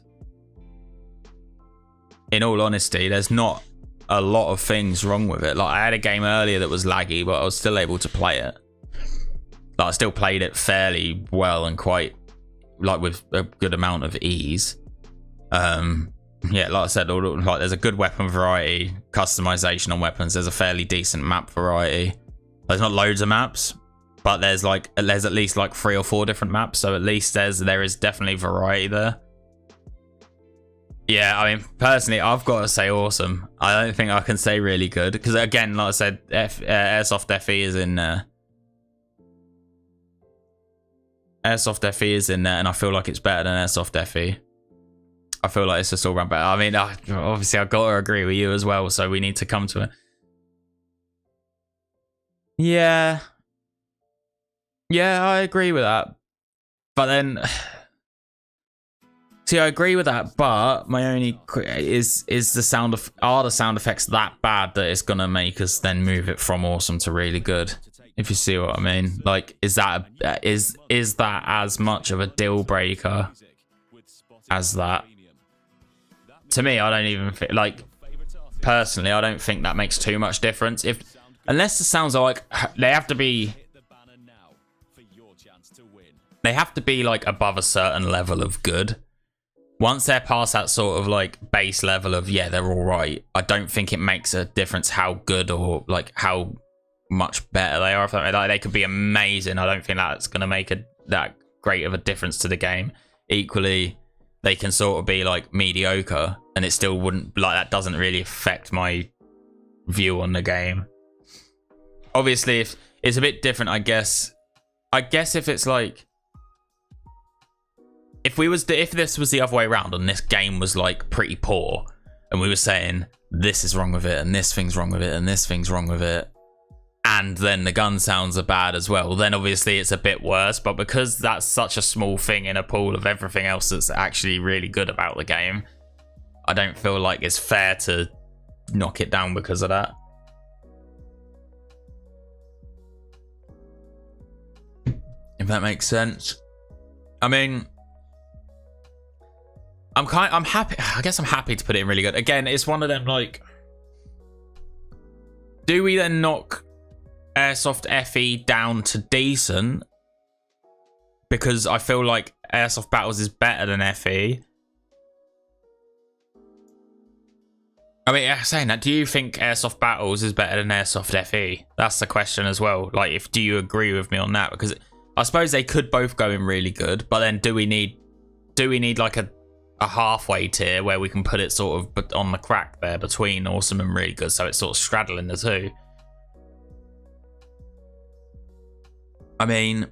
in all honesty, there's not a lot of things wrong with it. Like, I had a game earlier that was laggy, but I was still able to play it. Like, I still played it fairly well and quite, like, with a good amount of ease. Yeah, like I said, like, there's a good weapon variety, customization on weapons. There's a fairly decent map variety. There's not loads of maps, but there's at least like 3 or 4 different maps. So at least there is definitely variety there. Yeah, I mean, personally, I've got to say awesome. I don't think I can say really good because, again, like I said, Airsoft FE is in there. Airsoft FE is in there, and I feel like it's better than Airsoft FE. I feel like it's just all around better. I mean, obviously I've got to agree with you as well, so we need to come to it. Yeah. Yeah, I agree with that. But then... See, I agree with that, but my only... Is the sound of... Are the sound effects that bad that it's going to make us then move it from awesome to really good? If you see what I mean. Like, is that as much of a deal breaker as that? To me, I don't even think... Like, personally, I don't think that makes too much difference. Unless the sounds are like... They have to be... They have to be, like, above a certain level of good. Once they're past that sort of, like, base level of, yeah, they're all right, I don't think it makes a difference how good or, like, how much better they are. Like, they could be amazing. I don't think that's going to make that great of a difference to the game. Equally, they can sort of be, like, mediocre, and it still wouldn't... Like, that doesn't really affect my view on the game. Obviously, if it's a bit different, I guess if it's, like... If this was the other way around and this game was like pretty poor and we were saying this is wrong with it and this thing's wrong with it and this thing's wrong with it and then the gun sounds are bad as well, then obviously it's a bit worse. But because that's such a small thing in a pool of everything else that's actually really good about the game, I don't feel like it's fair to knock it down because of that. If that makes sense. I mean, I'm happy. I guess I'm happy to put it in really good. Again, it's one of them, like, do we then knock Airsoft FE down to decent? Because I feel like Airsoft Battles is better than FE. I mean, saying that, do you think Airsoft Battles is better than Airsoft FE? That's the question as well. Like, do you agree with me on that? Because I suppose they could both go in really good, but then do we need like a halfway tier where we can put it sort of on the crack there between awesome and really good, so it's sort of straddling the two? I mean,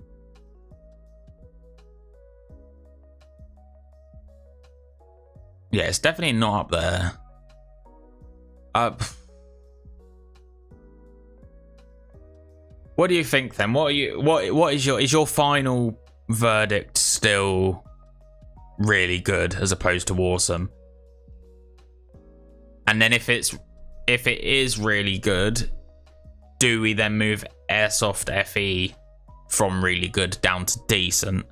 yeah, it's definitely not up there. What do you think then? What is your final verdict still really good as opposed to awesome? And then if it is really good, do we then move Airsoft FE from really good down to decent,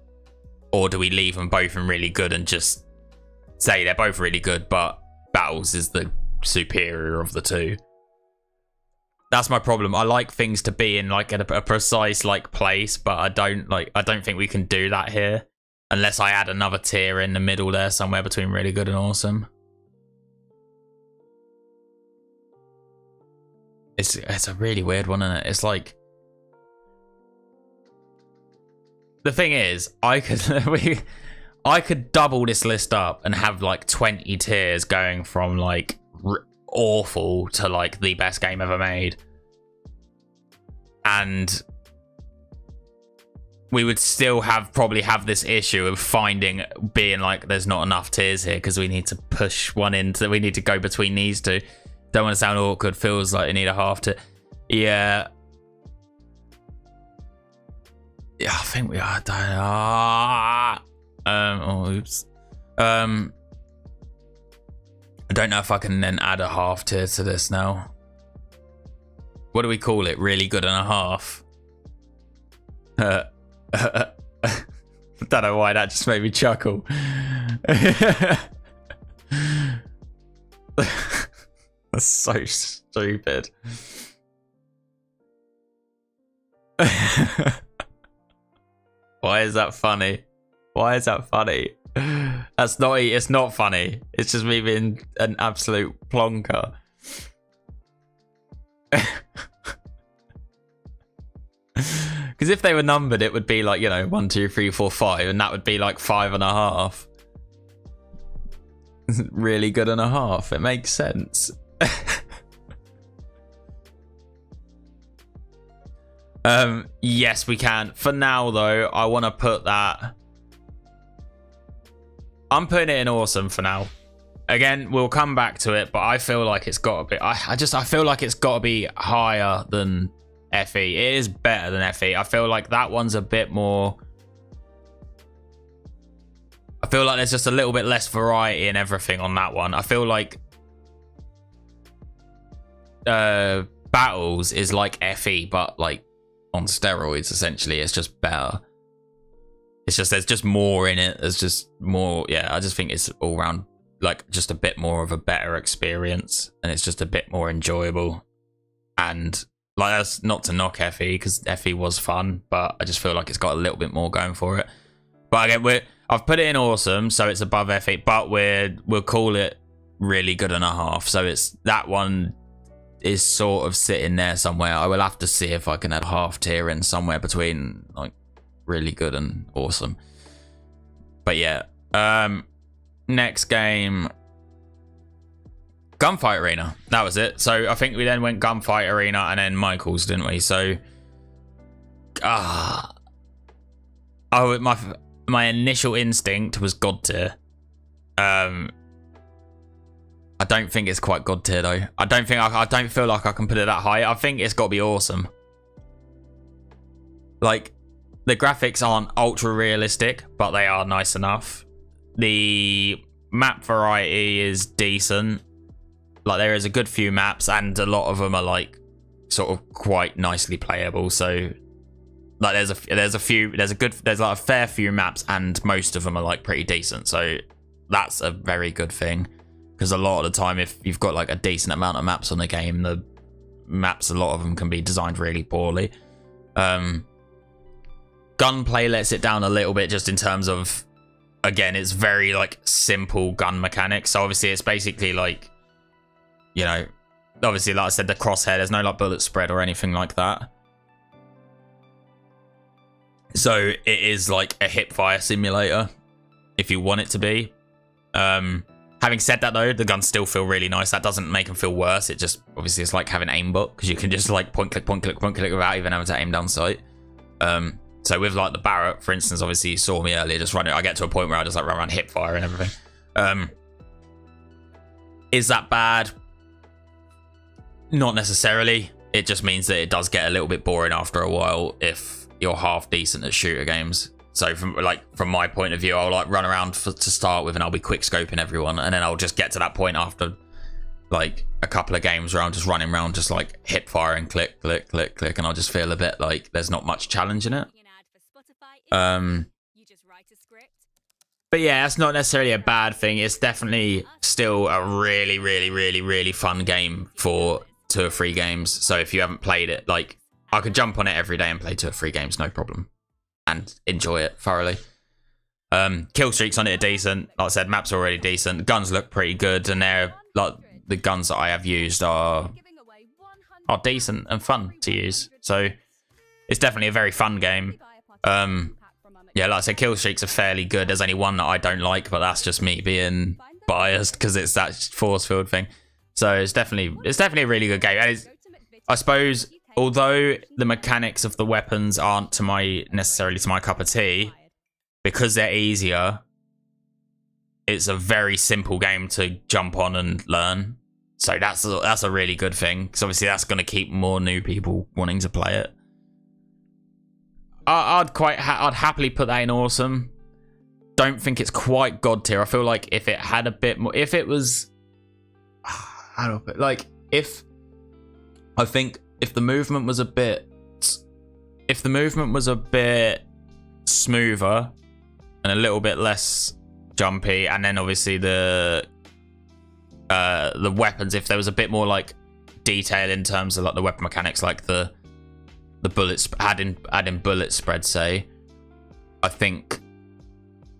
or do we leave them both in really good and just say they're both really good, but Battles is the superior of the two? That's my problem. I like things to be in like a precise like place, but I don't think we can do that here unless I add another tier in the middle there somewhere between really good and awesome. It's a really weird one, isn't it? It's like, the thing is, I could double this list up and have like 20 tiers going from like awful to like the best game ever made, and we would still probably have this issue of being like there's not enough tiers here because we need to push one into, we need to go between these two. Don't want to sound awkward, feels like you need a half to. Yeah, I think we are. Oops. I don't know if I can then add a half tier to this now. What do we call it? Really good and a half. I don't know why that just made me chuckle. That's so stupid. Why is that funny? Why is that funny? It's not funny. It's just me being an absolute plonker. Because if they were numbered, it would be like, you know, 1, 2, 3, 4, 5, and that would be like 5.5. Really good and a half. It makes sense. Yes, we can. For now, though, I want to put that I'm putting it in awesome for now. Again, we'll come back to it, but I feel like it's got to be. I feel like it's got to be higher than FE. It is better than FE. I feel like that one's a bit more. I feel like there's just a little bit less variety in everything on that one. I feel like Battles is like FE, but like on steroids. Essentially, it's just better. It's just there's just more in it. There's just more. Yeah, I just think it's all round like just a bit more of a better experience, and it's just a bit more enjoyable. And like that's not to knock FE because FE was fun, but I just feel like it's got a little bit more going for it. But again, I've put it in awesome, so it's above FE, but we'll call it really good and a half. So it's that one is sort of sitting there somewhere. I will have to see if I can add a half tier in somewhere between like really good and awesome. But yeah, next game, Gunfight Arena. That was it. So I think we then went Gunfight Arena and then Michael's, didn't we? So my initial instinct was God tier. I don't think it's quite God tier though. I don't feel like I can put it that high. I think it's got to be awesome. Like the graphics aren't ultra realistic, but they are nice enough. The map variety is decent. Like there is a good few maps, and a lot of them are like sort of quite nicely playable. So like there's like a fair few maps, and most of them are like pretty decent. So that's a very good thing, because a lot of the time, if you've got like a decent amount of maps on the game, the maps, a lot of them can be designed really poorly. Gunplay lets it down a little bit, just in terms of, again, it's very like simple gun mechanics. So obviously it's basically like, you know, obviously like I said, the crosshair, there's no like bullet spread or anything like that. So it is like a hip fire simulator if you want it to be. Having said that though, the guns still feel really nice. That doesn't make them feel worse. It just, obviously it's like having aimbot, because you can just like point click without even having to aim down sight. So with like the Barrett, for instance, obviously you saw me earlier just running. I get to a point where I just like run around hip fire and everything. Is that bad? Not necessarily. It just means that it does get a little bit boring after a while if you're half decent at shooter games. So from my point of view, I'll like run around to start with, and I'll be quick scoping everyone, and then I'll just get to that point after like a couple of games where I'm just running around just like hip fire and click, and I'll just feel a bit like there's not much challenge in it. But yeah, that's not necessarily a bad thing. It's definitely still a really fun game for 2 or 3 games. So if you haven't played it, like I could jump on it every day and play 2 or 3 games, no problem, and enjoy it thoroughly. Kill streaks on it are decent. Like I said, maps are already decent. Guns look pretty good, and they're like the guns that I have used are decent and fun to use. So it's definitely a very fun game. Yeah, like I said, kill streaks are fairly good. There's only one that I don't like, but that's just me being biased because it's that force field thing. So it's definitely a really good game. And I suppose, although the mechanics of the weapons aren't necessarily to my cup of tea, because they're easier, it's a very simple game to jump on and learn. So that's a really good thing, because obviously that's going to keep more new people wanting to play it. I'd happily put that in awesome. Don't think it's quite God tier. I feel like if it had a bit more, if it was, how do I put it? Like if the movement was a bit smoother and a little bit less jumpy, and then obviously the weapons, if there was a bit more like detail in terms of like the weapon mechanics, like the bullets, adding bullet spread, say, I think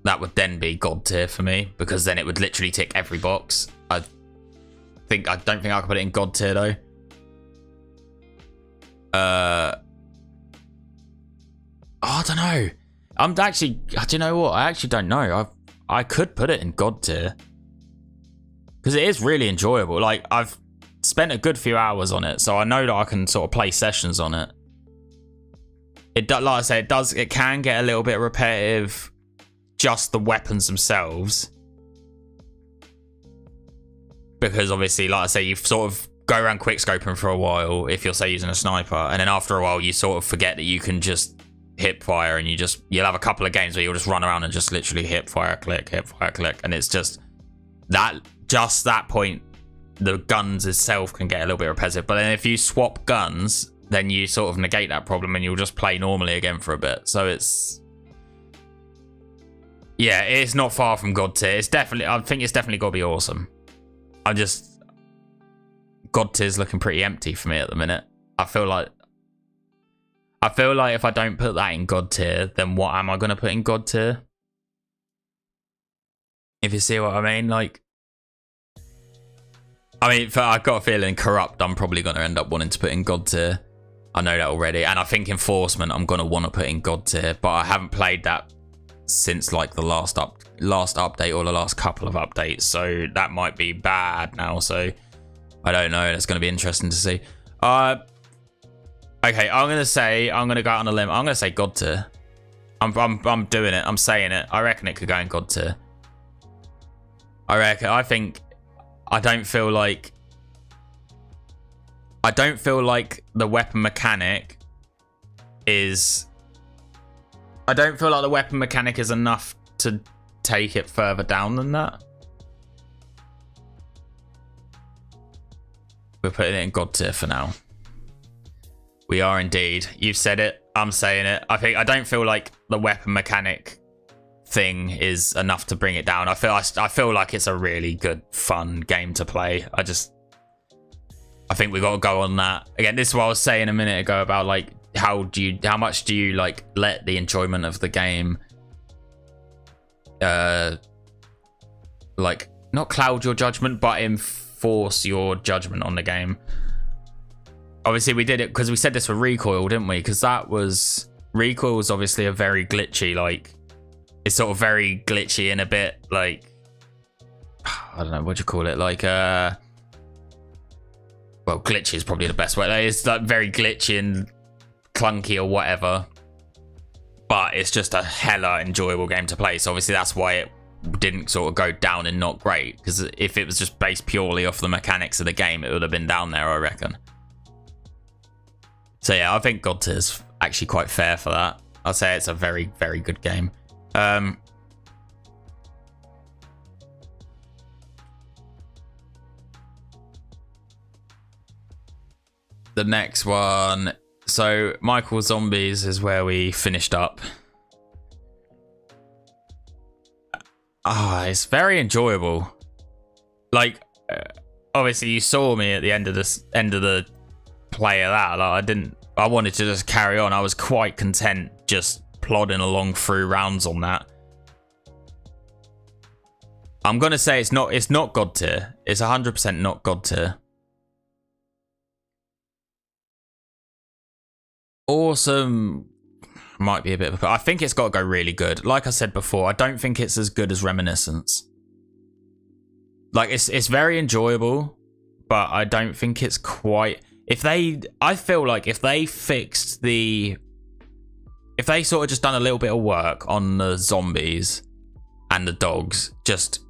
that would then be God tier for me, because then it would literally tick every box. I don't think I could put it in God tier though. I don't know. Do you know what? I actually don't know. I could put it in God tier, because it is really enjoyable. Like, I've spent a good few hours on it, so I know that I can sort of play sessions on it. Like I say, it can get a little bit repetitive, just the weapons themselves. because obviously, like I say, you sort of go around quick scoping for a while if you're, say, using a sniper, and then after a while you sort of forget that you can just hip fire, and you'll have a couple of games where you'll just run around and just literally hip fire click, and it's just that point, the guns itself can get a little bit repetitive. But then if you swap guns, then you sort of negate that problem and you'll just play normally again for a bit. So it's not far from God tier. I think it's definitely got to be awesome. God tier's looking pretty empty for me at the minute. I feel like if I don't put that in God tier, then what am I going to put in God tier? If you see what I mean, like, I've got a feeling Corrupt I'm probably going to end up wanting to put in God tier. I know that already. And I think Enforcement I'm going to want to put in God tier, but I haven't played that since like the last update or the last couple of updates, so that might be bad now. So I don't know. It's going to be interesting to see. Okay, I'm going to go out on a limb. I'm going to say God tier. I'm doing it. I'm saying it. I reckon it could go in God tier. I don't feel like the weapon mechanic is... I don't feel like the weapon mechanic is enough to take it further down than that. We're putting it in God tier for now. We are indeed. You've said it. I'm saying it. I don't feel like the weapon mechanic thing is enough to bring it down. I feel like it's a really good, fun game to play. I think we got to go on that. Again, this is what I was saying a minute ago about like how much do you like let the enjoyment of the game like not cloud your judgment, but enforce your judgment on the game. Obviously we did it because we said this for Recoil, didn't we? Because Recoil was obviously a very glitchy, like, it's sort of very glitchy and a bit like, I don't know, what do you call it, like well, glitchy is probably the best way. It's like very glitchy and clunky or whatever, but it's just a hella enjoyable game to play. So obviously that's why it didn't sort of go down and not great, because if it was just based purely off the mechanics of the game, it would have been down there, I reckon. So yeah, I think God tier is actually quite fair for that. I'd say it's a very, very good game. The next one, so Michael Zombies is where we finished up. It's very enjoyable. Like, obviously you saw me at the end of the play of that. Like, I wanted to just carry on. I was quite content just plodding along through rounds on that. I'm gonna say it's not God tier. It's 100% not God tier. Awesome might be a bit of I think it's got to go really good. Like I said before, I don't think it's as good as Reminiscence. Like, it's very enjoyable, but I don't think it's quite... I feel like if they fixed if they sort of just done a little bit of work on the zombies and the dogs, just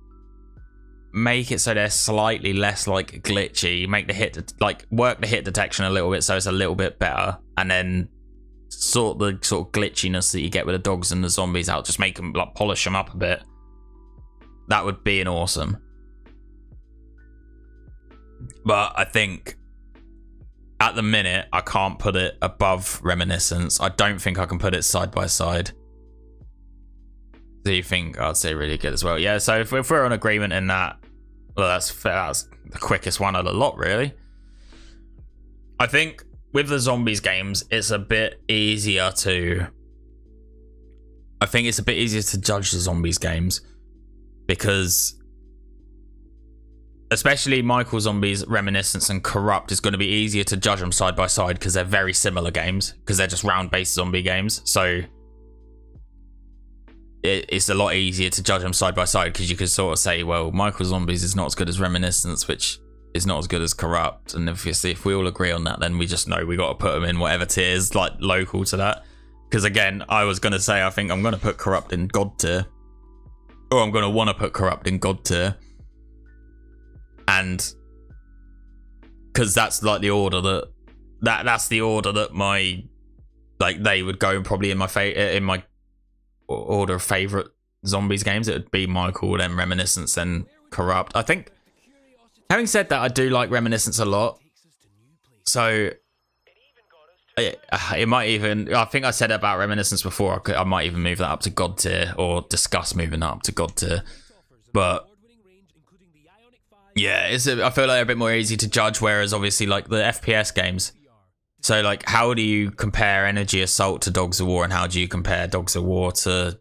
make it so they're slightly less like glitchy, make the work the hit detection a little bit so it's a little bit better, and then sort the glitchiness that you get with the dogs and the zombies out, just make them, like, polish them up a bit. That would be an awesome. But I think at the minute I can't put it above Reminiscence. I don't think I can put it side by side. Do you think? I'd say really good as well. Yeah, so if we're on agreement in that, well, that's the quickest one of the lot, really. I think with the zombies games, it's a bit easier to... I think it's a bit easier to judge the zombies games, because especially Michael Zombies, Reminiscence and Corrupt is going to be easier to judge them side by side because they're very similar games, because they're just round-based zombie games. So it's a lot easier to judge them side by side, because you could sort of say, well, Michael Zombies is not as good as Reminiscence, which is not as good as Corrupt. And obviously, if we all agree on that, then we just know we got to put them in whatever tiers, like, local to that. Because again, I was going to say, I think I'm going to put Corrupt in God tier. Or I'm going to want to put Corrupt in God tier. and because that's like the order that's the order that my like they would go probably in my order of favorite zombies games. It would be Michael, then Reminiscence, then Corrupt. I think, having said that, I do like Reminiscence a lot, so it might even, I think I said about Reminiscence before, I might even move that up to God tier, or discuss moving that up to God tier. But yeah, I feel like they're a bit more easy to judge, whereas obviously like the FPS games, so like how do you compare Energy Assault to Dogs of War, and how do you compare Dogs of War to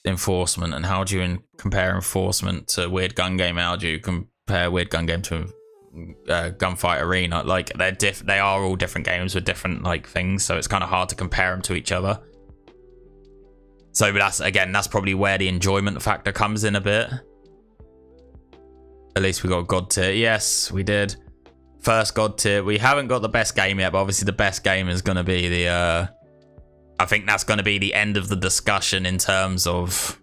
Enforcement, and how do you compare Enforcement to Weird Gun Game, how do you compare Weird Gun Game to Gunfight Arena? Like they are all different games with different like things, so it's kind of hard to compare them to each other. So but that's probably where the enjoyment factor comes in a bit. At least we got God tier. Yes, we did. First God tier. We haven't got the best game yet, but obviously the best game is going to be the I think that's going to be the end of the discussion in terms of,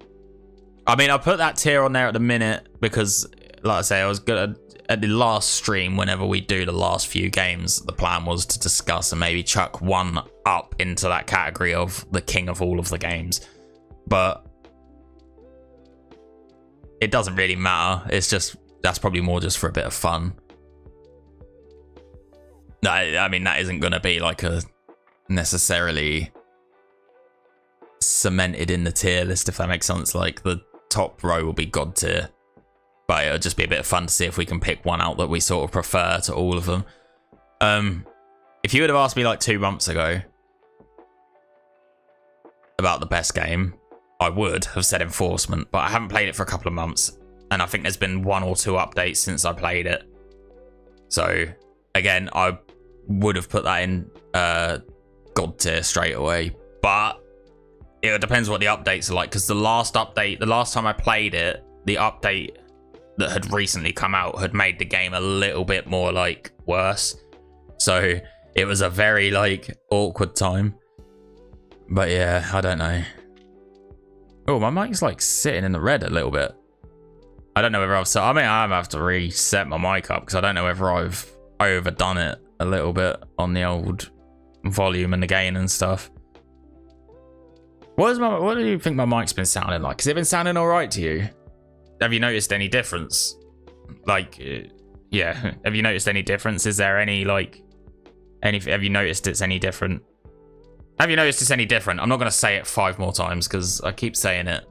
I mean, I'll put that tier on there at the minute because, like I say, I was gonna, at the last stream, whenever we do the last few games, the plan was to discuss and maybe chuck one up into that category of the king of all of the games. But it doesn't really matter. It's just, that's probably more just for a bit of fun. No, I mean, that isn't going to be like a necessarily cemented in the tier list, if that makes sense. Like the top row will be God tier, but it'll just be a bit of fun to see if we can pick one out that we sort of prefer to all of them. If you would have asked me like 2 months ago about the best game, I would have said Enforcement, but I haven't played it for a couple of months, and I think there's been 1 or 2 updates since I played it. So again, I would have put that in God tier straight away, but it depends what the updates are like, because the last time I played it, the update that had recently come out had made the game a little bit more like worse, so it was a very like awkward time. But yeah, I don't know. Oh, my mic's like sitting in the red a little bit. I don't know whether I mean, I have to reset my mic up because I don't know whether I've overdone it a little bit on the old volume and the gain and stuff. What do you think my mic's been sounding like? Has it been sounding all right to you? Have you noticed any difference? Like, yeah, have you noticed any difference? Is there any like, have you noticed it's any different? Have you noticed it's any different? I'm not going to say it 5 more times because I keep saying it.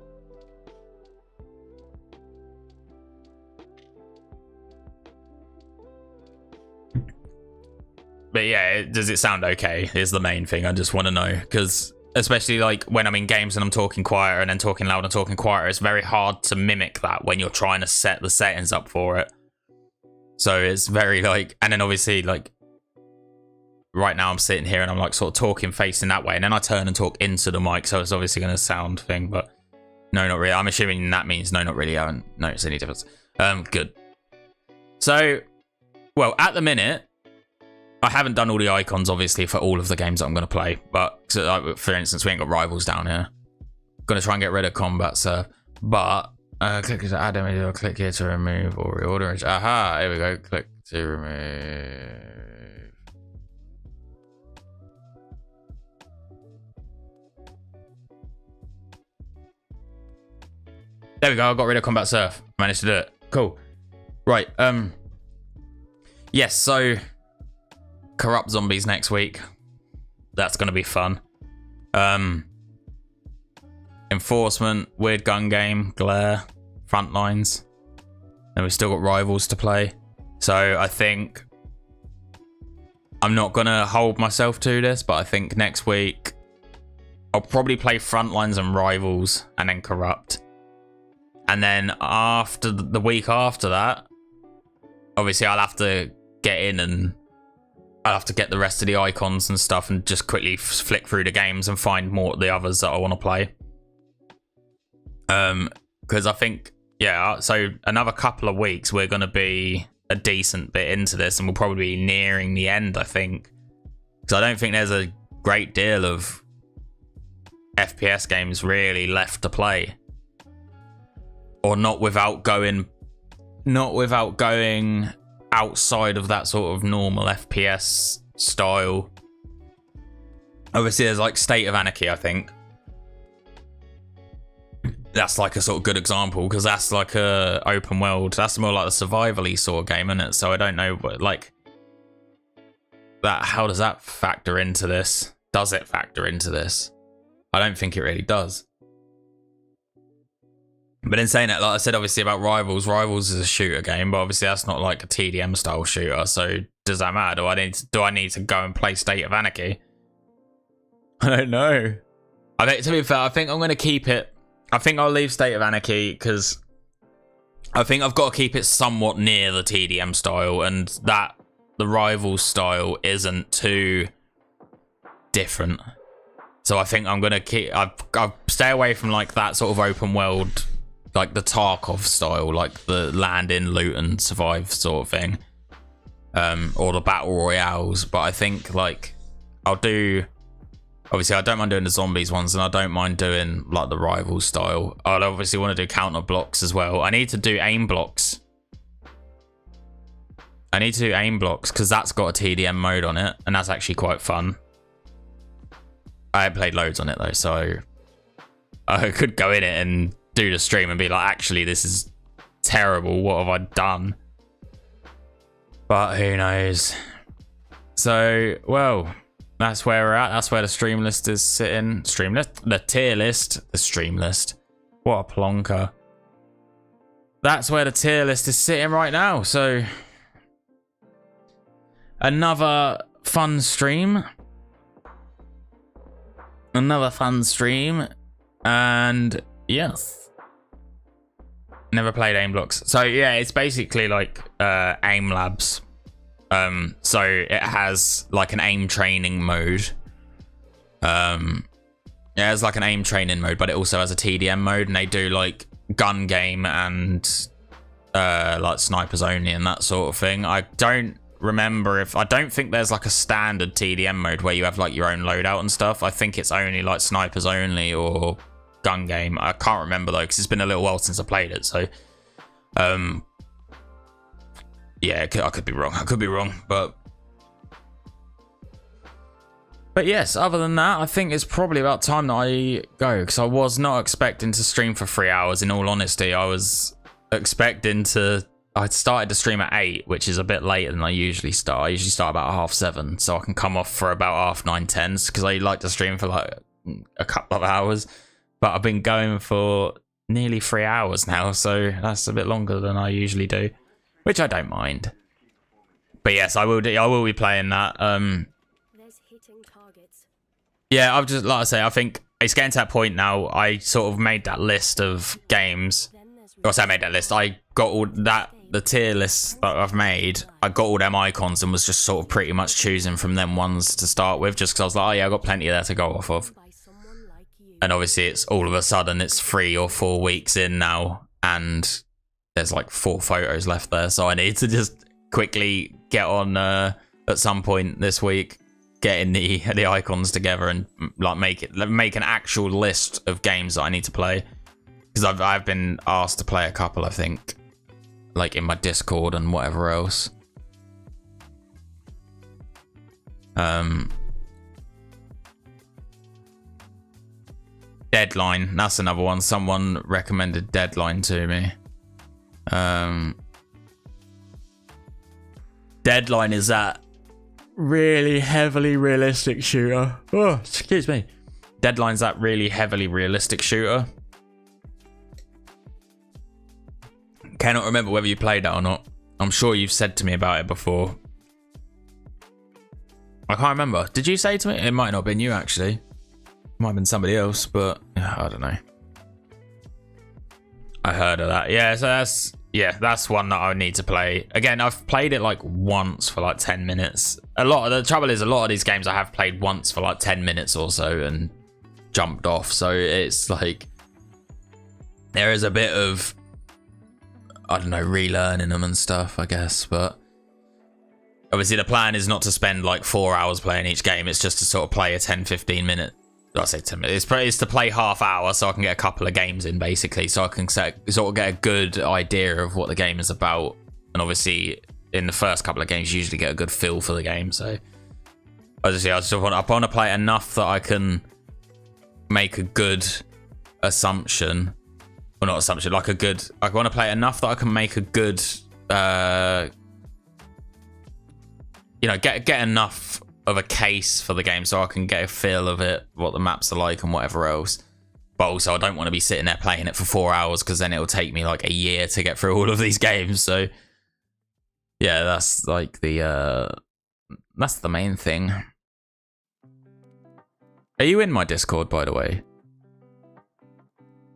But yeah, does it sound okay is the main thing. I just want to know, because especially like when I'm in games and I'm talking quieter and then talking loud and talking quieter, it's very hard to mimic that when you're trying to set the settings up for it. So it's very like, and then obviously like right now I'm sitting here and I'm like sort of talking facing that way, and then I turn and talk into the mic, so it's obviously going to sound thing. But no, not really. I'm assuming that means no, not really. I haven't noticed any difference. Good. So, well, at the minute, I haven't done all the icons, obviously, for all of the games that I'm going to play. But, so, for instance, we ain't got Rivals down here. Going to try and get rid of Combat Serve. But, click here to add image, click here to remove or reorder. Aha, here we go. Click to remove. There we go, I got rid of Combat Surf. Managed to do it. Cool. Right, yes, so Corrupt Zombies next week. That's gonna be fun. Enforcement, Weird Gun Game, Glare, Frontlines. And we've still got Rivals to play. So I think I'm not gonna hold myself to this, but I think next week I'll probably play Frontlines and Rivals and then Corrupt. And then after the week after that, obviously I'll have to get in and I'll have to get the rest of the icons and stuff and just quickly flick through the games and find more of the others that I want to play. Because I think, yeah, so another couple of weeks we're going to be a decent bit into this, and we'll probably be nearing the end, I think. Because I don't think there's a great deal of FPS games really left to play. Or not without going not without going outside of that sort of normal FPS style. Obviously, there's like State of Anarchy, I think. That's like a sort of good example because that's like a open world. That's more like a survival-y sort of game, isn't it? So I don't know what like that. How does that factor into this? Does it factor into this? I don't think it really does. But in saying that, like I said, obviously about Rivals is a shooter game, but obviously that's not like a TDM style shooter. So does that matter? Do I need to go and play State of Anarchy? I don't know. I think, to be fair, I think I'm going to keep it. I think I'll leave State of Anarchy because I think I've got to keep it somewhat near the TDM style, and that the Rivals style isn't too different. So I think I'm going to keep. I'll stay away from like that sort of open world, like the Tarkov style, like the land in, loot and survive sort of thing, or the battle royales. But I think like I'll do. Obviously, I don't mind doing the zombies ones, and I don't mind doing like the Rivals style. I'll obviously want to do counter blocks as well. I need to do aim blocks. I need to do aim blocks because that's got a TDM mode on it, and that's actually quite fun. I haven't played loads on it though, so I could go in it and do the stream and be like, actually, this is terrible. What have I done? But who knows? So, well. That's where we're at. That's where the stream list is sitting. Stream list? The tier list. The stream list. What a plonker. That's where the tier list is sitting right now. So, another fun stream. Another fun stream. And, yes. Never played Aim Blocks. So, yeah, it's basically like Aim Labs. So it has like an aim training mode. It has like an aim training mode, but it also has a TDM mode, and they do like gun game and like snipers only and that sort of thing. I don't think there's like a standard TDM mode where you have like your own loadout and stuff. I think it's only like snipers only or gun game. I can't remember though, because it's been a little while since I played it. So yeah, I could be wrong. But yes, other than that, I think it's probably about time that I go, because I was not expecting to stream for 3 hours, in all honesty. I was expecting to... I started to stream at 8, which is a bit later than I usually start. I usually start about 7:30, so I can come off for about 9:30, 10, because I like to stream for like a couple of hours. But I've been going for nearly 3 hours now, so that's a bit longer than I usually do. Which I don't mind. But yes, I will be playing that. Yeah, I've just, like I say, I think it's getting to that point now. I sort of made that list of games. Or I made that list. I got all that, the tier list that I've made. I got all them icons and was just sort of pretty much choosing from them ones to start with, just because I was like, oh yeah, I've got plenty of there to go off of. And obviously it's all of a sudden it's 3 or 4 weeks in now, and there's like 4 photos left there, so I need to just quickly get on at some point this week, getting the icons together and like make an actual list of games that I need to play, because I've been asked to play a couple, I think, like in my Discord and whatever else. Deadline, that's another one. Someone recommended Deadline to me. Deadline is that really heavily realistic shooter. Oh, excuse me. Deadline's that really heavily realistic shooter. Cannot remember whether you played that or not. I'm sure you've said to me about it before. I can't remember. Did you say to me? It might not have been you, actually. It might have been somebody else, but I don't know. I heard of that. Yeah, so that's one that I would need to play. Again, I've played it like once for like 10 minutes. The trouble is, a lot of these games I have played once for like 10 minutes or so and jumped off. So it's like there is a bit of, I don't know, relearning them and stuff, I guess. But obviously the plan is not to spend like 4 hours playing each game. It's just to sort of play a 10-15 minute I say 10 minutes. It's to play half hour so I can get a couple of games in, basically, so I can sort of get a good idea of what the game is about. And obviously, in the first couple of games, you usually get a good feel for the game. So I just want to play it enough that I can make a good assumption, or not assumption, like a good. I want to play it enough that I can make a good, get enough of a case for the game so I can get a feel of it, what the maps are like and whatever else. But also I don't want to be sitting there playing it for 4 hours, because then it'll take me like a year to get through all of these games. So yeah, that's like the main thing. Are you in my Discord, by the way?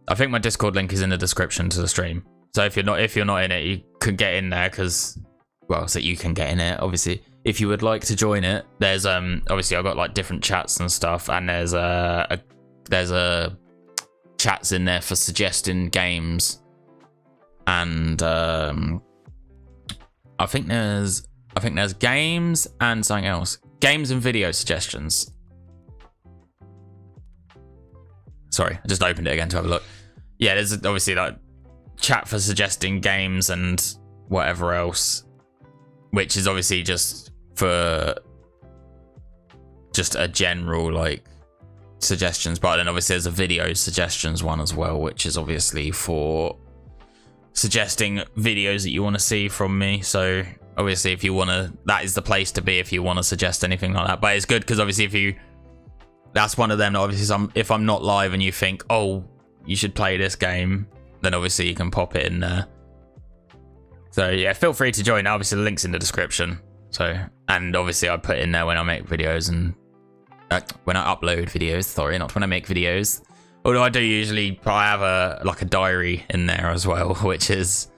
I think my Discord link is in the description to the stream. So if you're not in it, you could get in there, because, well, so you can get in it, obviously. If you would like to join it, there's obviously I've got like different chats and stuff, and there's a chats in there for suggesting games, and I think there's games and something else, games and video suggestions. Sorry, I just opened it again to have a look. Yeah, there's obviously like chat for suggesting games and whatever else, which is obviously just for just a general like suggestions. But then obviously there's a video suggestions one as well, which is obviously for suggesting videos that you want to see from me. So obviously if you want to, that is the place to be if you want to suggest anything like that. But it's good because obviously that's one of them that obviously if I'm not live and you think, oh, you should play this game, then obviously you can pop it in there. So yeah, feel free to join. Obviously the link's in the description. So, and obviously I put in there when I make videos and when I upload videos, sorry, not when I make videos. Although I do usually, I have a diary in there as well, which is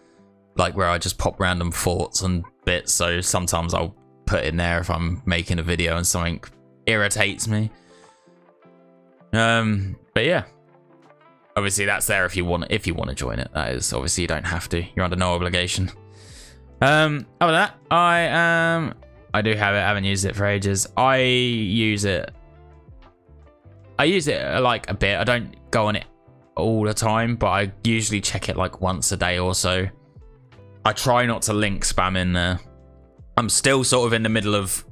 like where I just pop random thoughts and bits. So sometimes I'll put in there if I'm making a video and something irritates me. But yeah, obviously that's there if you want to join it. That is, obviously you don't have to. You're under no obligation. Other than that, I do have it. I haven't used it for ages. I use it like a bit. I don't go on it all the time, but I usually check it like once a day or so. I try not to link spam in there. I'm still sort of in the middle of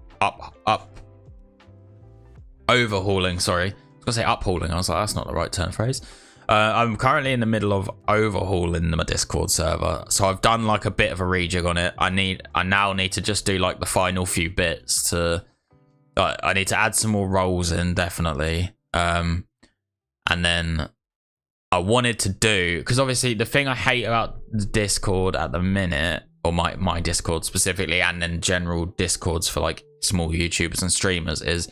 overhauling. Sorry, I was gonna say uphauling. I was like, that's not the right turn of phrase. I'm currently in the middle of overhauling my Discord server, so I've done like a bit of a rejig on it. I now need to just do like the final few bits to. I need to add some more roles in, definitely, and then I wanted to do, because obviously the thing I hate about the Discord at the minute, or my Discord specifically, and then general Discords for like small YouTubers and streamers, is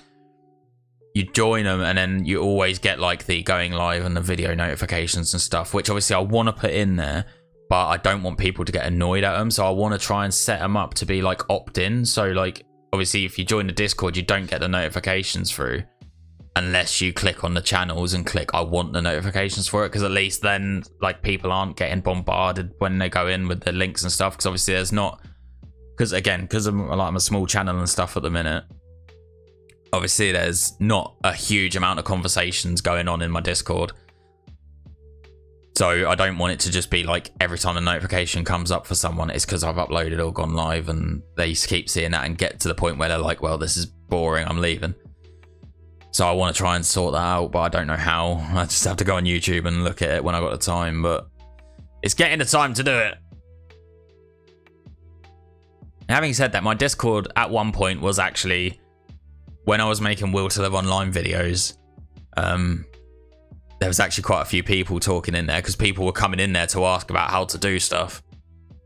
you join them and then you always get like the going live and the video notifications and stuff, which obviously I want to put in there, but I don't want people to get annoyed at them. So I want to try and set them up to be like opt-in. So like, obviously if you join the Discord, you don't get the notifications through unless you click on the channels and click I want the notifications for it, because at least then like people aren't getting bombarded when they go in with the links and stuff. Because obviously there's not, because I'm a small channel and stuff at the minute, obviously there's not a huge amount of conversations going on in my Discord. So I don't want it to just be like every time a notification comes up for someone, it's because I've uploaded or gone live, and they keep seeing that and get to the point where they're like, well, this is boring, I'm leaving. So I want to try and sort that out, but I don't know how. I just have to go on YouTube and look at it when I got the time, but it's getting the time to do it. Having said that, my Discord at one point was actually, when I was making Will to Live Online videos, there was actually quite a few people talking in there, because people were coming in there to ask about how to do stuff.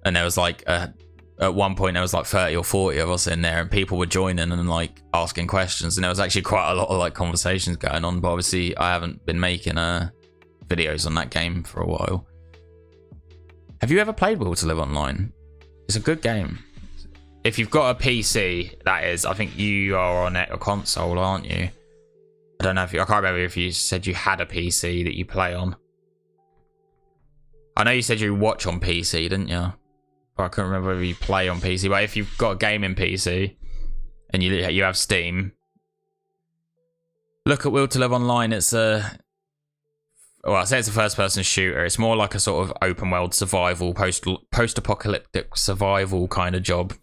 And there was like, at one point there was like 30 or 40 of us in there, and people were joining and like asking questions. And there was actually quite a lot of like conversations going on, but obviously I haven't been making videos on that game for a while. Have you ever played Will to Live Online? It's a good game. If you've got a PC, that is, I think you are on a console, aren't you? I don't know if I can't remember if you said you had a PC that you play on. I know you said you watch on PC, didn't you? But I can't remember if you play on PC. But if you've got a gaming PC and you have Steam, look at Will to Live Online. It's a, well, I say it's a first-person shooter. It's more like a sort of open-world survival, post-apocalyptic survival kind of job.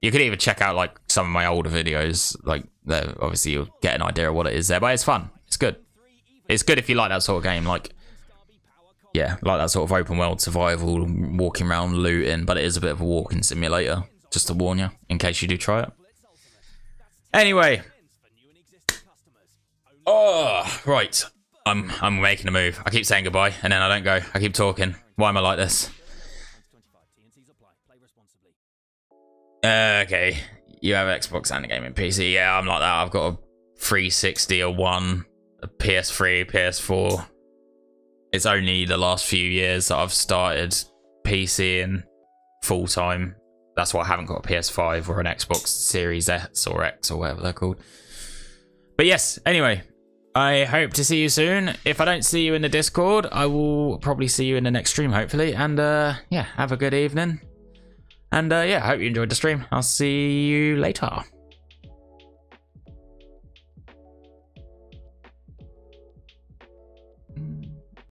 You could even check out like some of my older videos. Like, obviously you'll get an idea of what it is there, but it's fun. It's good. It's good if you like that sort of game. Like, yeah, like that sort of open-world survival, walking around looting. But it is a bit of a walking simulator. Just to warn you, in case you do try it. Anyway. Oh, right. I'm making a move. I keep saying goodbye, and then I don't go. I keep talking. Why am I like this? Okay. You have Xbox and a gaming PC. Yeah, I'm like that. I've got a 360, a One, a PS3, PS4. It's only the last few years that I've started PCing full time. That's why I haven't got a PS5 or an Xbox Series S or X or whatever they're called. But yes, anyway. I hope to see you soon. If I don't see you in the Discord, I will probably see you in the next stream, hopefully. And yeah, have a good evening. And yeah, I hope you enjoyed the stream. I'll see you later.